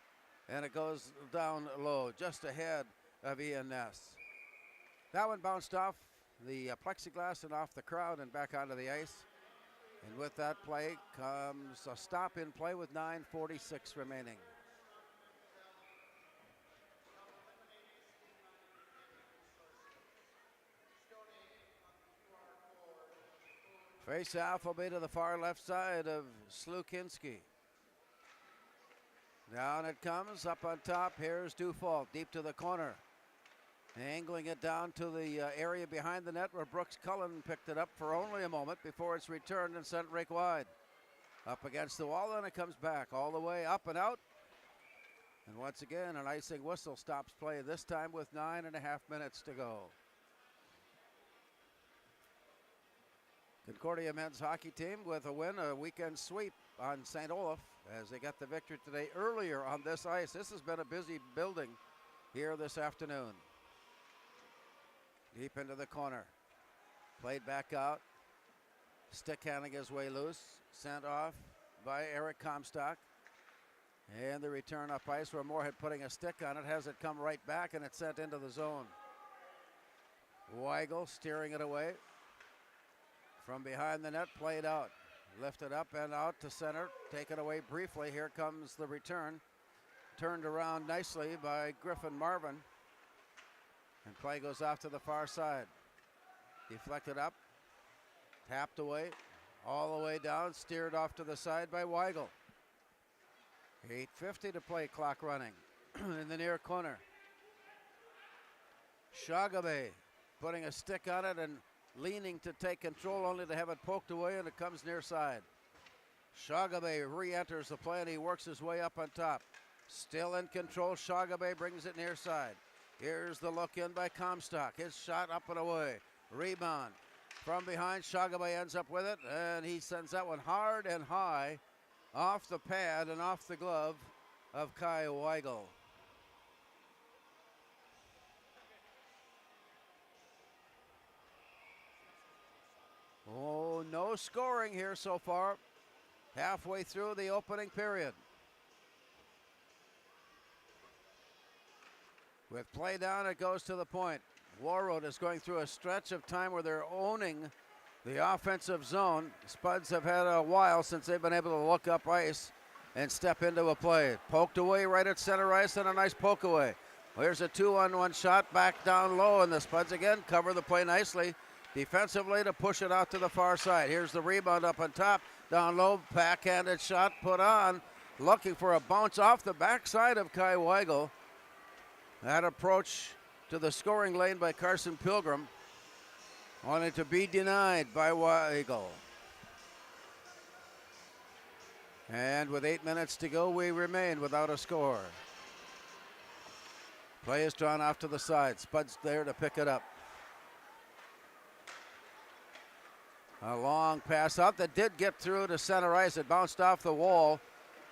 and it goes down low just ahead of Ian Ness. That one bounced off the plexiglass and off the crowd and back onto the ice. And with that play comes a stop in play with 9:46 remaining. Face-off will be to the far left side of Slukinski. Down it comes, up on top. Here's Dufault, deep to the corner. Angling it down to the area behind the net where Brooks Cullen picked it up for only a moment before it's returned and sent rake wide. Up against the wall, and it comes back all the way up and out. And once again, an icing whistle stops play, this time with 9.5 minutes to go. Concordia men's hockey team with a win, a weekend sweep on St. Olaf as they got the victory today earlier on this ice. This has been a busy building here this afternoon. Deep into the corner. Played back out. Stick handling his way loose. Sent off by Eric Comstock. And the return up ice where Moorhead putting a stick on it. Has it come right back and it's sent into the zone. Weigel steering it away. From behind the net, played out. Lifted up and out to center. Taken away briefly. Here comes the return. Turned around nicely by Griffin Marvin. And play goes off to the far side. Deflected up. Tapped away. All the way down. Steered off to the side by Weigel. 8:50 to play, clock running. In the near corner. Shagabe putting a stick on it and leaning to take control, only to have it poked away, and it comes near side. Shagabe re-enters the play and he works his way up on top. Still in control, Shagabe brings it near side. Here's the look in by Comstock. His shot up and away. Rebound from behind. Shagabe ends up with it, and he sends that one hard and high off the pad and off the glove of Kai Weigel. Oh, no scoring here so far. Halfway through the opening period. With play down, it goes to the point. Warroad is going through a stretch of time where they're owning the offensive zone. Spuds have had a while since they've been able to look up ice and step into a play. Poked away right at center ice and a nice poke away. Well, here's a 2-on-1 shot back down low, and the Spuds again cover the play nicely defensively to push it out to the far side. Here's the rebound up on top. Down low, backhanded shot put on. Looking for a bounce off the backside of Kai Weigel. That approach to the scoring lane by Carson Pilgrim, only to be denied by Weigel. And with 8 minutes to go, we remain without a score. Play is drawn off to the side. Spuds there to pick it up. A long pass out that did get through to center ice. It bounced off the wall.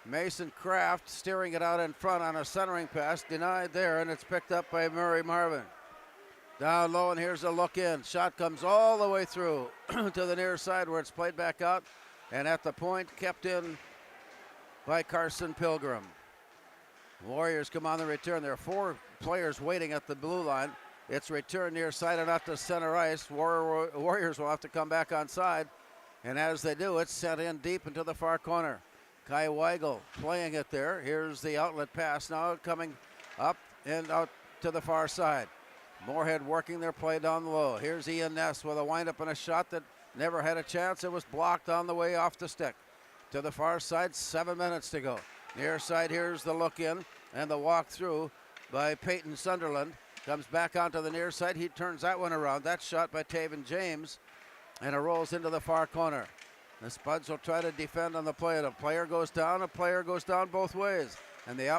Mason Kraft steering it out in front on a centering pass. Denied there, and it's picked up by Murray Marvin. Down low, and here's a look in. Shot comes all the way through to the near side where it's played back out. And at the point, kept in by Carson Pilgrim. Warriors come on the return. There are 4 players waiting at the blue line. It's returned near side and out to center ice. Warriors will have to come back on side. And as they do, it's sent in deep into the far corner. Kai Weigel playing it there. Here's the outlet pass now coming up and out to the far side. Moorhead working their play down low. Here's Ian Ness with a windup and a shot that never had a chance. It was blocked on the way off the stick. To the far side, 7 minutes to go. Near side, here's the look in and the walk through by Peyton Sunderland. Comes back onto the near side. He turns that one around. That shot by Taven James. And it rolls into the far corner. The Spuds will try to defend on the play. A player goes down both ways. And the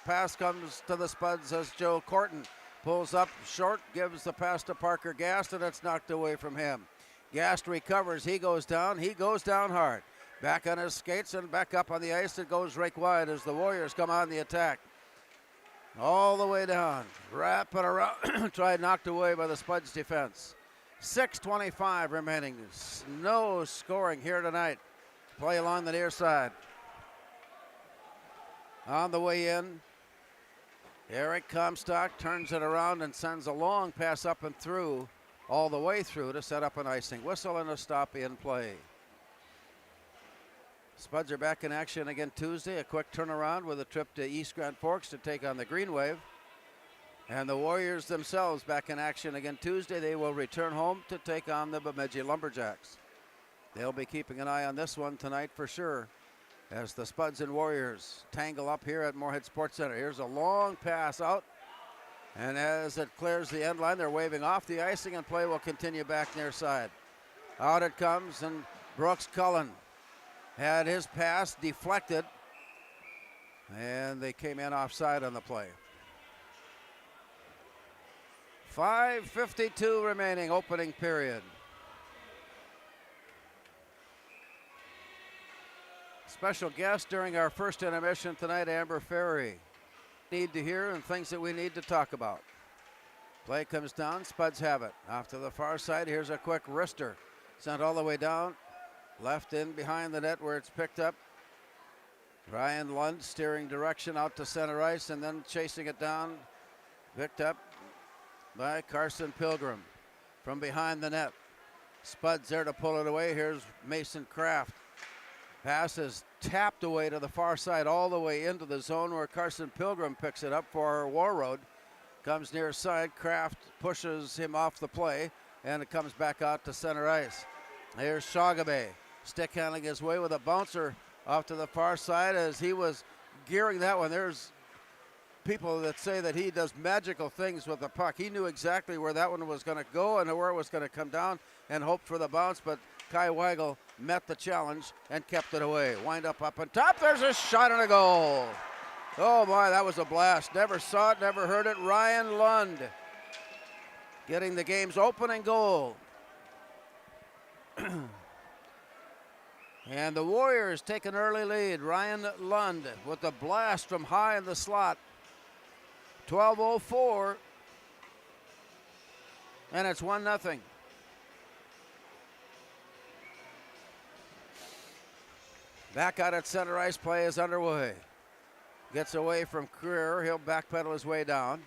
pass comes to the Spuds as Joe Corton pulls up short, gives the pass to Parker Gast, and it's knocked away from him. Gast recovers. He goes down hard. Back on his skates and back up on the ice. It goes rake wide as the Warriors come on the attack. All the way down. Wrap it around. Tried knocked away by the Spuds defense. 6:25 remaining. No scoring here tonight. Play along the near side. On the way in, Eric Comstock turns it around and sends a long pass up and through, all the way through to set up an icing whistle and a stop in play. Spuds are back in action again Tuesday. A quick turnaround with a trip to East Grand Forks to take on the Green Wave. And the Warriors themselves back in action again Tuesday. They will return home to take on the Bemidji Lumberjacks. They'll be keeping an eye on this one tonight for sure, as the Spuds and Warriors tangle up here at Moorhead Sports Center. Here's a long pass out, and as it clears the end line, they're waving off the icing, and play will continue back near side. Out it comes, and Brooks Cullen had his pass deflected, and they came in offside on the play. 5:52 remaining, opening period. Special guest during our first intermission tonight, Amber Ferry. Need to hear and things that we need to talk about. Play comes down, Spuds have it. Off to the far side, here's a quick wrister. Sent all the way down, left in behind the net where it's picked up. Ryan Lund steering direction out to center ice and then chasing it down. Picked up by Carson Pilgrim from behind the net. Spuds there to pull it away. Here's Mason Kraft. Pass is tapped away to the far side, all the way into the zone where Carson Pilgrim picks it up for Warroad. Comes near side. Kraft pushes him off the play, and it comes back out to center ice. Here's Shagabe, stick handling his way with a bouncer off to the far side as he was gearing that one. There's people that say that he does magical things with the puck. He knew exactly where that one was going to go and where it was going to come down and hoped for the bounce, but Kai Weigel met the challenge and kept it away. Wind up on top. There's a shot and a goal. Oh my, that was a blast. Never saw it, never heard it. Ryan Lund getting the game's opening goal. And the Warriors take an early lead. Ryan Lund with the blast from high in the slot. 12:04, and it's 1-0. Back out at center ice, play is underway. Gets away from Creer, he'll backpedal his way down.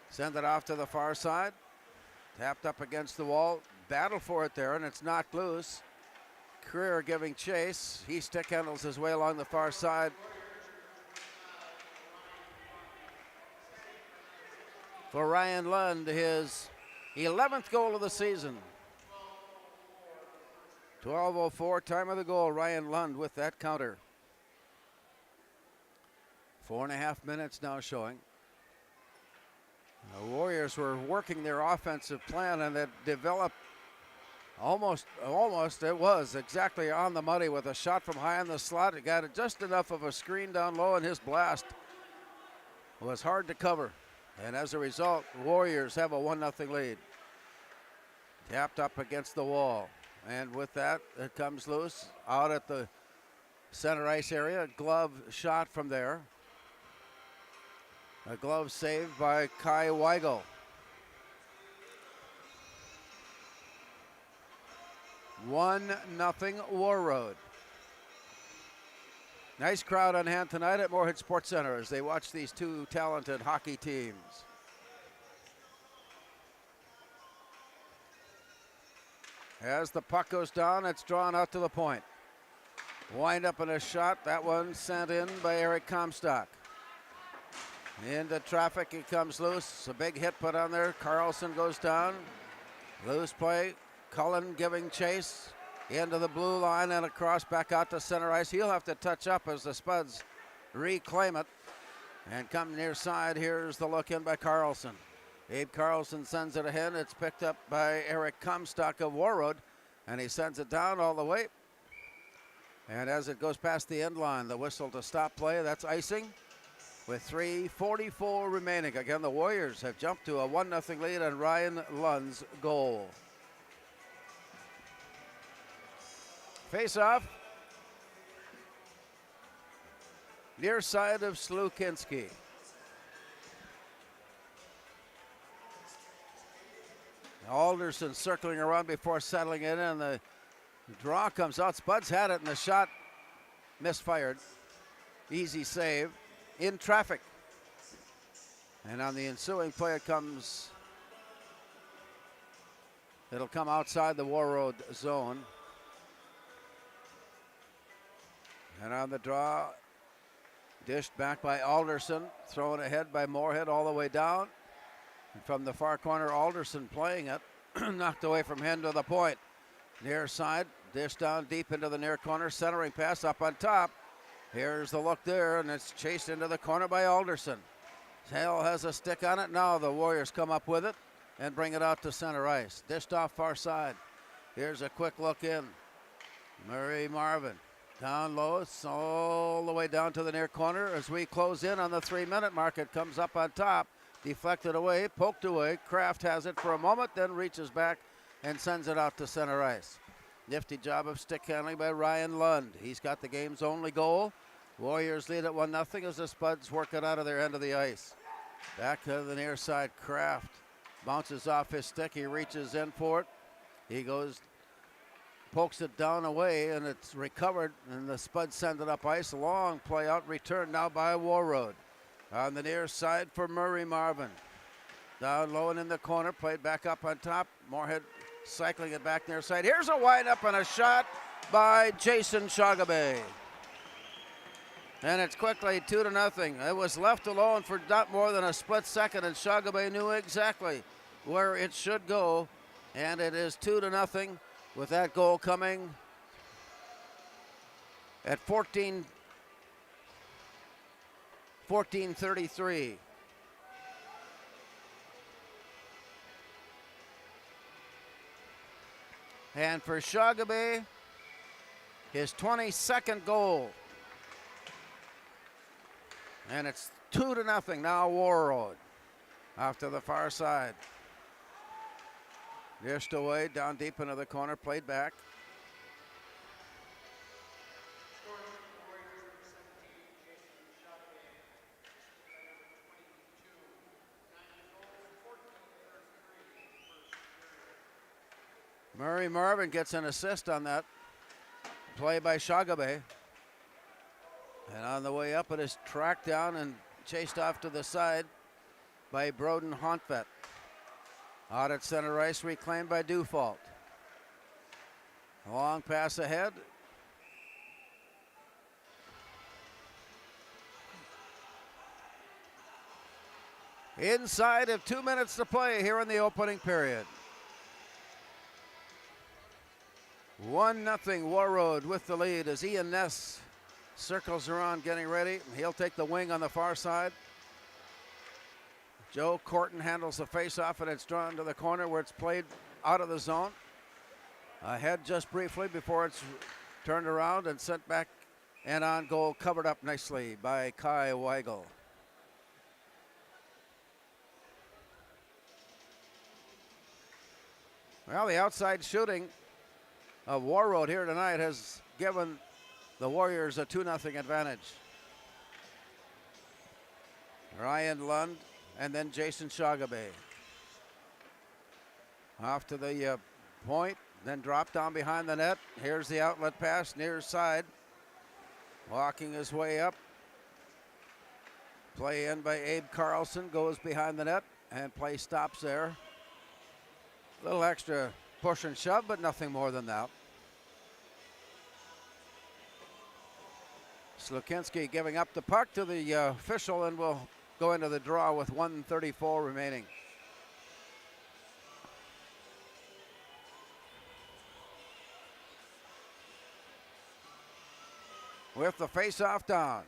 Send it off to the far side. Tapped up against the wall, battle for it there, and it's knocked loose. Creer giving chase, he stick handles his way along the far side. For Ryan Lund, his 11th goal of the season. 12:04, time of the goal. Ryan Lund with that counter. 4.5 minutes now showing. The Warriors were working their offensive plan, and it developed almost it was exactly on the money with a shot from high in the slot. It got just enough of a screen down low, and his blast was hard to cover. And as a result, Warriors have a 1-0 lead. Tapped up against the wall. And with that, it comes loose out at the center ice area. Glove shot from there. A glove saved by Kai Weigel. 1-0 Warroad. Nice crowd on hand tonight at Moorhead Sports Center as they watch these two talented hockey teams. As the puck goes down, it's drawn out to the point. Wind up in a shot. That one sent in by Eric Comstock. Into traffic, he comes loose. A big hit put on there. Carlson goes down. Loose play. Cullen giving chase. Into the blue line and across back out to center ice. He'll have to touch up as the Spuds reclaim it. And come near side, here's the look in by Carlson. Abe Carlson sends it ahead. It's picked up by Eric Comstock of Warroad, and he sends it down all the way. And as it goes past the end line, the whistle to stop play, that's icing. with 3:44 remaining. Again, the Warriors have jumped to a 1-0 lead on Ryan Lund's goal. Face-off. Near side of Slukinski. Alderson circling around before settling it in. The draw comes out. Spuds had it, and the shot misfired. Easy save in traffic. And on the ensuing play, it'll come outside the Warroad zone. And on the draw, dished back by Alderson, thrown ahead by Moorhead all the way down. And from the far corner, Alderson playing it, knocked away from Hen to the point. Near side, dished down deep into the near corner, centering pass up on top. Here's the look there, and it's chased into the corner by Alderson. Hale has a stick on it. Now the Warriors come up with it and bring it out to center ice. Dished off far side. Here's a quick look in. Murray Marvin down low, it's all the way down to the near corner. As we close in on the 3-minute mark, it comes up on top. Deflected away, poked away. Kraft has it for a moment, then reaches back and sends it out to center ice. Nifty job of stick handling by Ryan Lund. He's got the game's only goal. Warriors lead at 1-0 as the Spuds work it out of their end of the ice. Back to the near side, Kraft bounces off his stick. He reaches in for it. He goes, pokes it down away, and it's recovered, and the Spuds send it up ice. A long play out, returned now by Warroad. On the near side for Murray Marvin. Down low and in the corner, played back up on top. Moorhead cycling it back near side. Here's a wind-up and a shot by Jason Shagabe. And it's quickly 2-0. It was left alone for not more than a split second, and Shagabe knew exactly where it should go. And it is 2-0 with that goal coming at 14:33. And for Shagabe, his 22nd goal. And it's 2-0 now Warroad off to the far side. Dished away, down deep into the corner, played back. Murray Marvin gets an assist on that play by Shagabe. And on the way up, it is tracked down and chased off to the side by Broden Hontvet. Out at center ice, reclaimed by Dufault. A long pass ahead. Inside of 2 minutes to play here in the opening period. 1-0 Warroad with the lead as Ian Ness circles around getting ready. He'll take the wing on the far side. Joe Corton handles the face-off, and it's drawn to the corner where it's played out of the zone. Ahead just briefly before it's turned around and sent back and on goal, covered up nicely by Kai Weigel. Well, the outside shooting of Warroad here tonight has given the Warriors a 2-0 advantage. Ryan Lund and then Jason Shagabe. Off to the point, then drop down behind the net. Here's the outlet pass, near side. Walking his way up. Play in by Abe Carlson, goes behind the net, and play stops there. A little extra push and shove, but nothing more than that. Slukinski giving up the puck to the official, and will go into the draw with 1:34 remaining. With the face-off down,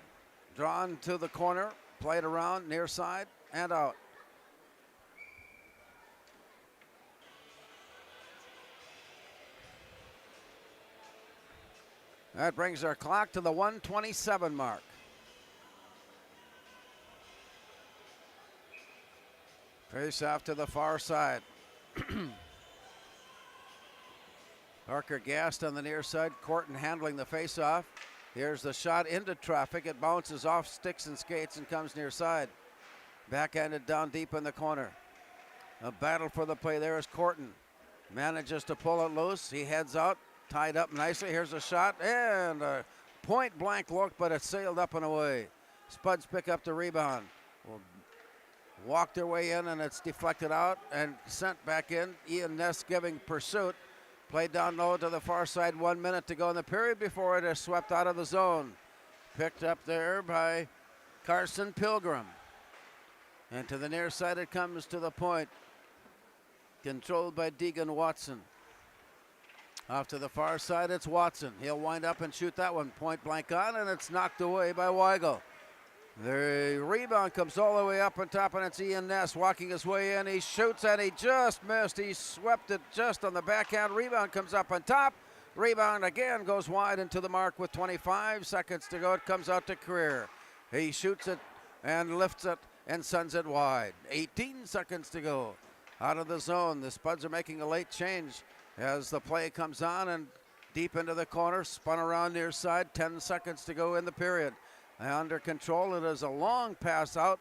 drawn to the corner, played around near side and out. That brings our clock to the 1:27 mark. Face off to the far side. Parker gassed on the near side. Corton handling the face-off. Here's the shot into traffic. It bounces off sticks and skates and comes near side. Backhanded down deep in the corner. A battle for the play there is Corton. Manages to pull it loose. He heads out, tied up nicely. Here's a shot and a point-blank look, but it sailed up and away. Spuds pick up the rebound. Will walk their way in, and it's deflected out and sent back in. Ian Ness giving pursuit. Played down low to the far side. 1 minute to go in the period before it is swept out of the zone. Picked up there by Carson Pilgrim. And to the near side it comes to the point. Controlled by Deegan Watson. Off to the far side, it's Watson. He'll wind up and shoot that one. Point blank on, and it's knocked away by Weigel. The rebound comes all the way up on top, and it's Ian Ness walking his way in. He shoots, and he just missed. He swept it just on the backhand. Rebound comes up on top. Rebound again goes wide into the mark with 25 seconds to go. It comes out to Career. He shoots it and lifts it and sends it wide. 18 seconds to go. Out of the zone. The Spuds are making a late change as the play comes on and deep into the corner. Spun around near side. 10 seconds to go in the period. Under control. It is a long pass out,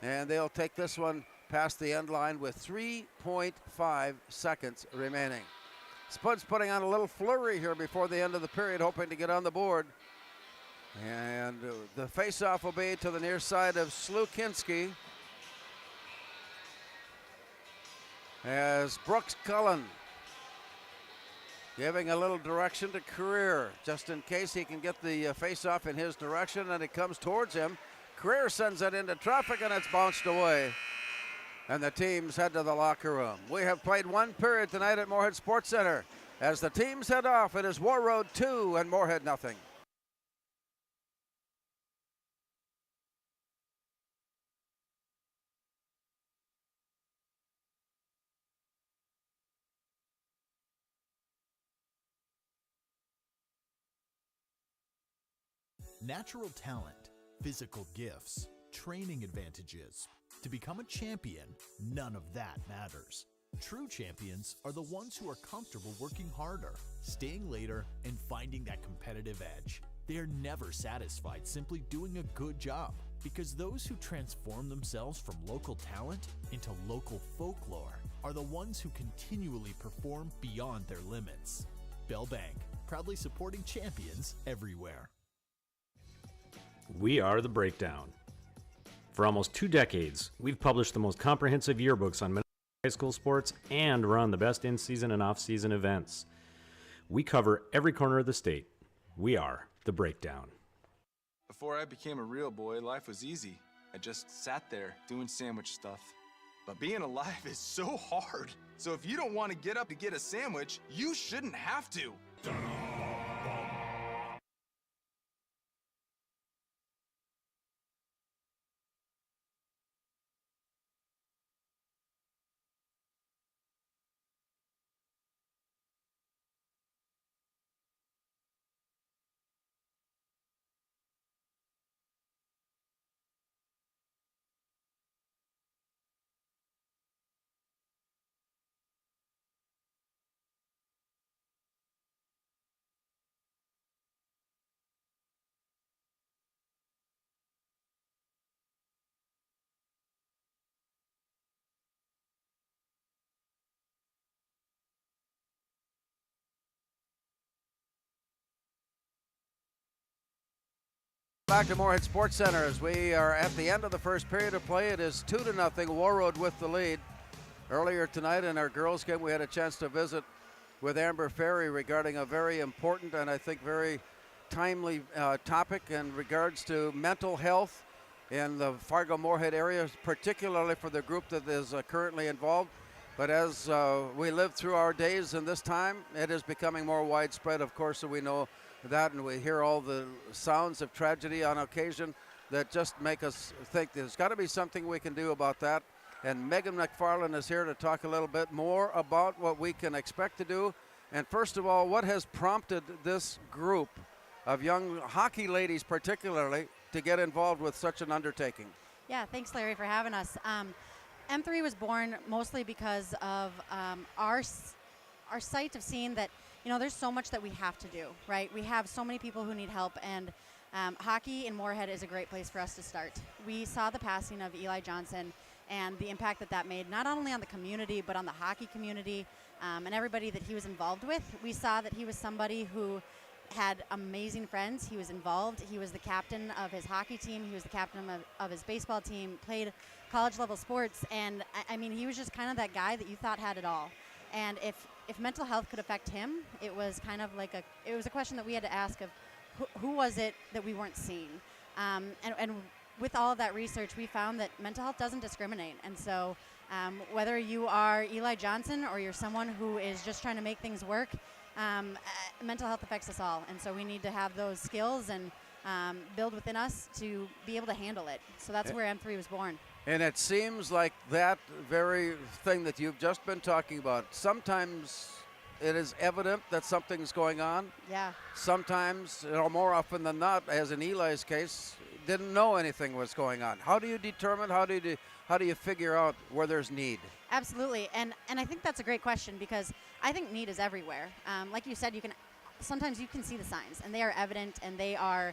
and they'll take this one past the end line with 3.5 seconds remaining. Spuds putting on a little flurry here before the end of the period, hoping to get on the board. And the face-off will be to the near side of Slukinski as Brooks Cullen giving a little direction to Career, just in case he can get the face-off in his direction, and it comes towards him. Career sends it into traffic, and it's bounced away. And the teams head to the locker room. We have played one period tonight at Moorhead Sports Center. As the teams head off, it is Warroad 2 and Moorhead nothing. Natural talent, physical gifts, training advantages. To become a champion, none of that matters. True champions are the ones who are comfortable working harder, staying later, and finding that competitive edge. They are never satisfied simply doing a good job, because those who transform themselves from local talent into local folklore are the ones who continually perform beyond their limits. Bell Bank, proudly supporting champions everywhere. We are The Breakdown. For almost 2 decades, we've published the most comprehensive yearbooks on Minnesota high school sports and run the best in-season and off-season events. We cover every corner of the state. We are The Breakdown. Before I became a real boy, life was easy. I just sat there doing sandwich stuff. But being alive is so hard. So if you don't want to get up to get a sandwich, you shouldn't have to. Back to Moorhead Sports Center as we are at the end of the first period of play. It is 2-0, Warroad with the lead. Earlier tonight in our girls game, we had a chance to visit with Amber Ferry regarding a very important and I think very timely topic in regards to mental health in the Fargo-Moorhead area, particularly for the group that is currently involved. But as we live through our days in this time, it is becoming more widespread, of course, so we know that, and we hear all the sounds of tragedy on occasion that just make us think there's got to be something we can do about that. And Megan McFarland is here to talk a little bit more about what we can expect to do. And first of all, what has prompted this group of young hockey ladies particularly to get involved with such an undertaking? Yeah, thanks, Larry, for having us. M3 was born mostly because of our sight of seeing that, there's so much that we have to do, right? We have so many people who need help, and hockey in Moorhead is a great place for us to start. We saw the passing of Eli Johnson and the impact that made, not only on the community, but on the hockey community and everybody that he was involved with. We saw that he was somebody who had amazing friends. He was involved. He was the captain of his hockey team. He was the captain of his baseball team, played college level sports. And I mean, he was just kind of that guy that you thought had it all. And if mental health could affect him, it was kind of like it was a question that we had to ask of who was it that we weren't seeing? And with all of that research, we found that mental health doesn't discriminate. And so whether you are Eli Johnson or you're someone who is just trying to make things work, mental health affects us all, and so we need to have those skills and build within us to be able to handle it. So that's where M3 was born. And it seems like that very thing that you've just been talking about, sometimes it is evident that something's going on. Yeah. Sometimes, more often than not, as in Eli's case, didn't know anything was going on. How do you determine, how do you figure out where there's need? Absolutely, and I think that's a great question, because I think need is everywhere. Like you said, sometimes you can see the signs, and they are evident, and they are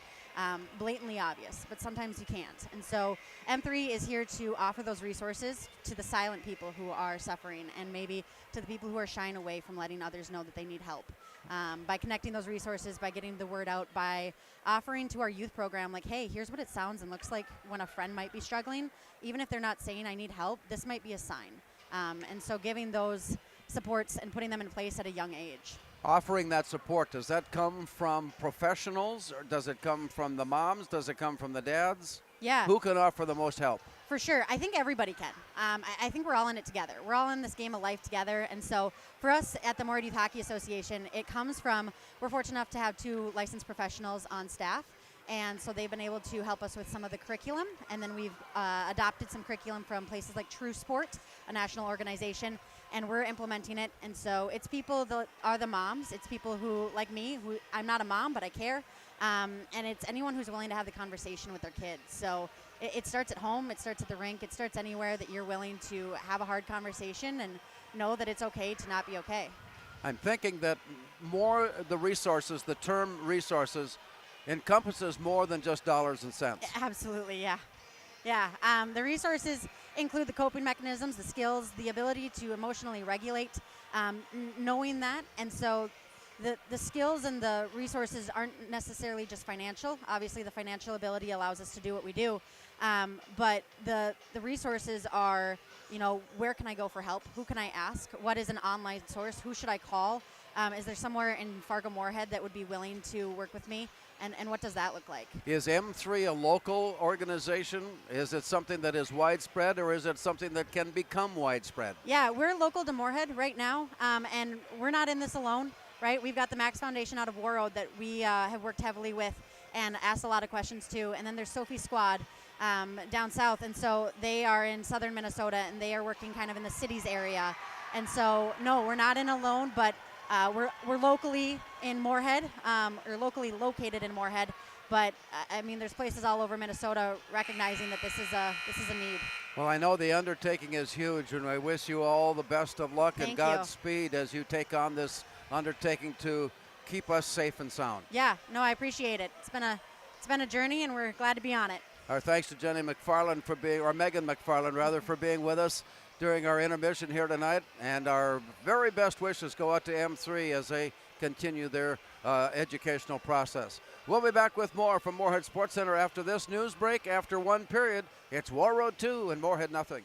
blatantly obvious, but sometimes you can't. And so M3 is here to offer those resources to the silent people who are suffering, and maybe to the people who are shying away from letting others know that they need help. By connecting those resources, by getting the word out, by offering to our youth program, like, hey, here's what it sounds and looks like when a friend might be struggling. Even if they're not saying I need help, this might be a sign. And so giving those supports and putting them in place at a young age. Offering that support, does that come from professionals, or does it come from the moms? Does it come from the dads? Yeah. Who can offer the most help? For sure. I think everybody can. I think we're all in it together. We're all in this game of life together. And so for us at the Moorhead Youth Hockey Association, it comes from, we're fortunate enough to have 2 licensed professionals on staff. And so they've been able to help us with some of the curriculum. And then we've adopted some curriculum from places like True Sport, a national organization, and we're implementing it. And so it's people that are the moms. It's people who, like me, who I'm not a mom, but I care. And it's anyone who's willing to have the conversation with their kids. So it starts at home. It starts at the rink. It starts anywhere that you're willing to have a hard conversation and know that it's okay to not be okay. I'm thinking that more the resources, the term resources, encompasses more than just dollars and cents. Absolutely, yeah. Yeah, the resources include the coping mechanisms, the skills, the ability to emotionally regulate, knowing that. And so the skills and the resources aren't necessarily just financial. Obviously, the financial ability allows us to do what we do. But the resources are, where can I go for help? Who can I ask? What is an online source? Who should I call? Is there somewhere in Fargo-Moorhead that would be willing to work with me? And what does that look like? Is M3 a local organization? Is it something that is widespread, or is it something that can become widespread? Yeah, we're local to Moorhead right now, and we're not in this alone, right? We've got the Max Foundation out of Warroad that we have worked heavily with and asked a lot of questions to. And then there's Sophie Squad down south, and so they are in southern Minnesota, and they are working kind of in the cities area. And so, no, we're not in alone, but we're locally in Moorhead, or locally located in Moorhead, but I mean, there's places all over Minnesota recognizing that this is a need. Well, I know the undertaking is huge, and I wish you all the best of luck and Godspeed as you take on this undertaking to keep us safe and sound. Yeah, no, I appreciate it. It's been a journey, and we're glad to be on it. Our thanks to Jenny McFarland Megan McFarland rather, for being with us during our intermission here tonight, and our very best wishes go out to M3 as they continue their educational process. We'll be back with more from Moorhead Sports Center after this news break. After 1 period, it's Warroad 2 and Moorhead nothing.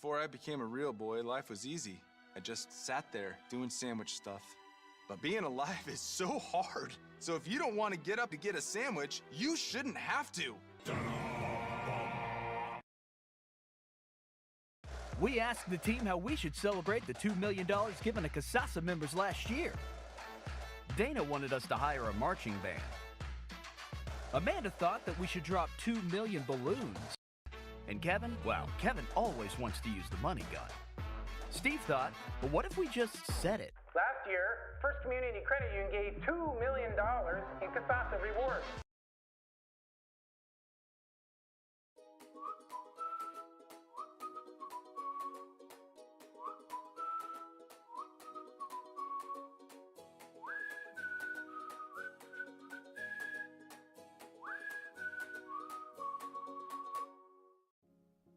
Before I became a real boy, life was easy. I just sat there doing sandwich stuff. But being alive is so hard. So if you don't want to get up to get a sandwich, you shouldn't have to. We asked the team how we should celebrate the $2 million given to CASASA members last year. Dana wanted us to hire a marching band. Amanda thought that we should drop 2 million balloons. And Kevin, well, Kevin always wants to use the money gun. Steve thought, well, what if we just said it? Last year, First Community Credit Union gave $2 million in CASASA rewards.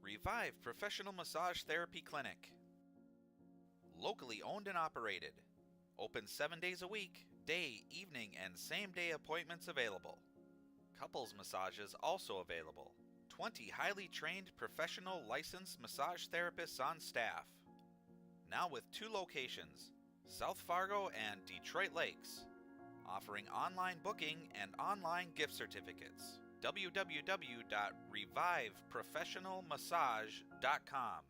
Revive Professional Massage Therapy Clinic. Locally owned and operated. Open 7 days a week, day, evening, and same-day appointments available. Couples massages also available. 20 highly trained professional licensed massage therapists on staff. Now with 2 locations, South Fargo and Detroit Lakes. Offering online booking and online gift certificates. www.reviveprofessionalmassage.com.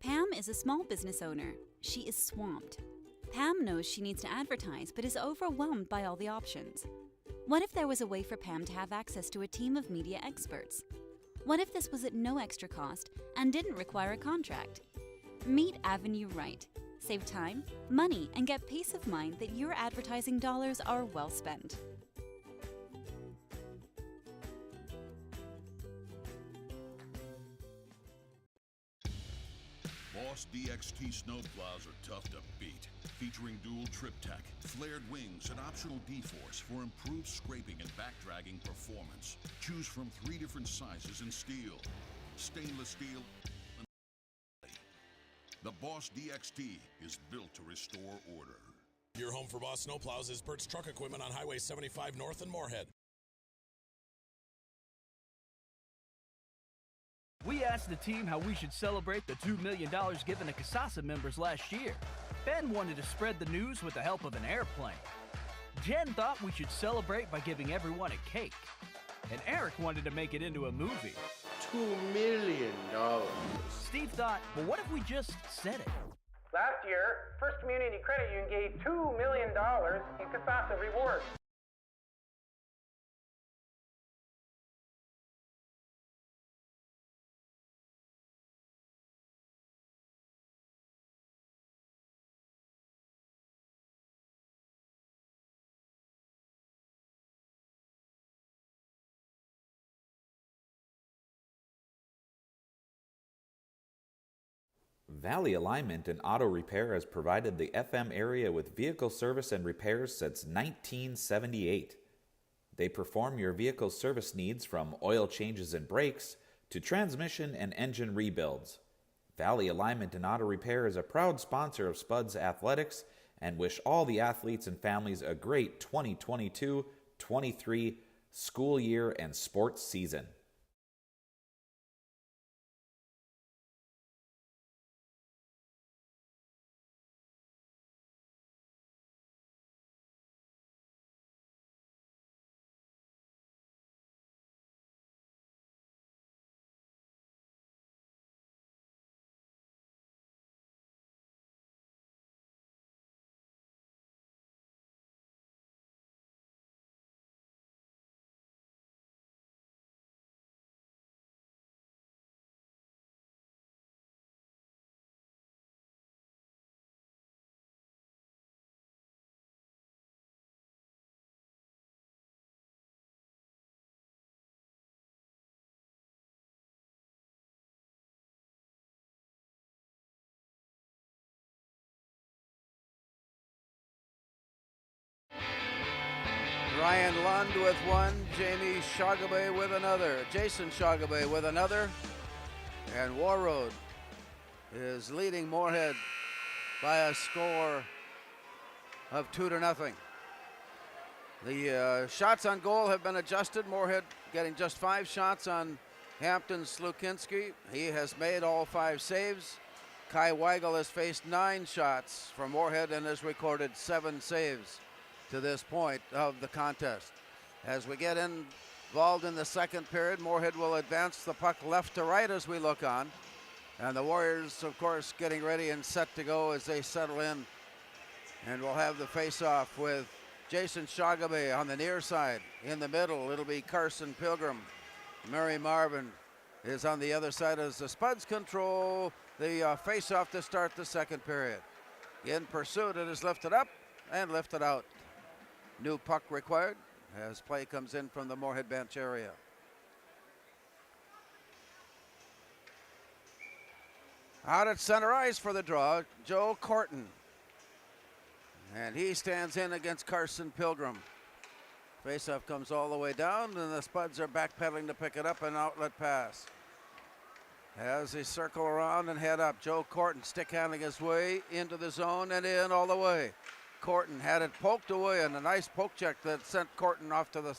Pam is a small business owner. She is swamped. Pam knows she needs to advertise, but is overwhelmed by all the options. What if there was a way for Pam to have access to a team of media experts? What if this was at no extra cost and didn't require a contract? Meet Avenue Right. Save time, money, and get peace of mind that your advertising dollars are well spent. Boss DXT snowplows are tough to beat. Featuring dual trip tech, flared wings, and optional D-force for improved scraping and backdragging performance. Choose from 3 different sizes in steel, stainless steel, and the Boss DXT is built to restore order. Your home for Boss Snowplows is Bert's Truck Equipment on Highway 75 North in Moorhead. We asked the team how we should celebrate the $2 million given to CASASA members last year. Ben wanted to spread the news with the help of an airplane. Jen thought we should celebrate by giving everyone a cake. And Eric wanted to make it into a movie. $2 million. Steve thought, well, what if we just said it? Last year, First Community Credit Union gave $2 million in CASASA rewards. Valley Alignment and Auto Repair has provided the FM area with vehicle service and repairs since 1978. They perform your vehicle service needs from oil changes and brakes to transmission and engine rebuilds. Valley Alignment and Auto Repair is a proud sponsor of Spuds Athletics and wish all the athletes and families a great 2022-23 school year and sports season. Ryan Lund with one, Jamie Shogabay with another, Jason Shogabay with another, and Warroad is leading Moorhead by a score of 2-0. The shots on goal have been adjusted. Moorhead getting just 5 shots on Hampton Slukinski. He has made all 5 saves. Kai Weigel has faced 9 shots for Moorhead and has recorded 7 saves to this point of the contest. As we get involved in the second period, Moorhead will advance the puck left to right as we look on. And the Warriors, of course, getting ready and set to go as they settle in. And we'll have the face-off with Jason Shogabay on the near side. In the middle, it'll be Carson Pilgrim. Mary Marvin is on the other side as the Spuds control the face-off to start the second period. In pursuit, it is lifted up and lifted out. New puck required as play comes in from the Moorhead bench area. Out at center ice for the draw, Joe Corton. And he stands in against Carson Pilgrim. Faceoff comes all the way down, and the Spuds are backpedaling to pick it up, an outlet pass. As they circle around and head up, Joe Corton stick handling his way into the zone and in all the way. Corton had it poked away, and a nice poke check that sent Corton off to the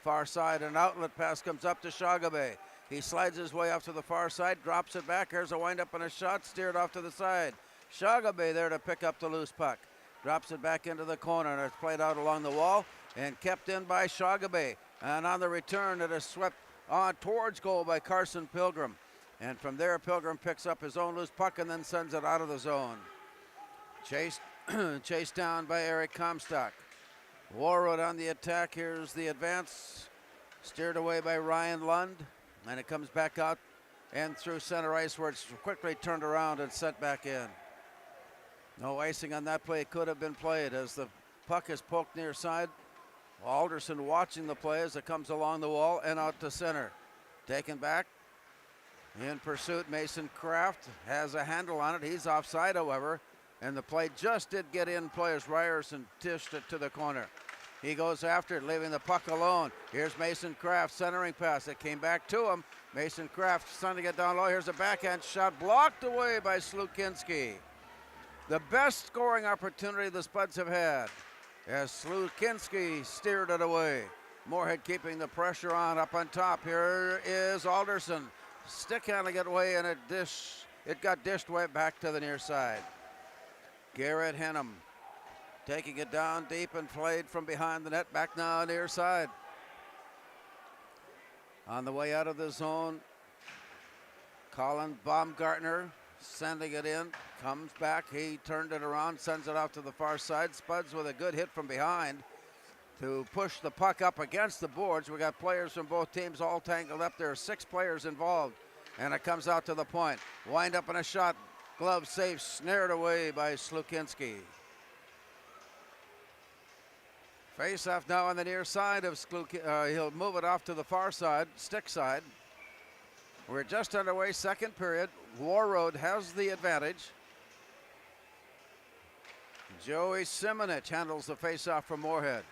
far side. An outlet pass comes up to Shogabay. He slides his way off to the far side, drops it back. Here's a windup and a shot, steered off to the side. Shogabay there to pick up the loose puck. Drops it back into the corner, and it's played out along the wall and kept in by Shogabay. And on the return, it is swept on towards goal by Carson Pilgrim. And from there, Pilgrim picks up his own loose puck and then sends it out of the zone. Chased down by Eric Comstock. Warroad on the attack. Here's the advance. Steered away by Ryan Lund. And it comes back out and through center ice where it's quickly turned around and sent back in. No icing on that play. Could have been played as the puck is poked near side. Alderson watching the play as it comes along the wall and out to center. Taken back. In pursuit, Mason Kraft has a handle on it. He's offside, however. And the play just did get in play as Ryerson dished it to the corner. He goes after it, leaving the puck alone. Here's Mason Kraft, centering pass. It came back to him. Mason Kraft sending it down low. Here's a backhand shot blocked away by Slukinski. The best scoring opportunity the Spuds have had as Slukinski steered it away. Moorhead keeping the pressure on up on top. Here is Alderson. Stick handling it away, and it got dished way back to the near side. Garrett Henham taking it down deep and played from behind the net, back now near side. On the way out of the zone, Colin Baumgartner sending it in, comes back, he turned it around, sends it off to the far side. Spuds with a good hit from behind to push the puck up against the boards. We got players from both teams all tangled up. There are 6 players involved, and it comes out to the point. Wind up and a shot. Glove safe, snared away by Slukinski. Face off now on the near side of Slukinski. He'll move it off to the far side, stick side. We're just underway, second period. Warroad has the advantage. Joey Simonich handles the faceoff from Moorhead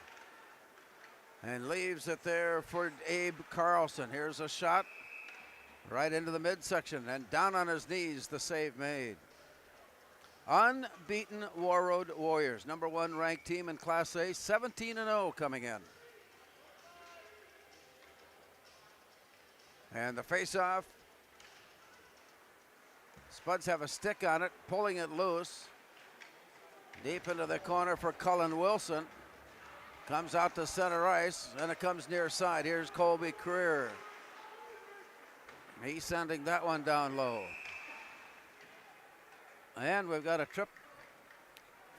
and leaves it there for Abe Carlson. Here's a shot right into the midsection, and down on his knees, the save made. Unbeaten Warroad Warriors, number 1 ranked team in Class A, 17-0 coming in. And the faceoff, Spuds have a stick on it, pulling it loose. Deep into the corner for Cullen Wilson. Comes out to center ice, and it comes near side. Here's Colby Creer. He's sending that one down low. And we've got a trip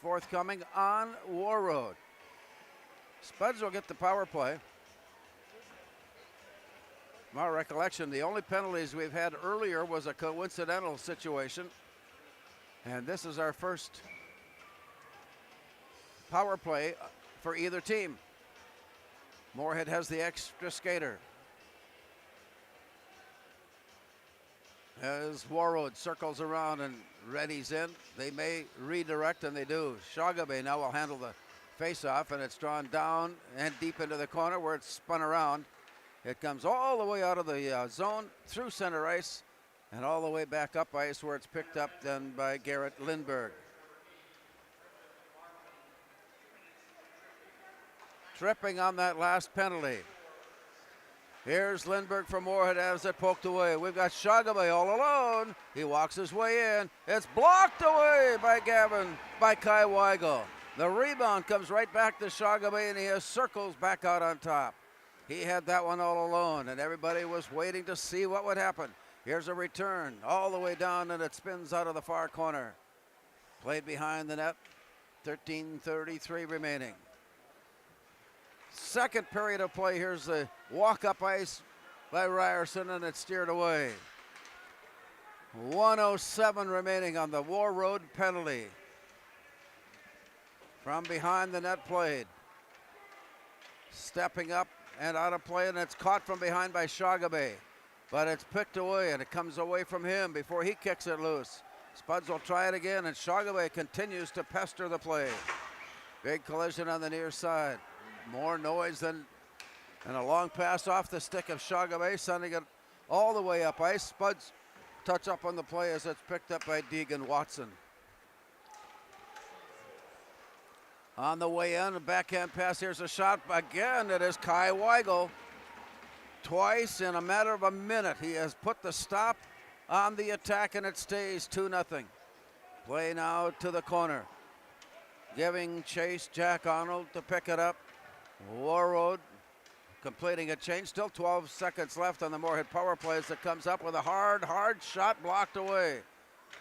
forthcoming on Warroad. Spuds will get the power play. My recollection, the only penalties we've had earlier was a coincidental situation. And this is our first power play for either team. Moorhead has the extra skater. As Warroad circles around and readies in, they may redirect, and they do. Shagabe now will handle the face-off, and it's drawn down and deep into the corner where it's spun around. It comes all the way out of the zone, through center ice, and all the way back up ice where it's picked up then by Garrett Lindberg. Tripping on that last penalty. Here's Lindberg from Moorhead as it poked away. We've got Shagabe all alone. He walks his way in. It's blocked away by Kai Weigel. The rebound comes right back to Shagabe, and he circles back out on top. He had that one all alone, and everybody was waiting to see what would happen. Here's a return all the way down, and it spins out of the far corner. Played behind the net. 13:33 remaining. Second period of play. Here's the walk-up ice by Ryerson, and it's steered away. 1:07 remaining on the Warroad penalty. From behind the net played. Stepping up and out of play, and it's caught from behind by Shagabe. But it's picked away, and it comes away from him before he kicks it loose. Spuds will try it again, and Shagabe continues to pester the play. Big collision on the near side. More noise than, and a long pass off the stick of Shagabe, sending it all the way up ice. Spuds touch up on the play as it's picked up by Deegan Watson. On the way in, a backhand pass. Here's a shot. Again, it is Kai Weigel. Twice in a matter of a minute, he has put the stop on the attack, and it stays 2-0. Play now to the corner. Giving chase, Jack Arnold to pick it up. Warroad completing a change. Still 12 seconds left on the Moorhead power play as it comes up with a hard shot blocked away.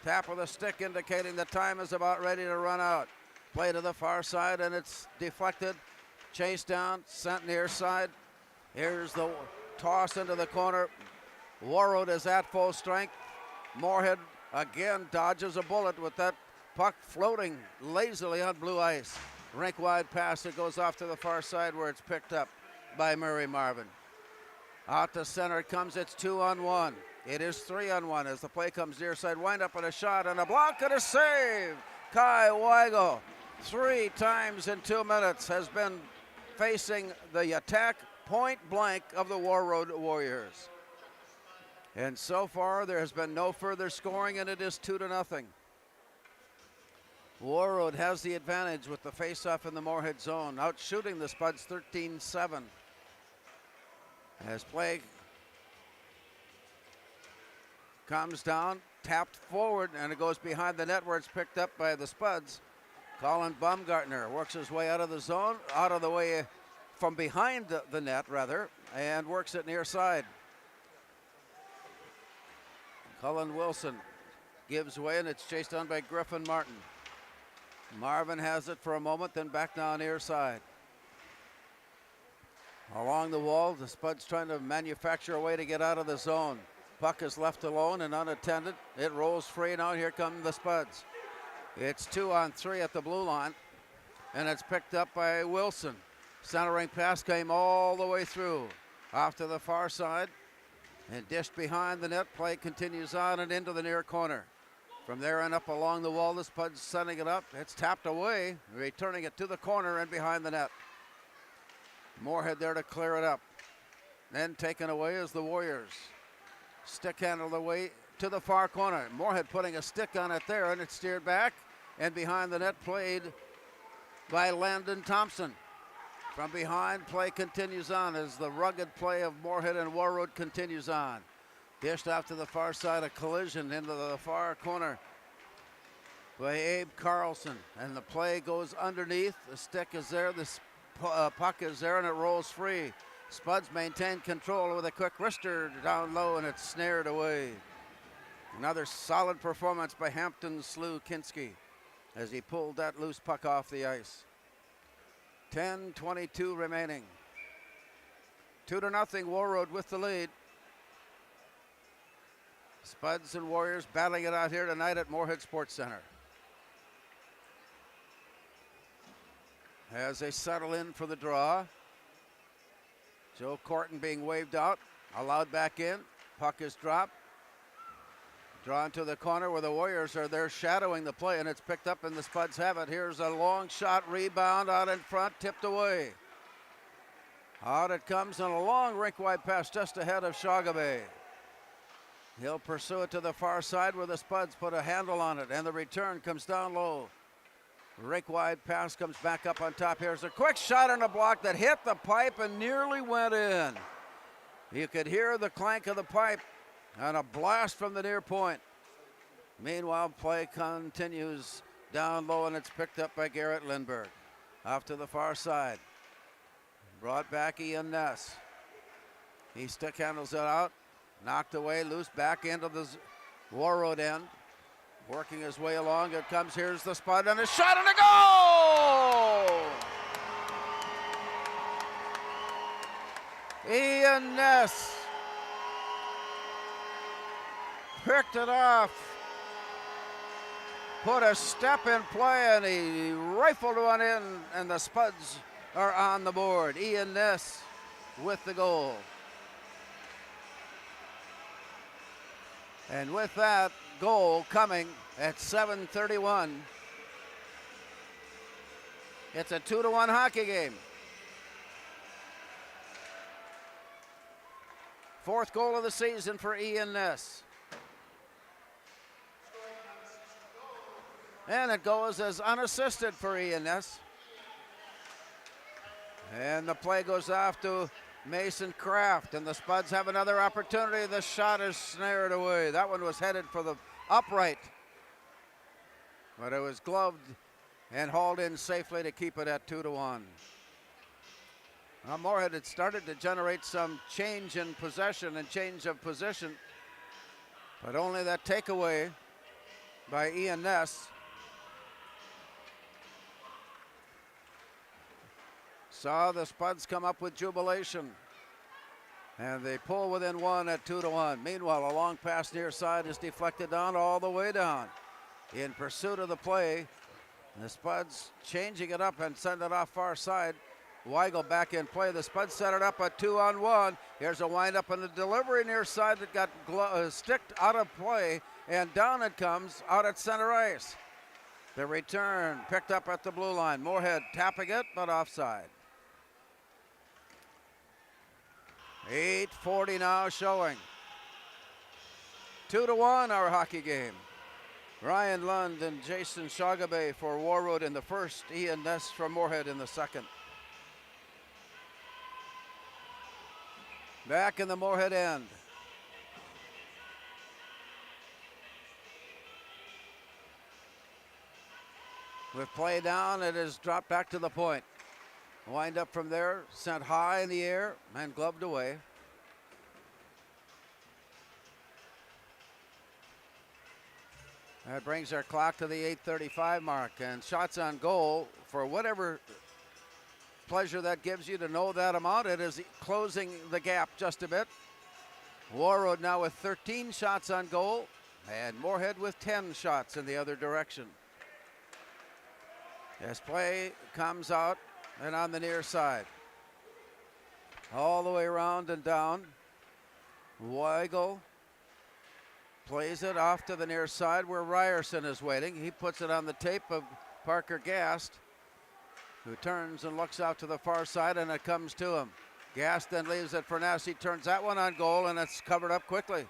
Tap of the stick indicating the time is about ready to run out. Play to the far side, and it's deflected. Chase down, sent near side. Here's the toss into the corner. Warroad is at full strength. Moorhead again dodges a bullet with that puck floating lazily on blue ice. Rink-wide pass that goes off to the far side where it's picked up by Murray Marvin. Out to center it comes. It's 2-on-1. It is 3-on-1 as the play comes near side. Wind up and a shot and a block and a save. Kai Weigel, 3 times in 2 minutes, has been facing the attack point blank of the Warroad Warriors. And so far there has been no further scoring, and it is 2-0. Warroad has the advantage with the face-off in the Moorhead zone, out shooting the Spuds 13-7. As play comes down, tapped forward, and it goes behind the net where it's picked up by the Spuds. Colin Baumgartner works his way out of the zone, out of the way from behind the net, rather, and works it near side. Cullen Wilson gives way, and it's chased down by Griffin Martin. Marvin has it for a moment, then back down near side. Along the wall, the Spuds trying to manufacture a way to get out of the zone. Puck is left alone and unattended. It rolls free now. Here come the Spuds. It's 2-on-3 at the blue line, and it's picked up by Wilson. Centering pass came all the way through. Off to the far side. And dished behind the net. Play continues on and into the near corner. From there and up along the wall, the Spuds setting it up. It's tapped away, returning it to the corner and behind the net. Moorhead there to clear it up. Then taken away as the Warriors. Stick handled away to the far corner. Moorhead putting a stick on it there, and it's steered back. And behind the net, played by Landon Thompson. From behind, play continues on as the rugged play of Moorhead and Warroad continues on. Dished off to the far side, a collision into the far corner by Abe Carlson. And the play goes underneath. The stick is there, the puck is there, and it rolls free. Spuds maintain control with a quick wrister down low, and it's snared away. Another solid performance by Hampton Slukinski as he pulled that loose puck off the ice. 10:22 remaining. 2-0 Warroad with the lead. Spuds and Warriors battling it out here tonight at Moorhead Sports Center. As they settle in for the draw. Joe Corton being waved out, allowed back in. Puck is dropped. Drawn to the corner where the Warriors are there shadowing the play, and it's picked up and the Spuds have it. Here's a long shot, rebound out in front, tipped away. Out it comes on a long rink-wide pass just ahead of Shagabe. He'll pursue it to the far side where the Spuds put a handle on it, and the return comes down low. Rink-wide pass comes back up on top. Here's a quick shot on a block that hit the pipe and nearly went in. You could hear the clank of the pipe and a blast from the near point. Meanwhile, play continues down low, and it's picked up by Garrett Lindberg. Off to the far side. Brought back Ian Ness. He stick handles it out. Knocked away, loose back into the Warroad end. Working his way along, it comes, here's the Spud, and a shot and a goal! Ian Ness picked it off, put a step in play, and he rifled one in, and the Spuds are on the board. Ian Ness with the goal. And with that goal coming at 7:31, it's a 2-1 hockey game. Fourth goal of the season for Ian Ness. And it goes as unassisted for Ian Ness. And the play goes off to Mason Kraft, and the Spuds have another opportunity. The shot is snared away. That one was headed for the upright, but it was gloved and hauled in safely to keep it at 2-1. Moorhead had started to generate some change in possession and change of position, but only that takeaway by Ian Ness saw the Spuds come up with jubilation, and they pull within one at 2-1. Meanwhile, a long pass near side is deflected down all the way down. In pursuit of the play, the Spuds changing it up and send it off far side. Weigel back in play. The Spuds set it up a 2-on-1. Here's a windup and a delivery near side that got sticked out of play, and down it comes out at center ice. The return picked up at the blue line. Moorhead tapping it, but offside. 8:40 now showing. 2-1 our hockey game. Ryan Lund and Jason Shagabe for Warroad in the first. Ian Ness for Moorhead in the second. Back in the Moorhead end. With play down, it is dropped back to the point. Wind up from there, sent high in the air and gloved away. That brings our clock to the 8:35 mark, and shots on goal, for whatever pleasure that gives you to know that amount, it is closing the gap just a bit. Warroad now with 13 shots on goal, and Moorhead with 10 shots in the other direction. As play comes out and on the near side. All the way around and down. Weigel plays it off to the near side where Ryerson is waiting. He puts it on the tape of Parker Gast, who turns and looks out to the far side, and it comes to him. Gast then leaves it for Ness. He turns that one on goal, and it's covered up quickly.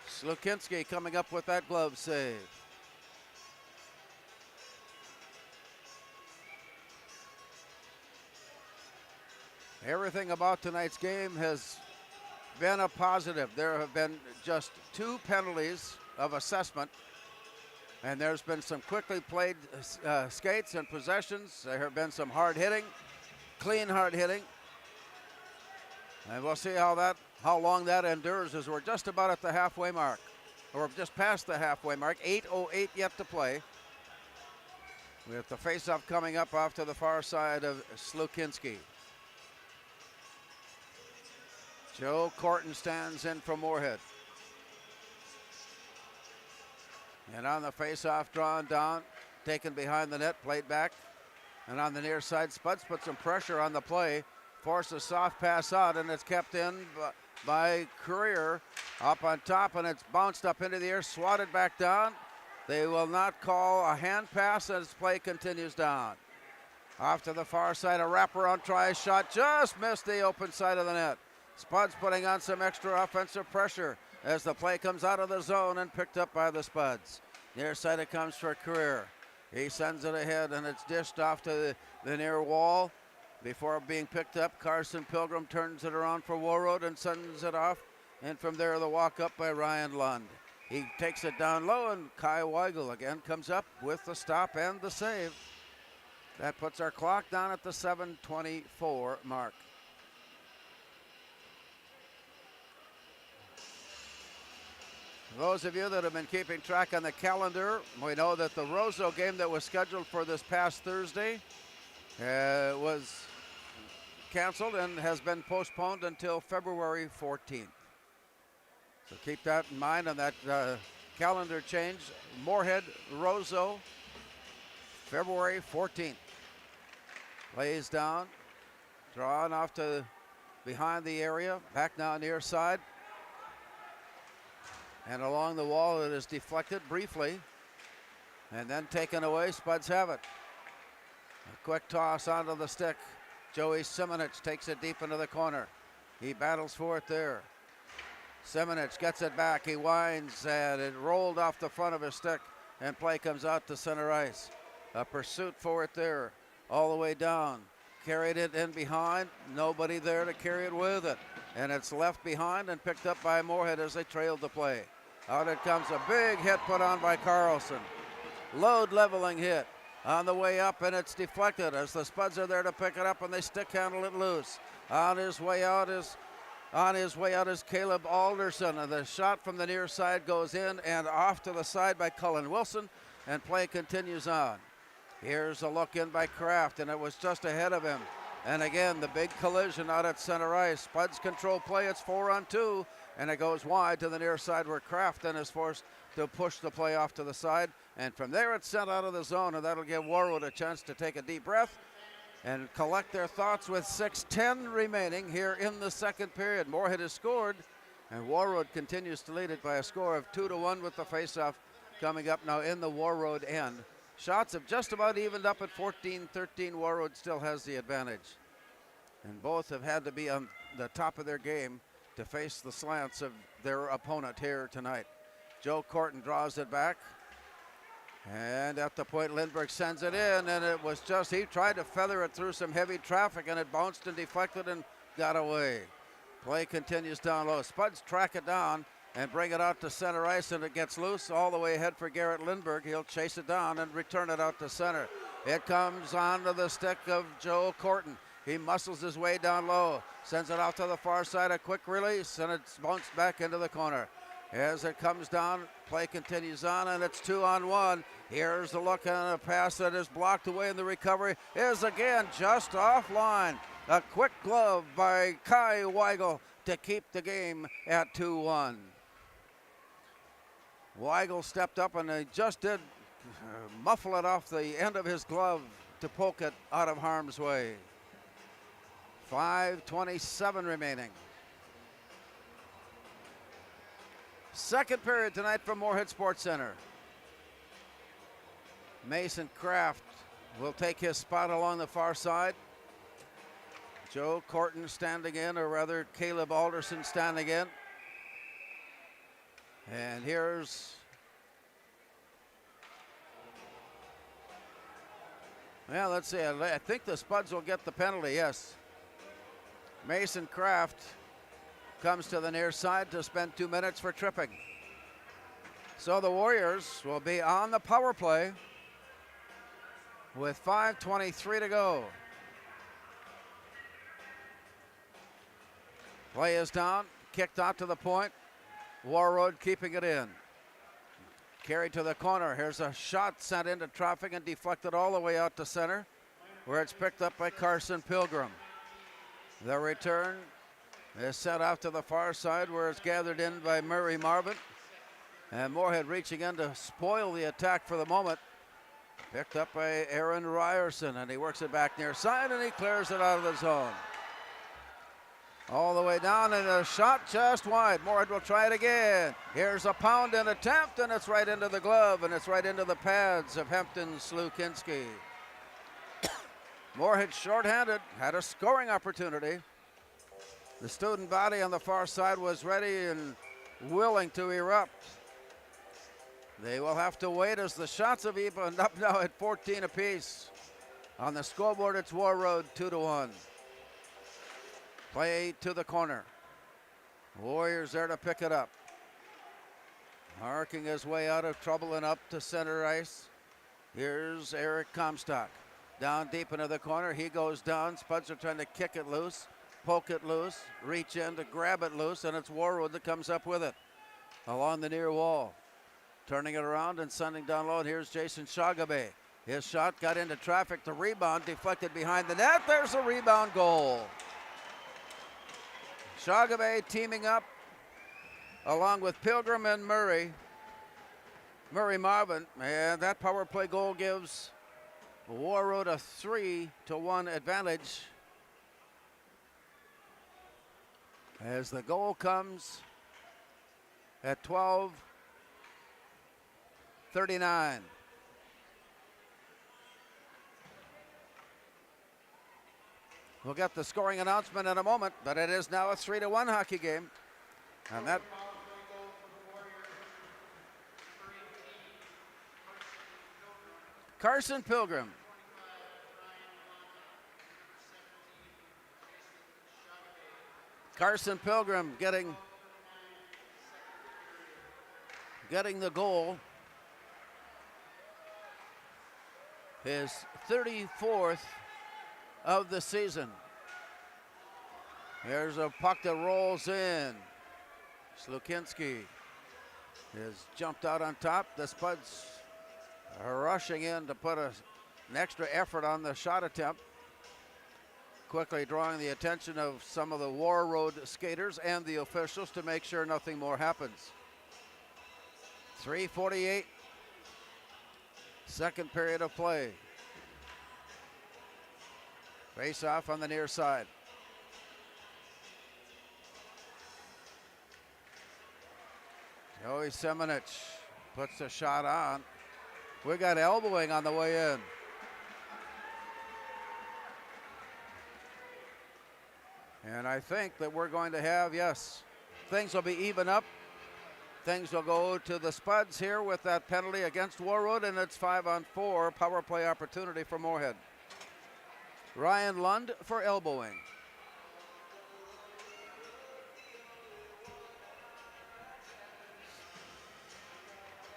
Slukinski coming up with that glove save. Everything about tonight's game has been a positive. There have been just 2 penalties of assessment, and there's been some quickly played skates and possessions. There have been some hard hitting, clean hard hitting, and we'll see how long that endures, as we're just about at the halfway mark, or just past the halfway mark. 8:08 yet to play, with the faceoff coming up off to the far side of Slukinski. Joe Corton stands in for Moorhead. And on the faceoff, drawn down, taken behind the net, played back. And on the near side, Spuds put some pressure on the play, forced a soft pass out, and it's kept in by Courier up on top, and it's bounced up into the air, swatted back down. They will not call a hand pass as play continues down. Off to the far side, a wraparound try shot, just missed the open side of the net. Spuds putting on some extra offensive pressure as the play comes out of the zone and picked up by the Spuds. Near side it comes for Courier. He sends it ahead, and it's dished off to the near wall. Before being picked up, Carson Pilgrim turns it around for Warroad and sends it off. And from there, the walk up by Ryan Lund. He takes it down low, and Kai Weigel again comes up with the stop and the save. That puts our clock down at the 7:24 mark. Those of you that have been keeping track on the calendar, we know that the Roseau game that was scheduled for this past Thursday was canceled and has been postponed until February 14th. So keep that in mind on that calendar change. Moorhead, Roseau, February 14th. Lays down, drawn off to behind the area, back now near side. And along the wall, it is deflected briefly and then taken away. Spuds have it. A quick toss onto the stick. Joey Simonich takes it deep into the corner. He battles for it there. Simonich gets it back. He winds, and it rolled off the front of his stick, and play comes out to center ice. A pursuit for it there, all the way down. Carried it in behind. Nobody there to carry it with it. And it's left behind and picked up by Moorhead as they trailed the play. Out it comes, a big hit put on by Carlson. Load leveling hit on the way up, and it's deflected as the Spuds are there to pick it up, and they stick handle it loose. On his way out is Caleb Alderson, and the shot from the near side goes in and off to the side by Cullen Wilson, and play continues on. Here's a look in by Kraft, and it was just ahead of him. And again, the big collision out at center ice. Spuds control play. It's 4-on-2, and it goes wide to the near side where Kraft then is forced to push the play off to the side. And from there, it's sent out of the zone, and that'll give Warroad a chance to take a deep breath and collect their thoughts with 6:10 remaining here in the second period. Moorhead has scored, and Warroad continues to lead it by a score of 2-1 with the faceoff coming up now in the Warroad end. Shots have just about evened up at 14-13. Warroad still has the advantage. And both have had to be on the top of their game to face the slants of their opponent here tonight. Joe Corton draws it back. And at the point, Lindbergh sends it in, and it was just, he tried to feather it through some heavy traffic, and it bounced and deflected and got away. Play continues down low. Spuds track it down and bring it out to center ice, and it gets loose all the way ahead for Garrett Lindbergh. He'll chase it down and return it out to center. It comes onto the stick of Joe Corton. He muscles his way down low, sends it off to the far side, a quick release, and it's bounced back into the corner. As it comes down, play continues on, and it's 2-on-1. Here's the look on a pass that is blocked away, and the recovery is again just offline. A quick glove by Kai Weigel to keep the game at 2-1. Weigel stepped up, and he just did muffle it off the end of his glove to poke it out of harm's way. 5:27 remaining. Second period tonight from Moorhead Sports Center. Mason Kraft will take his spot along the far side. Joe Corton standing in, or rather Caleb Alderson standing in. And here's, well, let's see. I think the Spuds will get the penalty, yes. Mason Kraft comes to the near side to spend 2 minutes for tripping. So the Warriors will be on the power play with 5:23 to go. Play is down, kicked out to the point. Warroad keeping it in. Carried to the corner. Here's a shot sent into traffic and deflected all the way out to center, where it's picked up by Carson Pilgrim. The return is set out to the far side, where it's gathered in by Murray Marvin. And Moorhead reaching in to spoil the attack for the moment. Picked up by Aaron Ryerson, and he works it back near side, and he clears it out of the zone. All the way down, and a shot just wide. Moorhead will try it again. Here's a pound and attempt, and it's right into the glove, and it's right into the pads of Hempton Slukinski. Moorhead shorthanded, had a scoring opportunity. The student body on the far side was ready and willing to erupt. They will have to wait as the shots have evened up now at 14 apiece. On the scoreboard, it's Warroad 2-1. Play to the corner. Warriors there to pick it up. Marking his way out of trouble and up to center ice. Here's Eric Comstock. Down deep into the corner. He goes down. Spuds are trying to kick it loose, poke it loose, reach in to grab it loose, and it's Warroad that comes up with it along the near wall. Turning it around and sending down low. And here's Jason Shagabe. His shot got into traffic. The rebound deflected behind the net. There's a rebound goal. Shagabe teaming up along with Pilgrim and Murray Marvin, and that power play goal gives Warroad a 3-1 advantage as the goal comes at 12:39. We'll get the scoring announcement in a moment, but it is now a 3-1 hockey game. And that Carson Pilgrim. Carson Pilgrim getting the goal. His 34th of the season. There's a puck that rolls in. Slukinski has jumped out on top. The Spuds are rushing in to put an extra effort on the shot attempt. Quickly drawing the attention of some of the Warroad skaters and the officials to make sure nothing more happens. 3:48. Second period of play. Face off on the near side. Joey Semenich puts the shot on. We got elbowing on the way in. And I think that we're going to have, yes, things will be even up. Things will go to the Spuds here with that penalty against Warroad, and it's 5-on-4 power play opportunity for Moorhead. Ryan Lund for elbowing.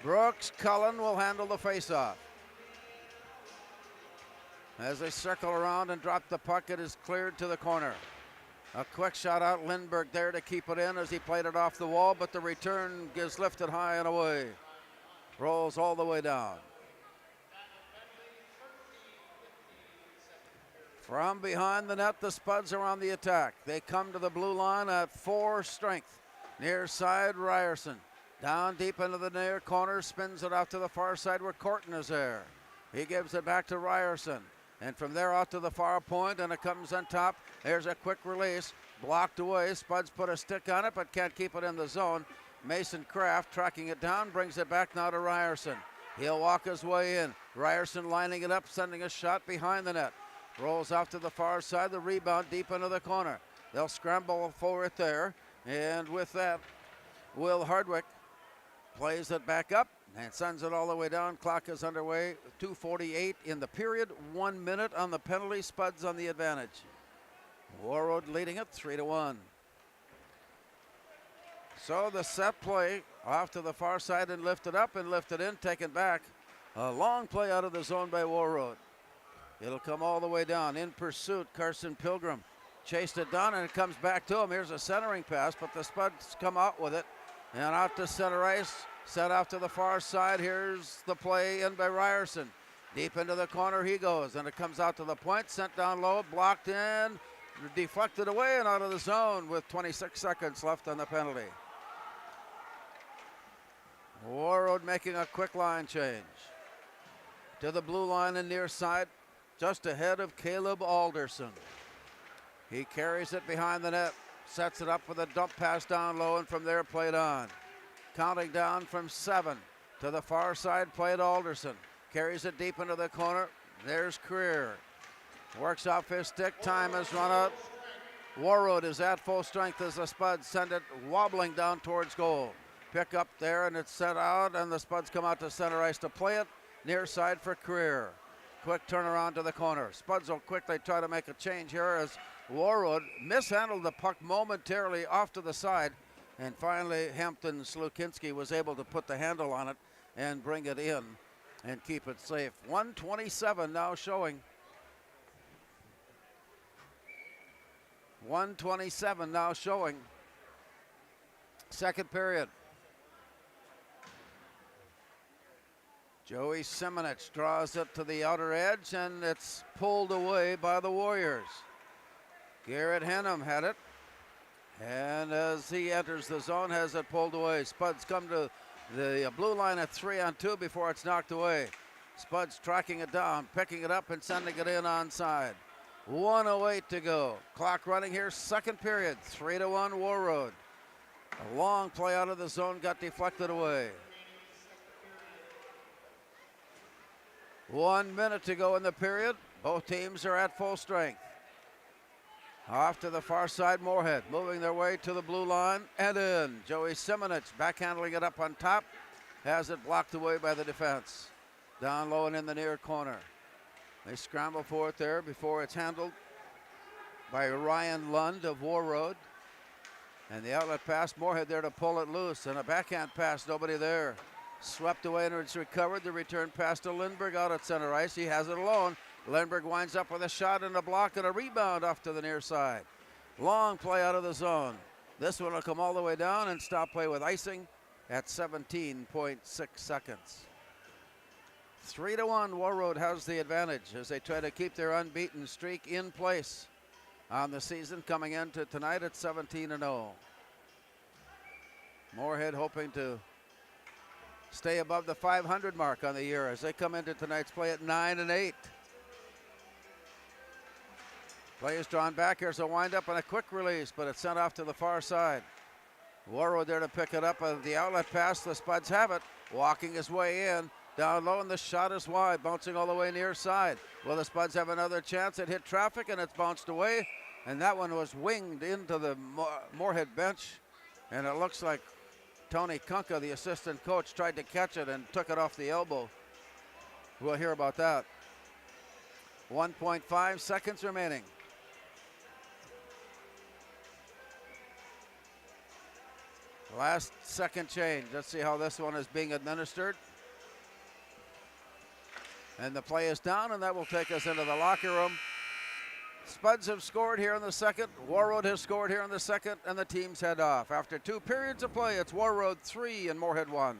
Brooks Cullen will handle the faceoff. As they circle around and drop the puck, it is cleared to the corner. A quick shot out, Lindbergh there to keep it in as he played it off the wall, but the return gets lifted high and away. Rolls all the way down. From behind the net, the Spuds are on the attack. They come to the blue line at 4 strength. Near side, Ryerson. Down deep into the near corner, spins it out to the far side where Corton is there. He gives it back to Ryerson. And from there out to the far point, and it comes on top. There's a quick release. Blocked away. Spuds put a stick on it, but can't keep it in the zone. Mason Kraft tracking it down, brings it back now to Ryerson. He'll walk his way in. Ryerson lining it up, sending a shot behind the net. Rolls off to the far side, the rebound deep into the corner. They'll scramble for it there. And with that, Will Hardwick plays it back up and sends it all the way down. Clock is underway. 2:48 in the period. 1 minute on the penalty. Spuds on the advantage. Warroad leading it 3-1. So the set play off to the far side and lifted up and lifted in, taken back. A long play out of the zone by Warroad. It'll come all the way down. In pursuit, Carson Pilgrim chased it down and it comes back to him. Here's a centering pass, but the Spuds come out with it. And out to center ice, set off to the far side. Here's the play in by Ryerson. Deep into the corner he goes, and it comes out to the point, sent down low, blocked in, deflected away and out of the zone with 26 seconds left on the penalty. Warroad making a quick line change. To the blue line and near side, just ahead of Caleb Alderson. He carries it behind the net, sets it up with a dump pass down low, and from there played on. Counting down from 7 to the far side, played Alderson. Carries it deep into the corner. There's Creer. Works off his stick. Time has run out. Warroad is at full strength as the Spuds send it wobbling down towards goal. Pick up there, and it's sent out, and the Spuds come out to center ice to play it. Near side for Creer. Quick turnaround to the corner. Spuds will quickly try to make a change here as Warroad mishandled the puck momentarily off to the side. And finally, Hampton Slukinski was able to put the handle on it and bring it in and keep it safe. 1:27 now showing. 1:27 now showing. Second period. Joey Simonich draws it to the outer edge, and it's pulled away by the Warriors. Garrett Henham had it, and as he enters the zone, has it pulled away. Spuds come to the blue line at 3-on-2 before it's knocked away. Spuds tracking it down, picking it up and sending it in onside. 1:08 to go. Clock running here, second period, 3-1 Warroad. A long play out of the zone got deflected away. 1 minute to go in the period. Both teams are at full strength. Off to the far side, Moorhead moving their way to the blue line and in. Joey Simonich backhandling it up on top. Has it blocked away by the defense. Down low and in the near corner. They scramble for it there before it's handled by Ryan Lund of Warroad. And the outlet pass, Moorhead there to pull it loose. And a backhand pass, nobody there. Swept away and it's recovered. The return pass to Lindberg out at center ice. He has it alone. Lindberg winds up with a shot and a block and a rebound off to the near side. Long play out of the zone. This one will come all the way down and stop play with icing at 17.6 seconds. 3-1, Warroad has the advantage as they try to keep their unbeaten streak in place on the season, coming into tonight at 17-0. Moorhead hoping to stay above the 500 mark on the year as they come into tonight's play at 9-8. Play is drawn back. Here's a windup and a quick release, but it's sent off to the far side. Warroad there to pick it up. The outlet pass, the Spuds have it. Walking his way in. Down low, and the shot is wide, bouncing all the way near side. Will the Spuds have another chance? It hit traffic, and it's bounced away. And that one was winged into the Moorhead bench. And it looks like Tony Kunka, the assistant coach, tried to catch it and took it off the elbow. We'll hear about that. 1.5 seconds remaining. Last second change. Let's see how this one is being administered. And the play is down, and that will take us into the locker room. Spuds have scored here in the second. Warroad has scored here in the second, and the teams head off. After 2 periods of play, it's Warroad 3 and Moorhead 1.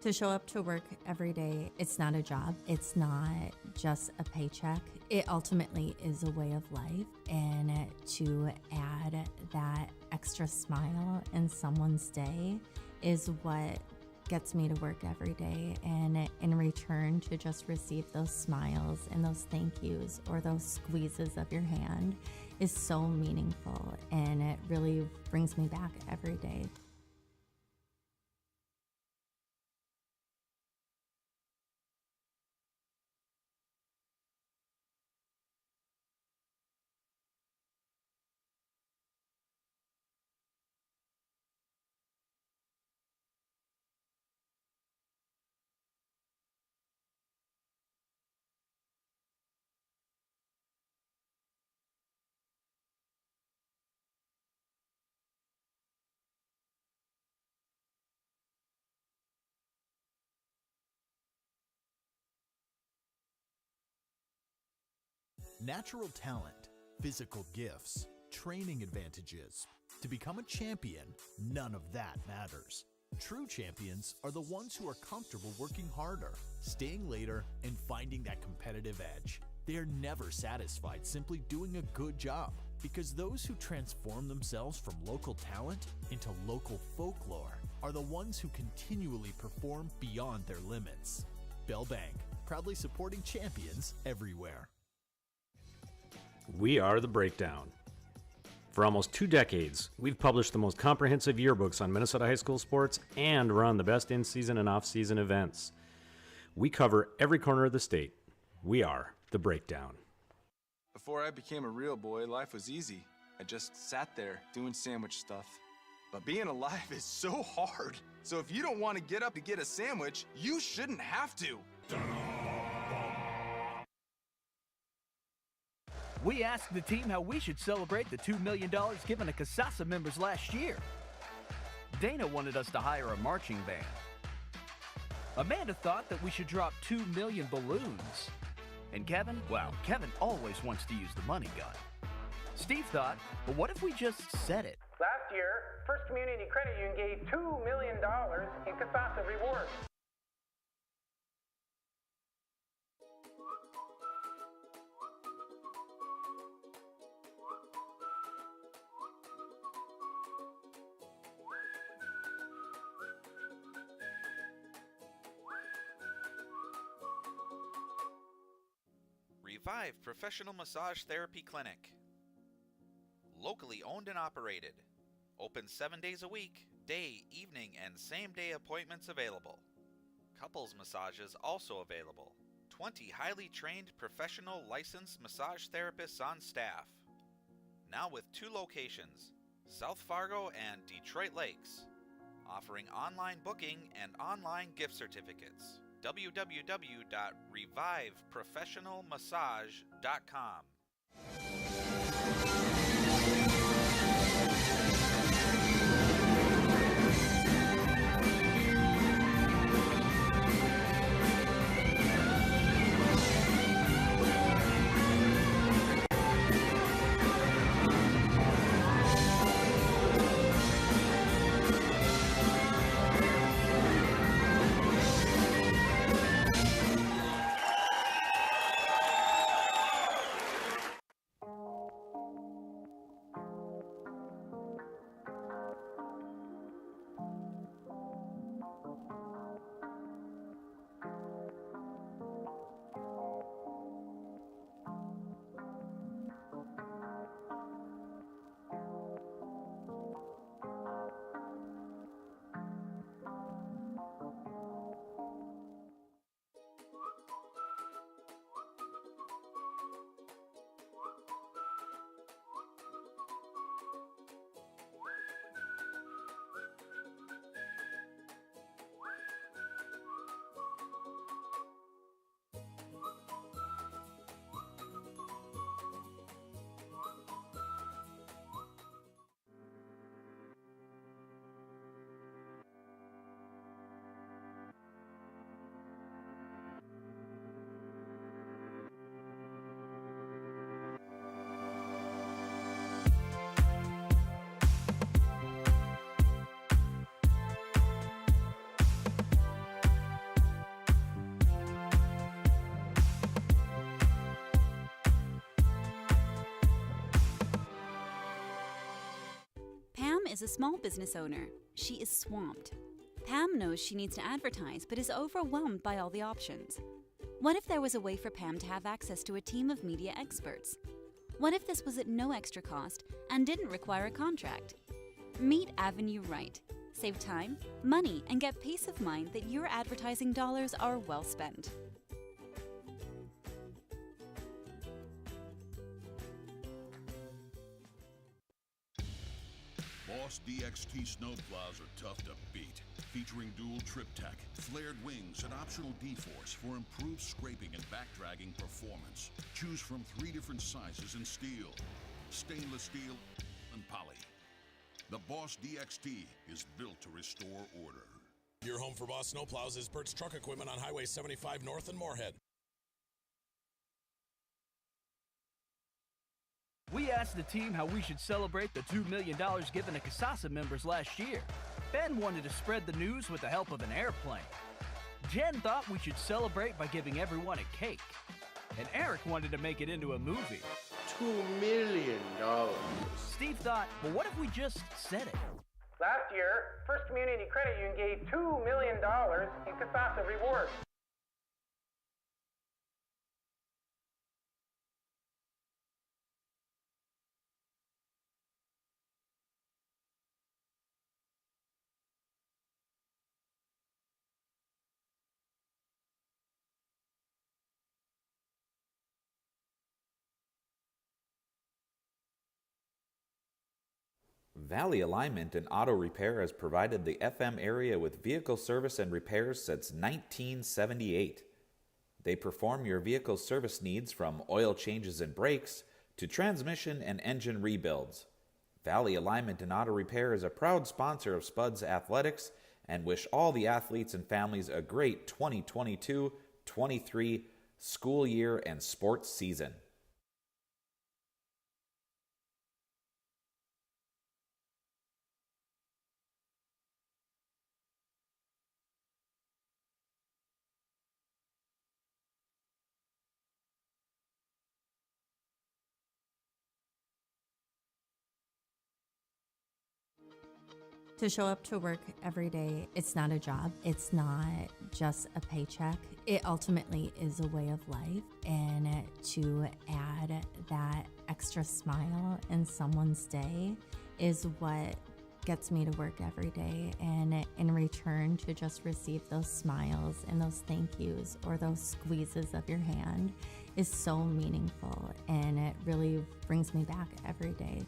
To show up to work every day, it's not a job. It's not just a paycheck. It ultimately is a way of life. And to add that extra smile in someone's day is what gets me to work every day. And in return, to just receive those smiles and those thank yous or those squeezes of your hand is so meaningful. And it really brings me back every day. Natural talent, physical gifts, training advantages. To become a champion, none of that matters. True champions are the ones who are comfortable working harder, staying later, and finding that competitive edge. They are never satisfied simply doing a good job, because those who transform themselves from local talent into local folklore are the ones who continually perform beyond their limits. Bell Bank, proudly supporting champions everywhere. We are The Breakdown. For almost 2 decades, we've published the most comprehensive yearbooks on Minnesota high school sports and run the best in-season and off-season events. We cover every corner of the state. We are The Breakdown. Before I became a real boy, life was easy. I just sat there doing sandwich stuff. But being alive is so hard. So if you don't want to get up to get a sandwich, you shouldn't have to. We asked the team how we should celebrate the $2 million given to CASASA members last year. Dana wanted us to hire a marching band. Amanda thought that we should drop 2 million balloons. And Kevin, well, Kevin always wants to use the money gun. Steve thought, well, what if we just said it? Last year, First Community Credit Union gave $2 million in CASASA rewards. Revive Professional Massage Therapy Clinic. Locally owned and operated. Open 7 days a week, day, evening, and same-day appointments available. Couples massages also available. 20 highly trained professional licensed massage therapists on staff. Now with 2 locations, South Fargo and Detroit Lakes. Offering online booking and online gift certificates. www.reviveprofessionalmassage.com. is a small business owner. She is swamped. Pam knows she needs to advertise, but is overwhelmed by all the options. What if there was a way for Pam to have access to a team of media experts? What if this was at no extra cost and didn't require a contract? Meet Avenue Right. Save time, money, and get peace of mind that your advertising dollars are well spent. Boss DXT snowplows are tough to beat. Featuring dual trip tech, flared wings, and optional D-force for improved scraping and backdragging performance. Choose from 3 different sizes in steel, stainless steel, and poly. The Boss DXT is built to restore order. Your home for Boss snowplows is Bert's Truck Equipment on Highway 75 North in Moorhead. We asked the team how we should celebrate the $2 million given to Casasa members last year. Ben wanted to spread the news with the help of an airplane. Jen thought we should celebrate by giving everyone a cake. And Eric wanted to make it into a movie. $2 million. Steve thought, well, what if we just said it? Last year, First Community Credit Union gave $2 million in Casasa rewards. Valley Alignment and Auto Repair has provided the FM area with vehicle service and repairs since 1978. They perform your vehicle service needs from oil changes and brakes to transmission and engine rebuilds. Valley Alignment and Auto Repair is a proud sponsor of Spuds Athletics and wish all the athletes and families a great 2022-23 school year and sports season. To show up to work every day, it's not a job. It's not just a paycheck. It ultimately is a way of life. And to add that extra smile in someone's day is what gets me to work every day. And in return, to just receive those smiles and those thank yous or those squeezes of your hand is so meaningful. And it really brings me back every day.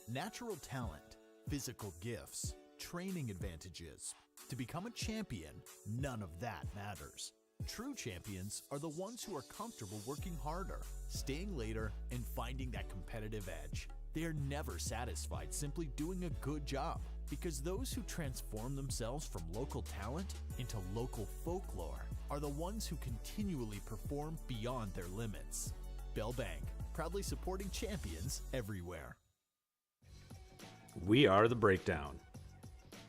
Natural talent, physical gifts, training advantages. To become a champion, none of that matters. True champions are the ones who are comfortable working harder, staying later, and finding that competitive edge. They are never satisfied simply doing a good job, because those who transform themselves from local talent into local folklore are the ones who continually perform beyond their limits. Bell Bank, proudly supporting champions everywhere. We are The Breakdown.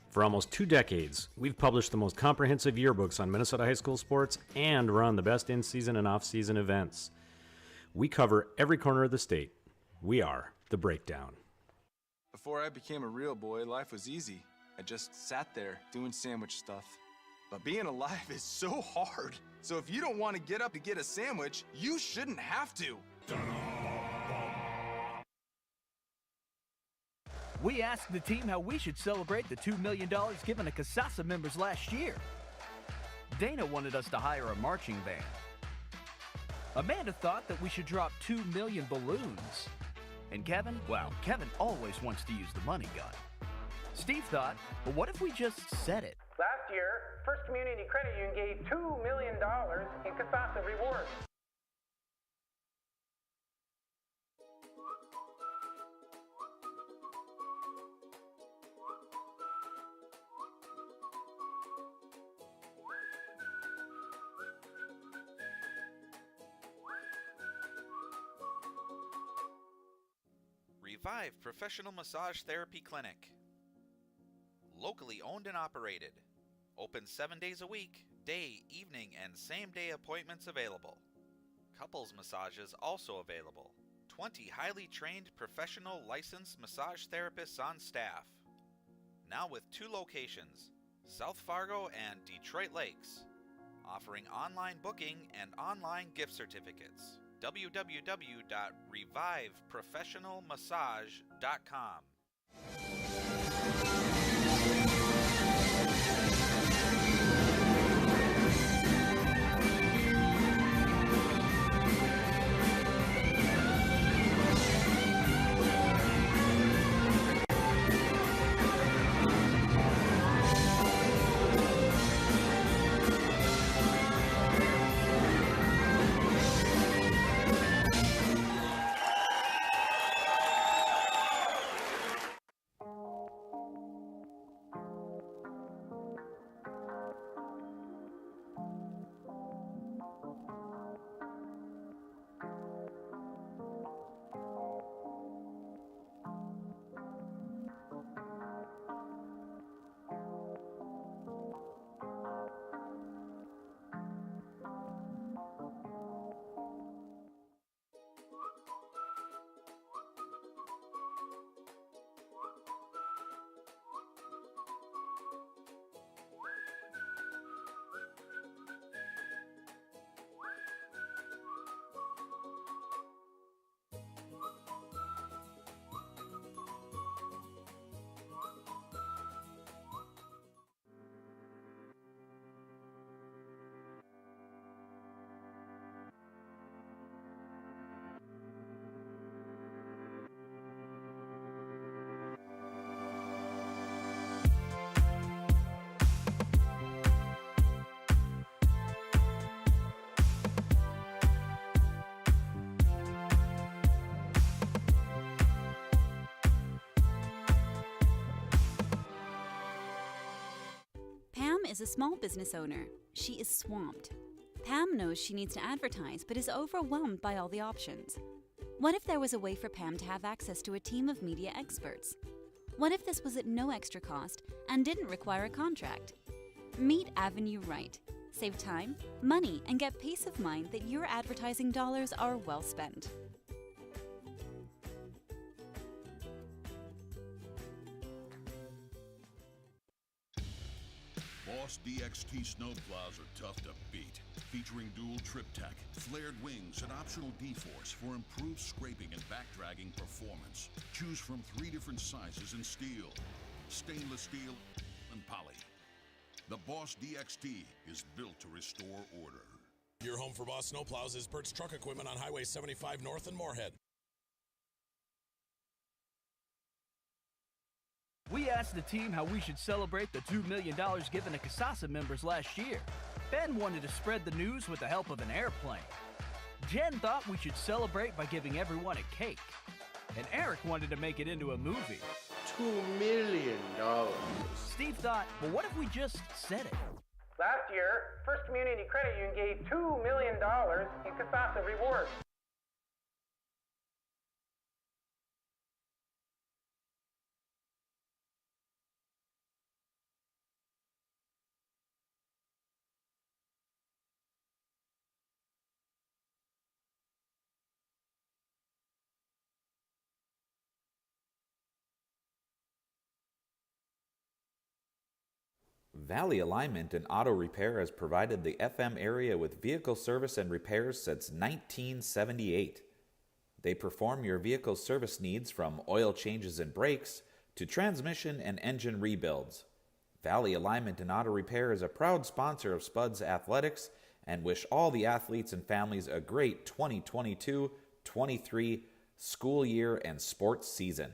For almost 2 decades, we've published the most comprehensive yearbooks on Minnesota high school sports and run the best in-season and off-season events. We cover every corner of the state. We are The Breakdown. Before I became a real boy, life was easy. I just sat there doing sandwich stuff. But being alive is so hard. So if you don't want to get up to get a sandwich, you shouldn't have to. We asked the team how we should celebrate the $2 million given to Casasa members last year. Dana wanted us to hire a marching band. Amanda thought that we should drop 2 million balloons. And Kevin, well, Kevin always wants to use the money gun. Steve thought, well, what if we just said it? Last Last year, First Community Credit Union gave $2 million in CASASA rewards. Revive Professional Massage Therapy Clinic. Locally owned and operated. Open 7 days a week, day, evening, and same-day appointments available. Couples massages also available. 20 highly trained professional licensed massage therapists on staff. Now with 2 locations, South Fargo and Detroit Lakes. Offering online booking and online gift certificates. www.reviveprofessionalmassage.com. Pam is a small business owner. She is swamped. Pam knows she needs to advertise, but is overwhelmed by all the options. What if there was a way for Pam to have access to a team of media experts? What if this was at no extra cost and didn't require a contract? Meet Avenue Right. Save time, money, and get peace of mind that your advertising dollars are well spent. Boss DXT snowplows are tough to beat. Featuring dual trip tech, flared wings, and optional D-force for improved scraping and backdragging performance. Choose from 3 different sizes in steel, stainless steel, and poly. The Boss DXT is built to restore order. Your home for Boss snowplows is Bert's Truck Equipment on Highway 75 North in Moorhead. We asked the team how we should celebrate the $2 million given to CASASA members last year. Ben wanted to spread the news with the help of an airplane. Jen thought we should celebrate by giving everyone a cake. And Eric wanted to make it into a movie. $2 million. Steve thought, well, what if we just said it? Last year, First Community Credit Union gave $2 million in CASASA rewards. Valley Alignment and Auto Repair has provided the FM area with vehicle service and repairs since 1978. They perform your vehicle service needs from oil changes and brakes to transmission and engine rebuilds. Valley Alignment and Auto Repair is a proud sponsor of Spuds Athletics and wish all the athletes and families a great 2022-23 school year and sports season.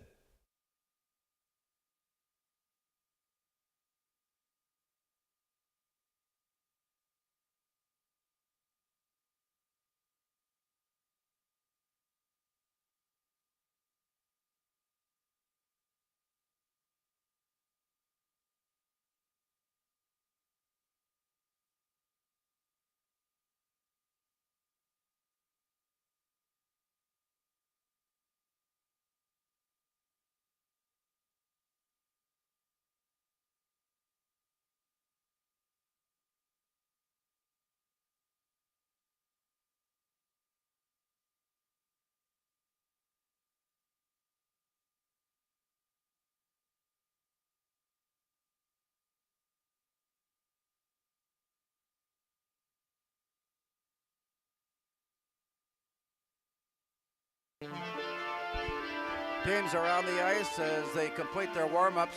Teams are on the ice as they complete their warm-ups.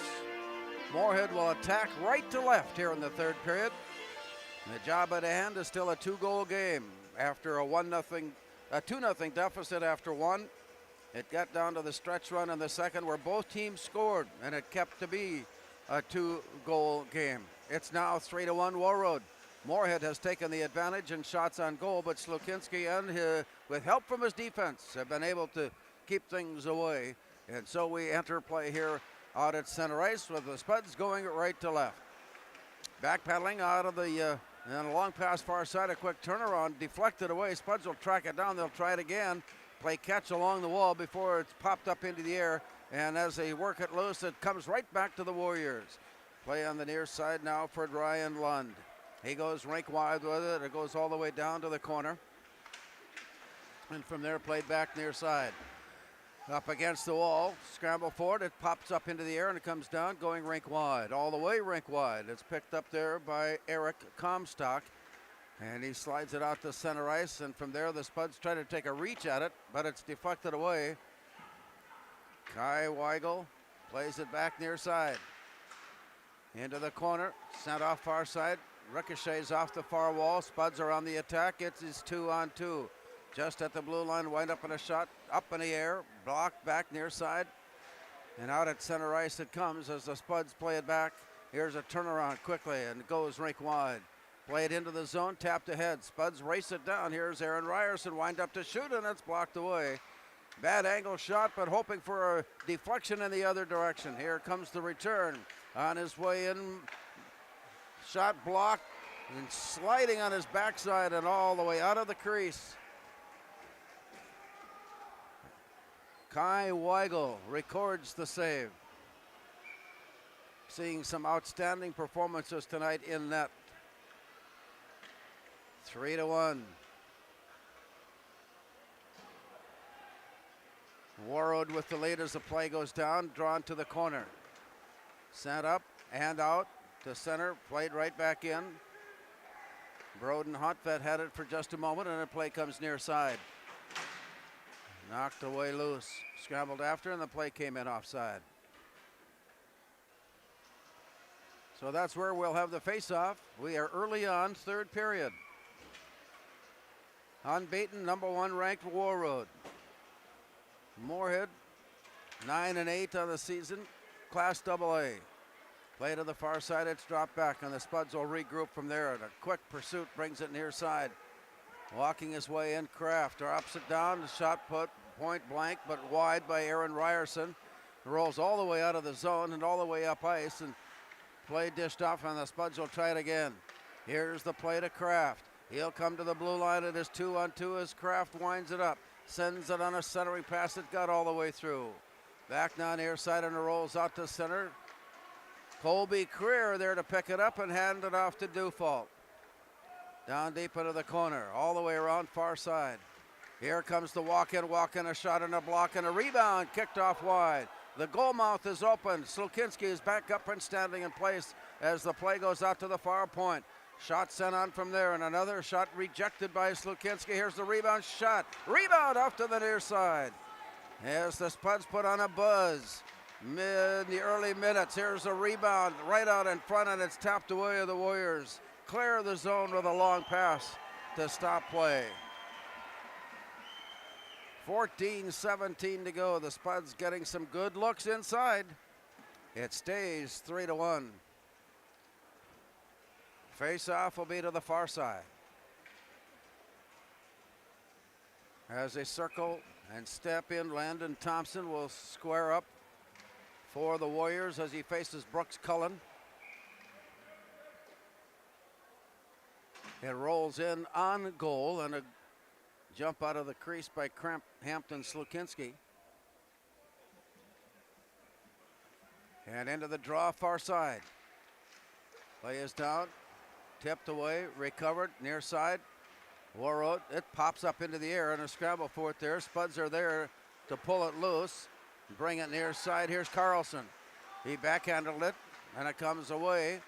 Moorhead will attack right to left here in the third period. The job at hand is still a 2-goal game after a 2-0 deficit after one. It got down to the stretch run in the second where both teams scored, and it kept to be a 2-goal game. It's now 3-1 Warroad. Moorhead has taken the advantage in shots on goal, but Slukinski and with help from his defense have been able to keep things away. And so we enter play here out at center ice with the Spuds going right to left. Backpedaling out of the and a long pass far side, a quick turnaround, deflected away. Spuds will track it down. They'll try it again. Play catch along the wall before it's popped up into the air. And as they work it loose, it comes right back to the Warriors. Play on the near side now for Ryan Lund. He goes rink wide with it. It goes all the way down to the corner. And from there, played back near side. Up against the wall, scramble for it. It pops up into the air and it comes down, going rink wide, all the way rink wide. It's picked up there by Eric Comstock, and he slides it out to center ice. And from there, the Spuds try to take a reach at it, but it's deflected away. Kai Weigel plays it back near side. Into the corner, sent off far side. Ricochets off the far wall. Spuds are on the attack. It's his 2-on-2. Just at the blue line, wind up in a shot, up in the air, blocked back near side. And out at center ice it comes as the Spuds play it back. Here's a turnaround quickly, and it goes rink wide. Play it into the zone, tapped ahead. Spuds race it down. Here's Aaron Ryerson, wind up to shoot, and it's blocked away. Bad angle shot, but hoping for a deflection in the other direction. Here comes the return. On his way in, shot blocked, and sliding on his backside and all the way out of the crease. Kai Weigel records the save. Seeing some outstanding performances tonight in net. 3-1. Warroad with the lead as the play goes down, drawn to the corner. Sent up and out to center, played right back in. Broden Huntvet had it for just a moment, and the play comes near side. Knocked away loose, scrambled after, and the play came in offside. So that's where we'll have the face-off. We are early on, third period. Unbeaten, number 1 ranked Warroad. Moorhead, 9-8 on the season, Class AA. Play to the far side, it's dropped back, and the Spuds will regroup from there. And a quick pursuit brings it near side. Walking his way in, Kraft drops it down, the shot put point blank, but wide by Aaron Ryerson. Rolls all the way out of the zone and all the way up ice, and play dished off, and the Spuds will try it again. Here's the play to Kraft. He'll come to the blue line. It is 2-on-2 as Kraft winds it up. Sends it on a centering pass. It got all the way through. Back now near side, and it rolls out to center. Colby Creer there to pick it up and hand it off to Dufault. Down deep into the corner, all the way around far side. Here comes the walk-in, a shot and a block and a rebound, kicked off wide. The goal mouth is open. Slukinski is back up and standing in place as the play goes out to the far point. Shot sent on from there, and another shot rejected by Slukinski. Here's the rebound shot. Rebound off to the near side. As the Spuds put on a buzz. In the early minutes, here's a rebound right out in front, and it's tapped away of the Warriors. Clear the zone with a long pass to stop play. 14-17 to go. The Spuds getting some good looks inside. It stays 3-1. Face-off will be to the far side. As they circle and step in, Landon Thompson will square up for the Warriors as he faces Brooks Cullen. It rolls in on goal, and a jump out of the crease by Hampton Slukinski. And into the draw far side. Play is down, tipped away, recovered, near side. Warroad, it pops up into the air and a scramble for it there. Spuds are there to pull it loose, bring it near side. Here's Carlson. He backhandled it, and it comes away.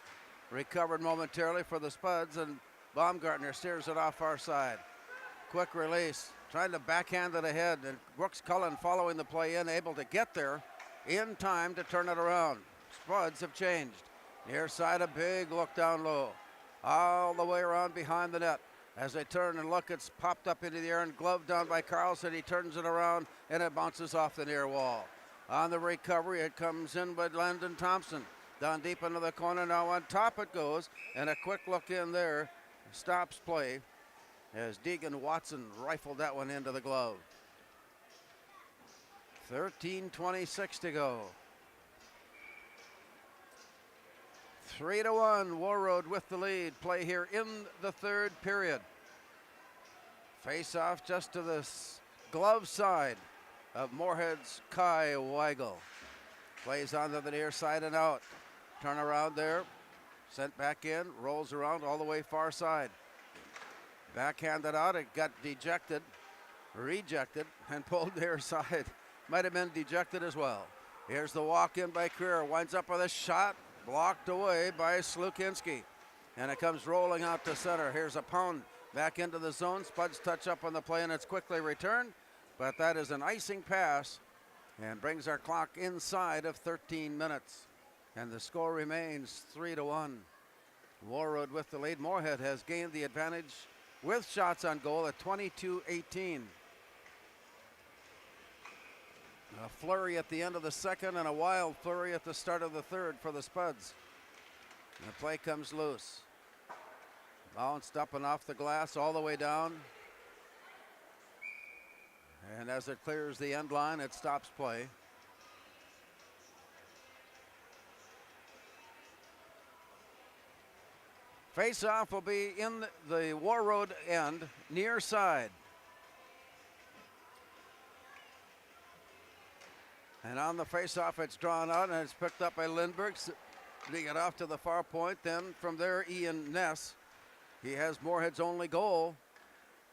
Recovered momentarily for the Spuds, and Baumgartner steers it off far side. Quick release. trying to backhand it ahead, and Brooks Cullen following the play in, able to get there in time to turn it around. Spuds have changed. Near side, a big look down low. All the way around behind the net. As they turn and look, it's popped up into the air and gloved down by Carlson. He turns it around, and it bounces off the near wall. On the recovery, it comes in by Landon Thompson. Down deep into the corner, now on top it goes, and a quick look in there stops play as Deegan Watson rifled that one into the glove. 13:26 to go. 3-1, Warroad with the lead. Play here in the third period. Face off just to the glove side of Moorhead's Kai Weigel. Plays onto the near side and out. Turn around there. Sent back in. Rolls around all the way far side. Backhanded out. It got dejected. Rejected and pulled near side. Might have been dejected as well. Here's the walk in by Creer. Winds up with a shot. Blocked away by Slukinski. And it comes rolling out to center. Here's a pound back into the zone. Spuds touch up on the play and it's quickly returned. But that is an icing pass and brings our clock inside of 13 minutes. And the score remains 3-1. Warroad with the lead. Moorhead has gained the advantage with shots on goal at 22-18. A flurry at the end of the second and a wild flurry at the start of the third for the Spuds. And the play comes loose. Bounced up and off the glass all the way down. And as it clears the end line, it stops play. Face-off will be in the Warroad end, near side. And on the face-off, it's drawn out and it's picked up by Lindbergh. Leading it off to the far point. Then from there, Ian Ness. He has Moorhead's only goal.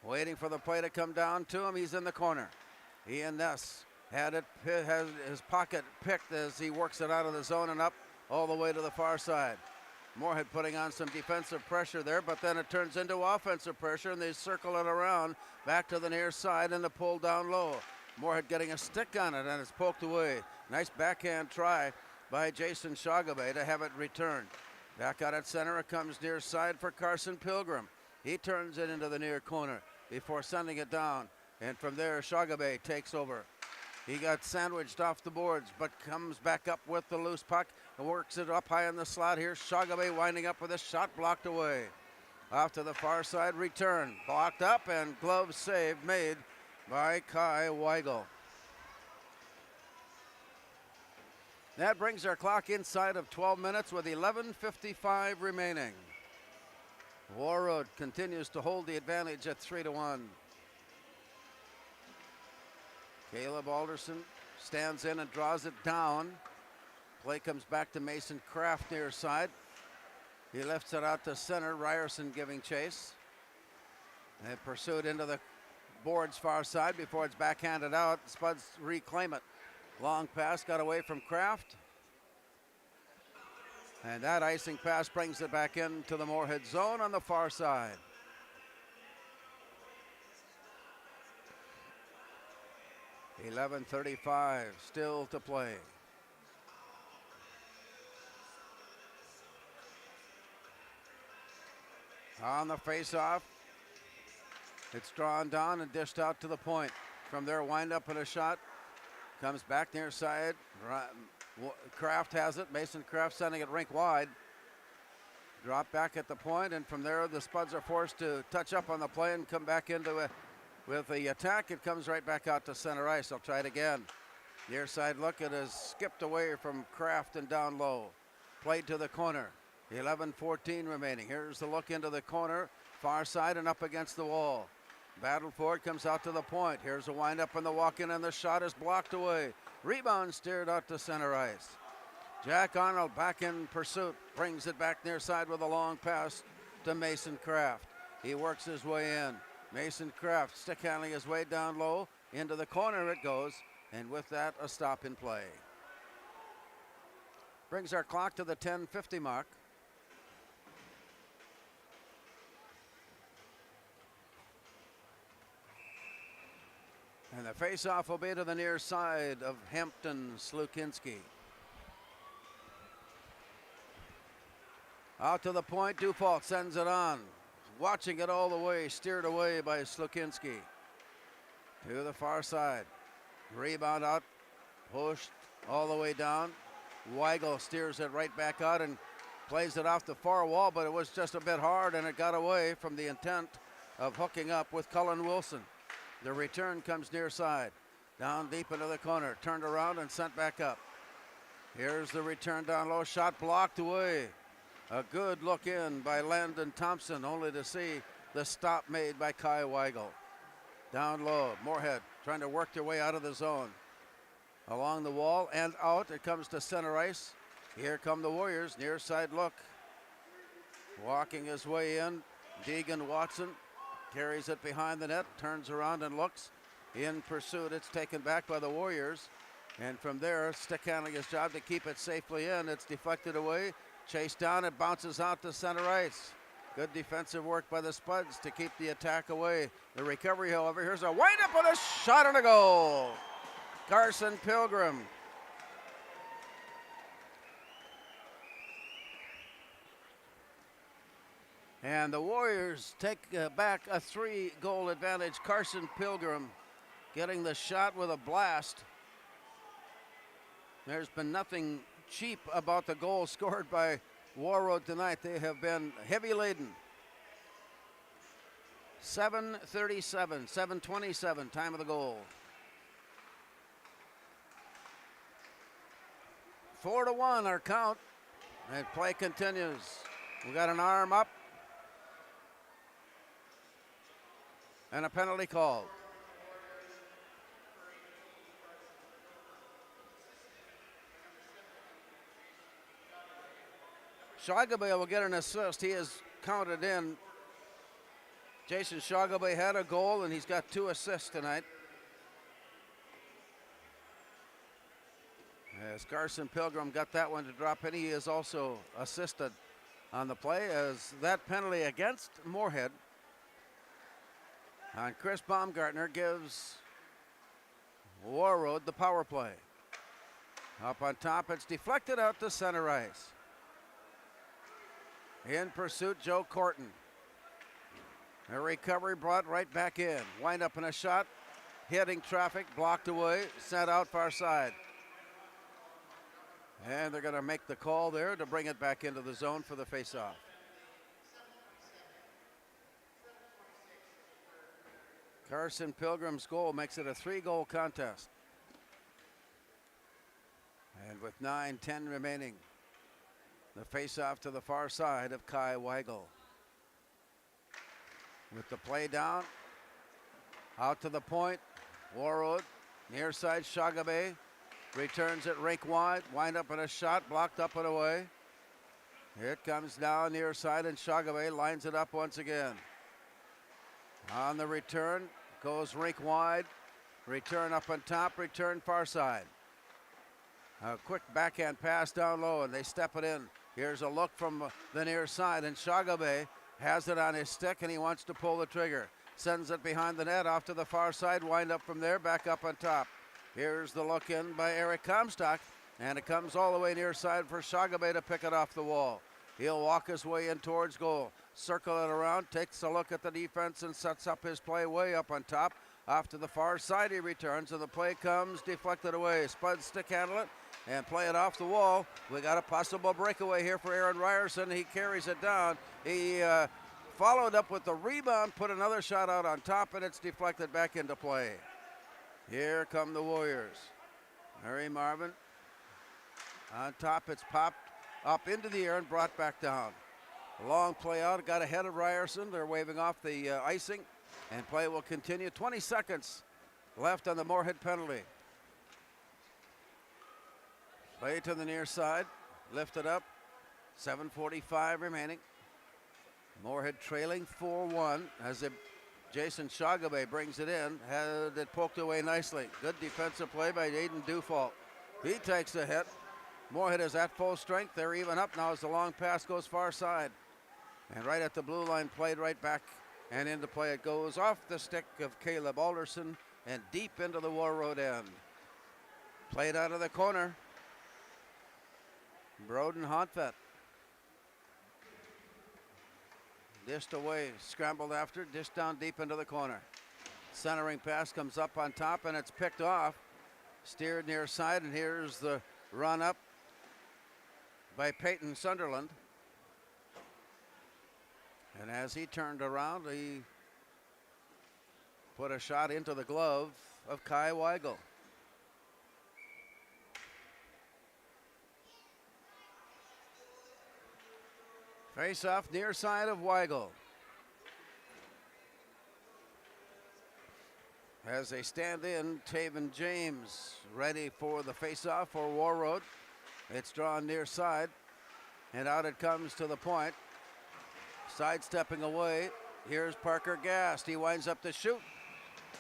Waiting for the play to come down to him. He's in the corner. Ian Ness has his pocket picked as he works it out of the zone and up all the way to the far side. Moorhead putting on some defensive pressure there, but then it turns into offensive pressure and they circle it around back to the near side and the pull down low. Moorhead getting a stick on it and it's poked away. Nice backhand try by Jason Shogabay to have it returned. Back out at center, it comes near side for Carson Pilgrim. He turns it into the near corner before sending it down. And from there, Shogabay takes over. He got sandwiched off the boards, but comes back up with the loose puck and works it up high in the slot. Here's Shogabay winding up with a shot blocked away. Off to the far side, return. Blocked up and glove save made by Kai Weigel. That brings our clock inside of 12 minutes with 11:55 remaining. Warroad continues to hold the advantage at 3-1. Caleb Alderson stands in and draws it down. Play comes back to Mason Kraft near side. He lifts it out to center. Ryerson giving chase. And pursued into the boards far side before it's backhanded out. Spuds reclaim it. Long pass got away from Kraft. And that icing pass brings it back into the Moorhead zone on the far side. .11:35 still to play. On the face-off, it's drawn down and dished out to the point. From there, wind up and a shot. Comes back near side. Kraft has it. Mason Kraft sending it rink wide. Drop back at the point, and from there, the Spuds are forced to touch up on the play and come back into it. With the attack, it comes right back out to center ice. I'll try it again. Near side look, it has skipped away from Kraft and down low. Played to the corner. 11:14 remaining. Here's the look into the corner. Far side and up against the wall. Battle for it, comes out to the point. Here's a wind up and the walk in and the shot is blocked away. Rebound steered out to center ice. Jack Arnold back in pursuit. Brings it back near side with a long pass to Mason Kraft. He works his way in. Mason Kraft stick handling his way down low. Into the corner it goes. And with that, a stop in play. Brings our clock to the 10:50 mark. And the face-off will be to the near side of Hampton Slukinski. Out to the point, Dufault sends it on. Watching it all the way, steered away by Slukinski. To the far side. Rebound out, pushed all the way down. Weigel steers it right back out and plays it off the far wall, but it was just a bit hard and it got away from the intent of hooking up with Cullen Wilson. The return comes near side. Down deep into the corner, turned around and sent back up. Here's the return down low, shot blocked away. A good look in by Landon Thompson, only to see the stop made by Kai Weigel. Down low, Moorhead trying to work their way out of the zone. Along the wall and out, it comes to center ice. Here come the Warriors, near side look. Walking his way in, Deegan Watson carries it behind the net, turns around and looks. In pursuit, it's taken back by the Warriors. And from there, stick handling his job to keep it safely in. It's deflected away, chased down, it bounces out to center ice. Good defensive work by the Spuds to keep the attack away. The recovery, however, here's a wind-up with a shot and a goal. Carson Pilgrim. And the Warriors take back a 3-goal advantage. Carson Pilgrim getting the shot with a blast. There's been nothing cheap about the goal scored by Warroad tonight. They have been heavy laden. 7:37, 7:27, time of the goal. 4-1 our count, and play continues. We got an arm up and a penalty called. Shagabay will get an assist. He is counted in. Jason Shagabay had a goal, and he's got 2 assists tonight. As Carson Pilgrim got that one to drop in, he is also assisted on the play as that penalty against Moorhead. And Chris Baumgartner gives Warroad the power play. Up on top, it's deflected out to center ice. In pursuit, Joe Corton. A recovery brought right back in. Wind up in a shot, hitting traffic, blocked away, sent out far side. And they're going to make the call there to bring it back into the zone for the faceoff. Carson Pilgrim's goal makes it a 3-goal contest. And with 9:10 remaining, the faceoff to the far side of Kai Weigel. With the play down, out to the point, Warroad, near side Shagabay, returns it rink wide, wind up in a shot, blocked up and away. It comes down near side and Shagabay lines it up once again. On the return, goes rink wide, return up on top, return far side. A quick backhand pass down low and they step it in. Here's a look from the near side and Shagabay has it on his stick and he wants to pull the trigger. Sends it behind the net off to the far side, wind up from there, back up on top. Here's the look in by Eric Comstock, and it comes all the way near side for Shagabay to pick it off the wall. He'll walk his way in towards goal, circle it around, takes a look at the defense and sets up his play way up on top. Off to the far side he returns, and the play comes deflected away. Spud stick handle it and play it off the wall. We got a possible breakaway here for Aaron Ryerson. He carries it down. He followed up with the rebound, put another shot out on top, and it's deflected back into play. Here come the Warriors. Mary Marvin on top. It's popped up into the air and brought back down. A long play out. Got ahead of Ryerson. They're waving off the icing, and play will continue. 20 seconds left on the Moorhead penalty. Play to the near side. Lifted up. 7:45 remaining. Moorhead trailing 4-1 as Jason Shagabay brings it in. Had it poked away nicely. Good defensive play by Aiden Dufault. He takes the hit. Moorhead is at full strength. They're even up now as the long pass goes far side. And right at the blue line, played right back and into play. It goes off the stick of Caleb Alderson and deep into the Warroad end. Played out of the corner. Broden Hontvet. Dished away, scrambled after, dished down deep into the corner. Centering pass comes up on top, and it's picked off. Steered near side, and here's the run up by Peyton Sunderland. And as he turned around, he put a shot into the glove of Kai Weigel. Face off near side of Weigel. As they stand in, Taven James ready for the face-off for Warroad. It's drawn near side, and out it comes to the point. Sidestepping away, here's Parker Gast. He winds up to shoot.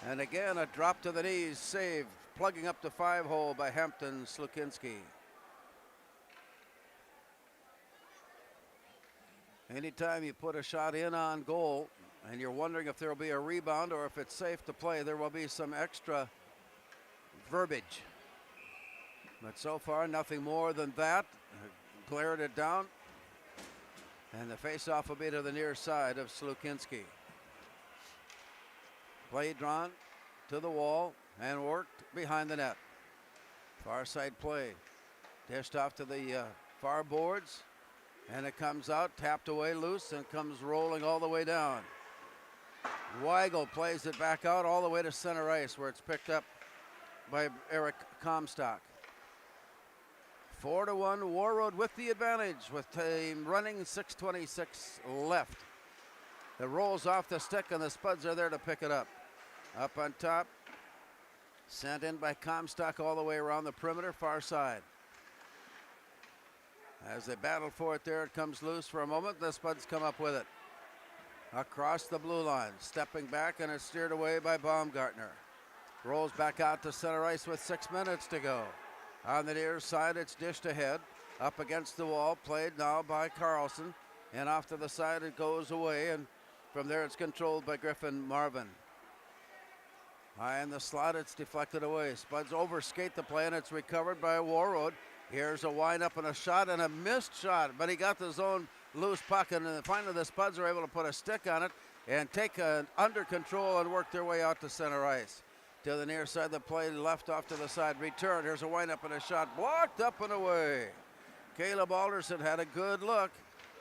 And again, a drop to the knees, saved. Plugging up the 5-hole by Hampton Slukinski. Anytime you put a shot in on goal, and you're wondering if there will be a rebound or if it's safe to play, there will be some extra verbiage. But so far, nothing more than that. Glared it down. And the face-off will be to the near side of Slukinski. Play drawn to the wall and worked behind the net. Far side play. Dished off to the far boards. And it comes out, tapped away loose, and comes rolling all the way down. Weigel plays it back out all the way to center ice, where it's picked up by Eric Comstock. 4-1 Warroad with the advantage, with time running 6:26 left. It rolls off the stick, and the Spuds are there to pick it up. Up on top, sent in by Comstock all the way around the perimeter, far side. As they battle for it there, it comes loose for a moment. The Spuds come up with it. Across the blue line, stepping back, and it's steered away by Baumgartner. Rolls back out to center ice with 6 minutes to go. On the near side, it's dished ahead. Up against the wall, played now by Carlson. And off to the side, it goes away, and from there it's controlled by Griffin Marvin. High in the slot, it's deflected away. Spuds overskate the play, and it's recovered by Warroad. Here's a wind-up and a shot, and a missed shot, but he got the zone loose puck, and finally the Spuds are able to put a stick on it and take it under control and work their way out to center ice. To the near side, the play left off to the side. Return, here's a wind-up and a shot, blocked up and away. Caleb Alderson had a good look,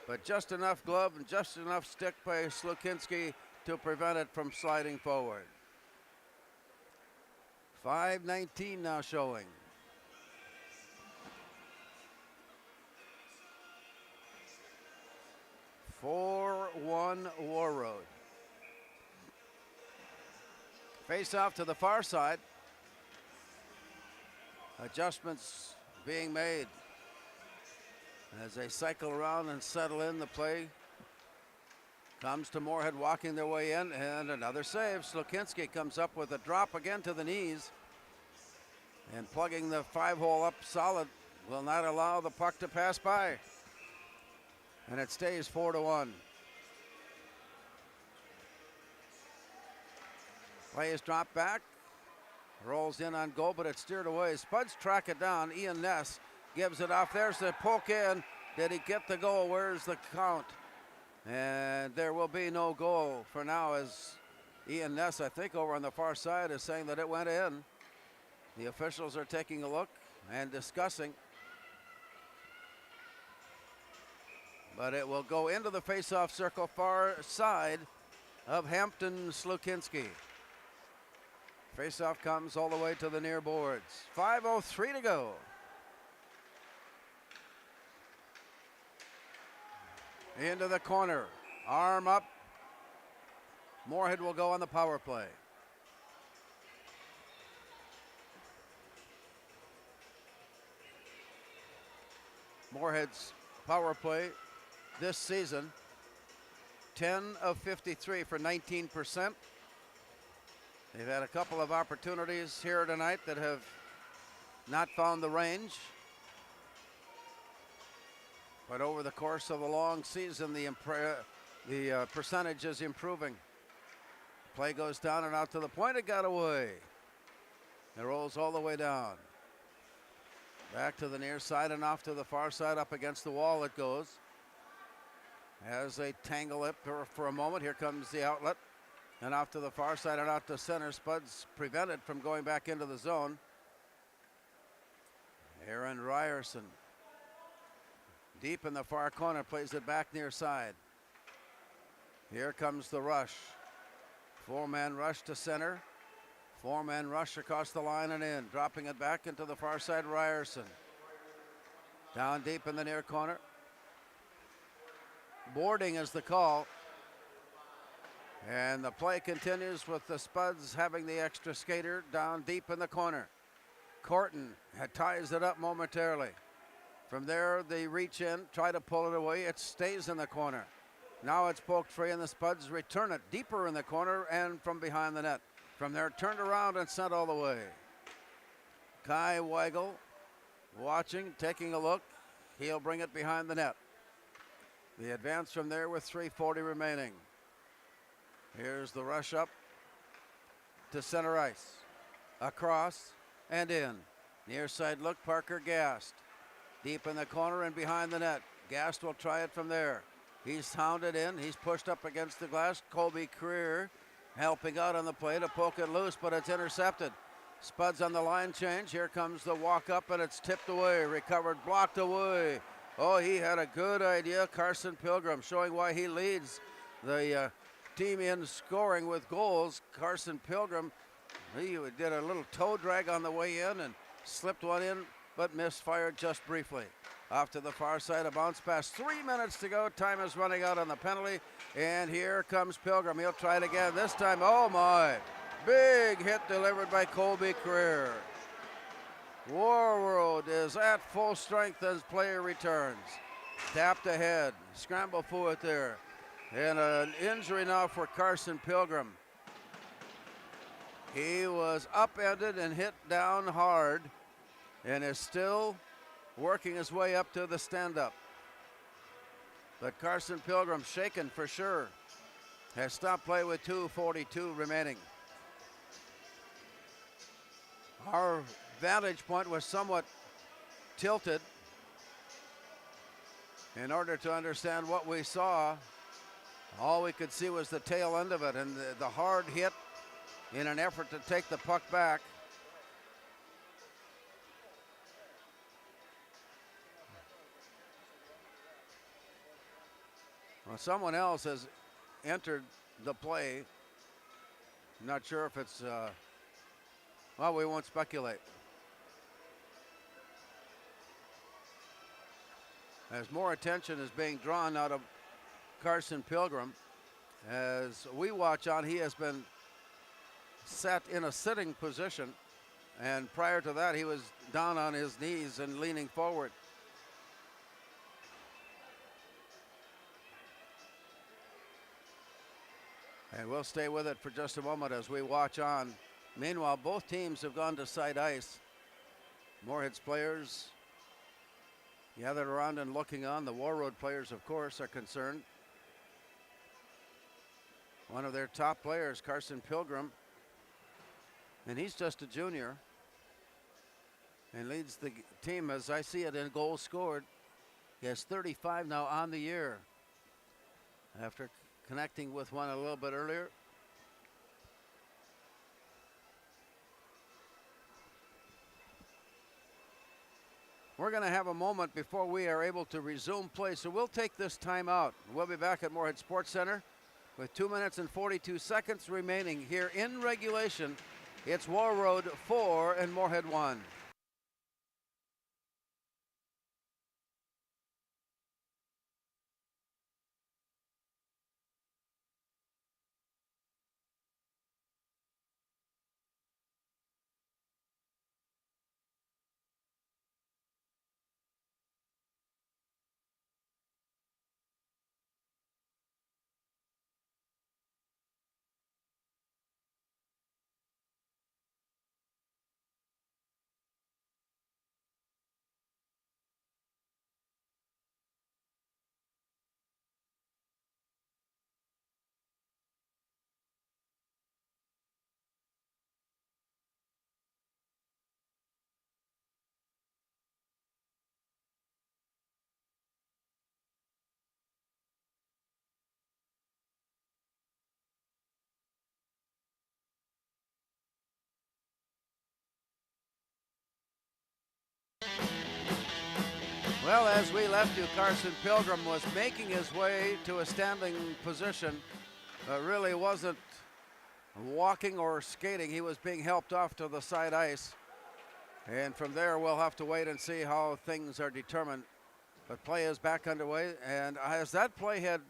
but just enough glove and just enough stick by Slukinski to prevent it from sliding forward. 5:19 now showing. (4-1) Warroad. Face off to the far side. Adjustments being made as they cycle around and settle in. The play comes to Moorhead walking their way in, and another save. Slukinski comes up with a drop again to the knees, and plugging the 5-hole up solid will not allow the puck to pass by. And it stays 4-1. Play is dropped back. Rolls in on goal, but it's steered away. Spuds track it down. Ian Ness gives it off. There's the poke in. Did he get the goal? Where's the count? And there will be no goal for now, as Ian Ness, I think, over on the far side is saying that it went in. The officials are taking a look and discussing. But it will go into the face-off circle far side of Hampton Slukinski. Face-off comes all the way to the near boards. 5:03 to go. Into the corner. Arm up. Moorhead will go on the power play. Moorhead's power play this season, 10 of 53 for 19%. They've had a couple of opportunities here tonight that have not found the range. But over the course of a long season, the percentage is improving. Play goes down and out to the point. It got away. It rolls all the way down. Back to the near side and off to the far side, up against the wall it goes. As they tangle it for a moment, here comes the outlet. And off to the far side and out to center. Spuds prevented from going back into the zone. Aaron Ryerson, deep in the far corner, plays it back near side. Here comes the rush. Four-man rush to center. Four-man rush across the line and in. Dropping it back into the far side, Ryerson. Down deep in the near corner. Boarding is the call. And the play continues with the Spuds having the extra skater down deep in the corner. Corton ties it up momentarily. From there, they reach in, try to pull it away. It stays in the corner. Now it's poked free, and the Spuds return it deeper in the corner and from behind the net. From there, turned around and sent all the way. Kai Weigel watching, taking a look. He'll bring it behind the net. The advance from there with 3:40 remaining. Here's the rush up to center ice. Across and in. Near side look, Parker Gast. Deep in the corner and behind the net. Gast will try it from there. He's hounded in. He's pushed up against the glass. Colby Creer helping out on the play to poke it loose, but it's intercepted. Spuds on the line change. Here comes the walk up, and it's tipped away. Recovered, blocked away. Oh, he had a good idea. Carson Pilgrim showing why he leads the team in scoring with goals. Carson Pilgrim, he did a little toe drag on the way in and slipped one in, but misfired just briefly. Off to the far side, a bounce pass. 3 minutes to go. Time is running out on the penalty. And here comes Pilgrim. He'll try it again. This time, oh my. Big hit delivered by Colby Creer. Warroad is at full strength as player returns. Tapped ahead. Scramble for it there. And an injury now for Carson Pilgrim. He was upended and hit down hard and is still working his way up to the stand-up. But Carson Pilgrim, shaken for sure, has stopped play with 2:42 remaining. Our vantage point was somewhat tilted. In order to understand what we saw, all we could see was the tail end of it and the hard hit in an effort to take the puck back. Well, someone else has entered the play. I'm not sure if it's, well, we won't speculate. As more attention is being drawn out of Carson Pilgrim, as we watch on, he has been set in a sitting position, and prior to that, he was down on his knees and leaning forward. And we'll stay with it for just a moment as we watch on. Meanwhile, both teams have gone to side ice. Moorhead's players gathered around and looking on. The Warroad players, of course, are concerned. One of their top players, Carson Pilgrim, and he's just a junior, and leads the team, as I see it, in goals scored. He has 35 now on the year after connecting with one a little bit earlier. We're going to have a moment before we are able to resume play, so we'll take this time out. We'll be back at Moorhead Sports Center with 2 minutes and 42 seconds remaining here in regulation. It's Warroad 4 and Moorhead 1. Well, as we left you, Carson Pilgrim was making his way to a standing position, but really wasn't walking or skating. He was being helped off to the side ice. And from there, we'll have to wait and see how things are determined. But play is back underway. And as that play had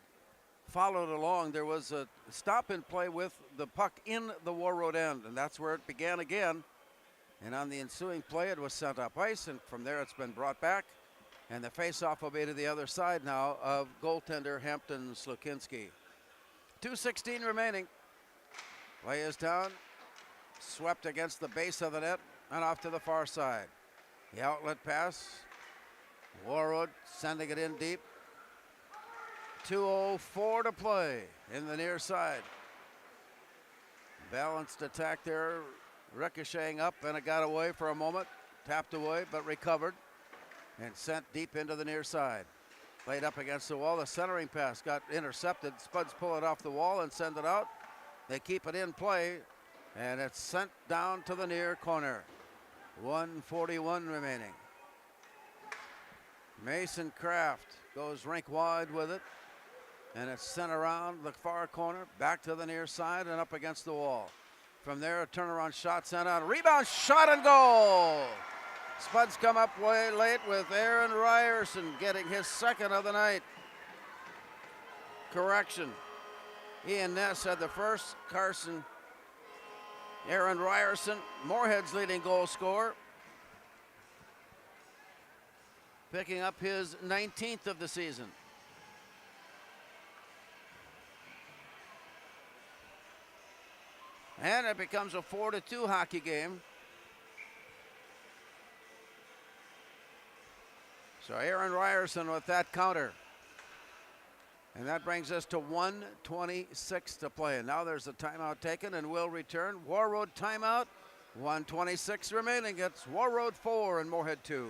followed along, there was a stop in play with the puck in the Warroad end. And that's where it began again. And on the ensuing play, it was sent up ice. And from there, it's been brought back. And the faceoff will be to the other side now of goaltender Hampton Slukinski. 2:16 remaining. Play is down. Swept against the base of the net and off to the far side. The outlet pass. Warroad sending it in deep. 2:04 to play in the near side. Balanced attack there, ricocheting up, and it got away for a moment. Tapped away, but recovered and sent deep into the near side. Played up against the wall. The centering pass got intercepted. Spuds pull it off the wall and send it out. They keep it in play, and it's sent down to the near corner. 1:41 remaining. Mason Kraft goes rink wide with it, and it's sent around the far corner, back to the near side and up against the wall. From there, a turnaround shot sent out. Rebound, shot, and goal! Spuds come up way late with Aaron Ryerson getting his second of the night. Correction. Ian Ness had the first. Aaron Ryerson, Moorhead's leading goal scorer, picking up his 19th of the season. And it becomes a 4-2 hockey game. So Aaron Ryerson with that counter. And that brings us to 1:26 to play. And now there's a timeout taken, and we'll return. Warroad timeout. 1:26 remaining. It's Warroad 4 and Moorhead 2.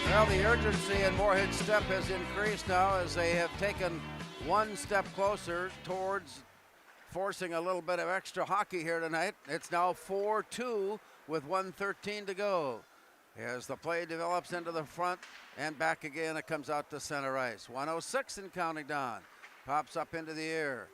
Well, the urgency in Moorhead's step has increased now as they have taken one step closer towards forcing a little bit of extra hockey here tonight. It's now 4-2 with 1:13 to go. As the play develops into the front and back again, it comes out to center ice. 1:06 and counting down. Pops up into the air.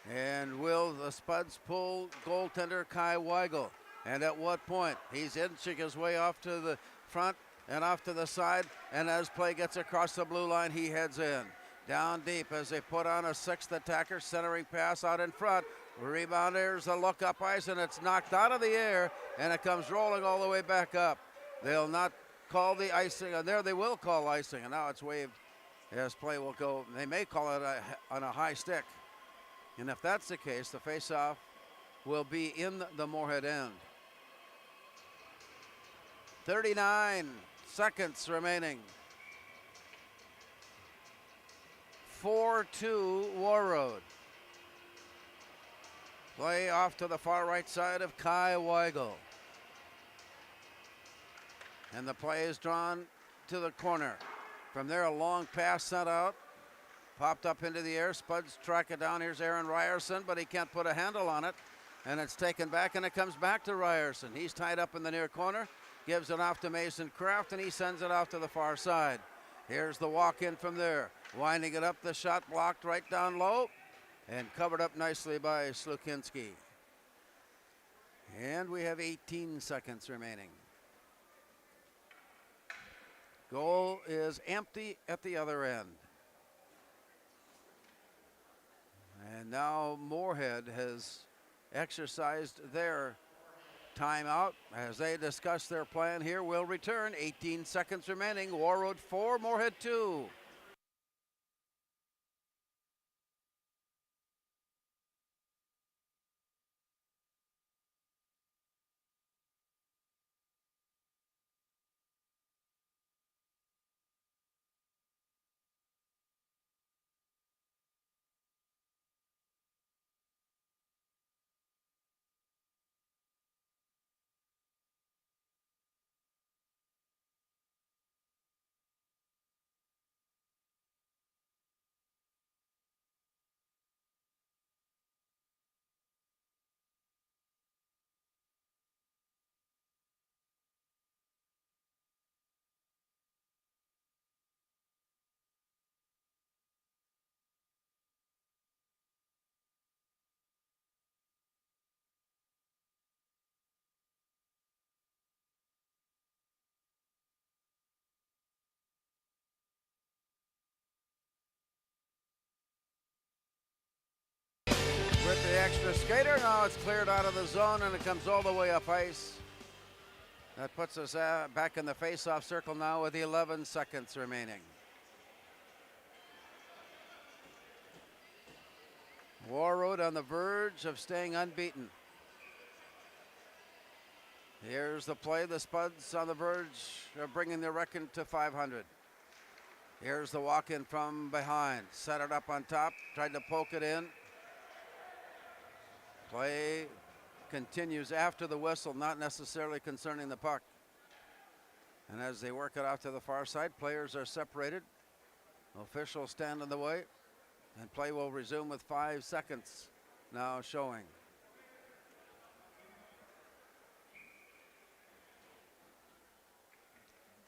And will the Spuds pull goaltender Kai Weigel? And at what point? He's inching his way off to the front and off to the side, and as play gets across the blue line, he heads in. Down deep as they put on a sixth attacker, centering pass out in front. Rebounders a look up ice, and it's knocked out of the air, and it comes rolling all the way back up. They'll not call the icing, and there they will call icing, and now it's waved as play will go. They may call it on a high stick. And if that's the case, the faceoff will be in the Moorhead end. 39 seconds remaining. 4-2 Warroad. Play off to the far right side of Kai Weigel. And the play is drawn to the corner. From there, a long pass sent out. Popped up into the air. Spuds track it down. Here's Aaron Ryerson, but he can't put a handle on it. And it's taken back, and it comes back to Ryerson. He's tied up in the near corner. Gives it off to Mason Kraft, and he sends it off to the far side. Here's the walk-in from there. Winding it up, the shot blocked right down low and covered up nicely by Slukinski. And we have 18 seconds remaining. Goal is empty at the other end. And now Moorhead has exercised their timeout as they discuss their plan here. We'll return. 18 seconds remaining. Warroad 4, Moorhead 2. With the extra skater, now it's cleared out of the zone and it comes all the way up ice. That puts us back in the face-off circle now with 11 seconds remaining. Warroad on the verge of staying unbeaten. Here's the play. The Spuds on the verge of bringing their record to 500. Here's the walk-in from behind. Set it up on top. Tried to poke it in. Play continues after the whistle, not necessarily concerning the puck. And as they work it out to the far side, players are separated. Officials stand in the way. And play will resume with 5 seconds now showing.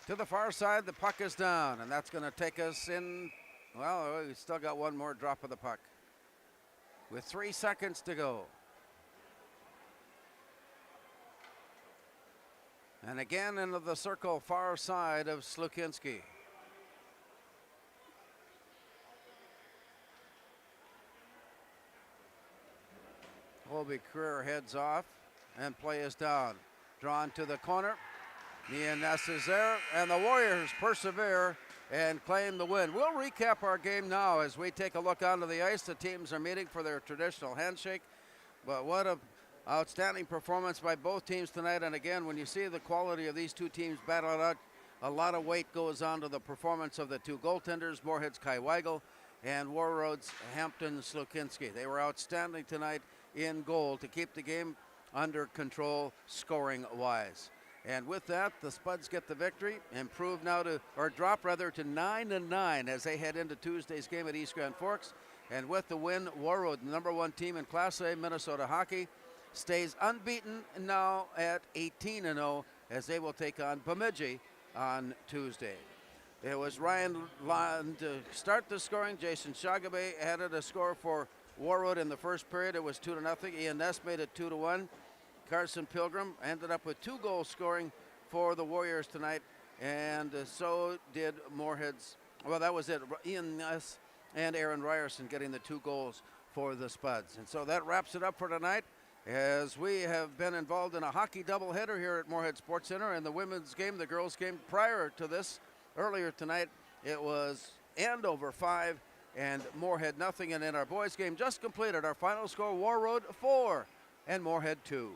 To the far side, the puck is down, and that's going to take us in. Well, we still got one more drop of the puck. With 3 seconds to go. And again into the circle, far side of Slukinski. Colby Career heads off, and play is down. Drawn to the corner. Nia Ness is there, and the Warriors persevere and claim the win. We'll recap our game now as we take a look onto the ice. The teams are meeting for their traditional handshake, but what a outstanding performance by both teams tonight. And again, when you see the quality of these two teams battle it out, a lot of weight goes on to the performance of the two goaltenders, Moorhead's Kai Weigel and Warroad's Hampton Slukinski. They were outstanding tonight in goal to keep the game under control scoring-wise. And with that, the Spuds get the victory, improve now to, or drop rather, to 9-9 as they head into Tuesday's game at East Grand Forks. And with the win, Warroad, the number one team in Class A Minnesota hockey, stays unbeaten now at 18-0 as they will take on Bemidji on Tuesday. It was Ryan Lund to start the scoring. Jason Shagabe added a score for Warroad in the first period. It was 2-0. Ian Ness made it 2-1. Carson Pilgrim ended up with 2 goals scoring for the Warriors tonight, and so did Moorhead's. Well, that was it. Ian Ness and Aaron Ryerson getting the 2 goals for the Spuds. And so that wraps it up for tonight, as we have been involved in a hockey doubleheader here at Moorhead Sports Center. And the women's game, the girls' game prior to this, earlier tonight, it was Andover 5 and Moorhead nothing. And in our boys' game just completed, our final score, Warroad 4 and Moorhead 2.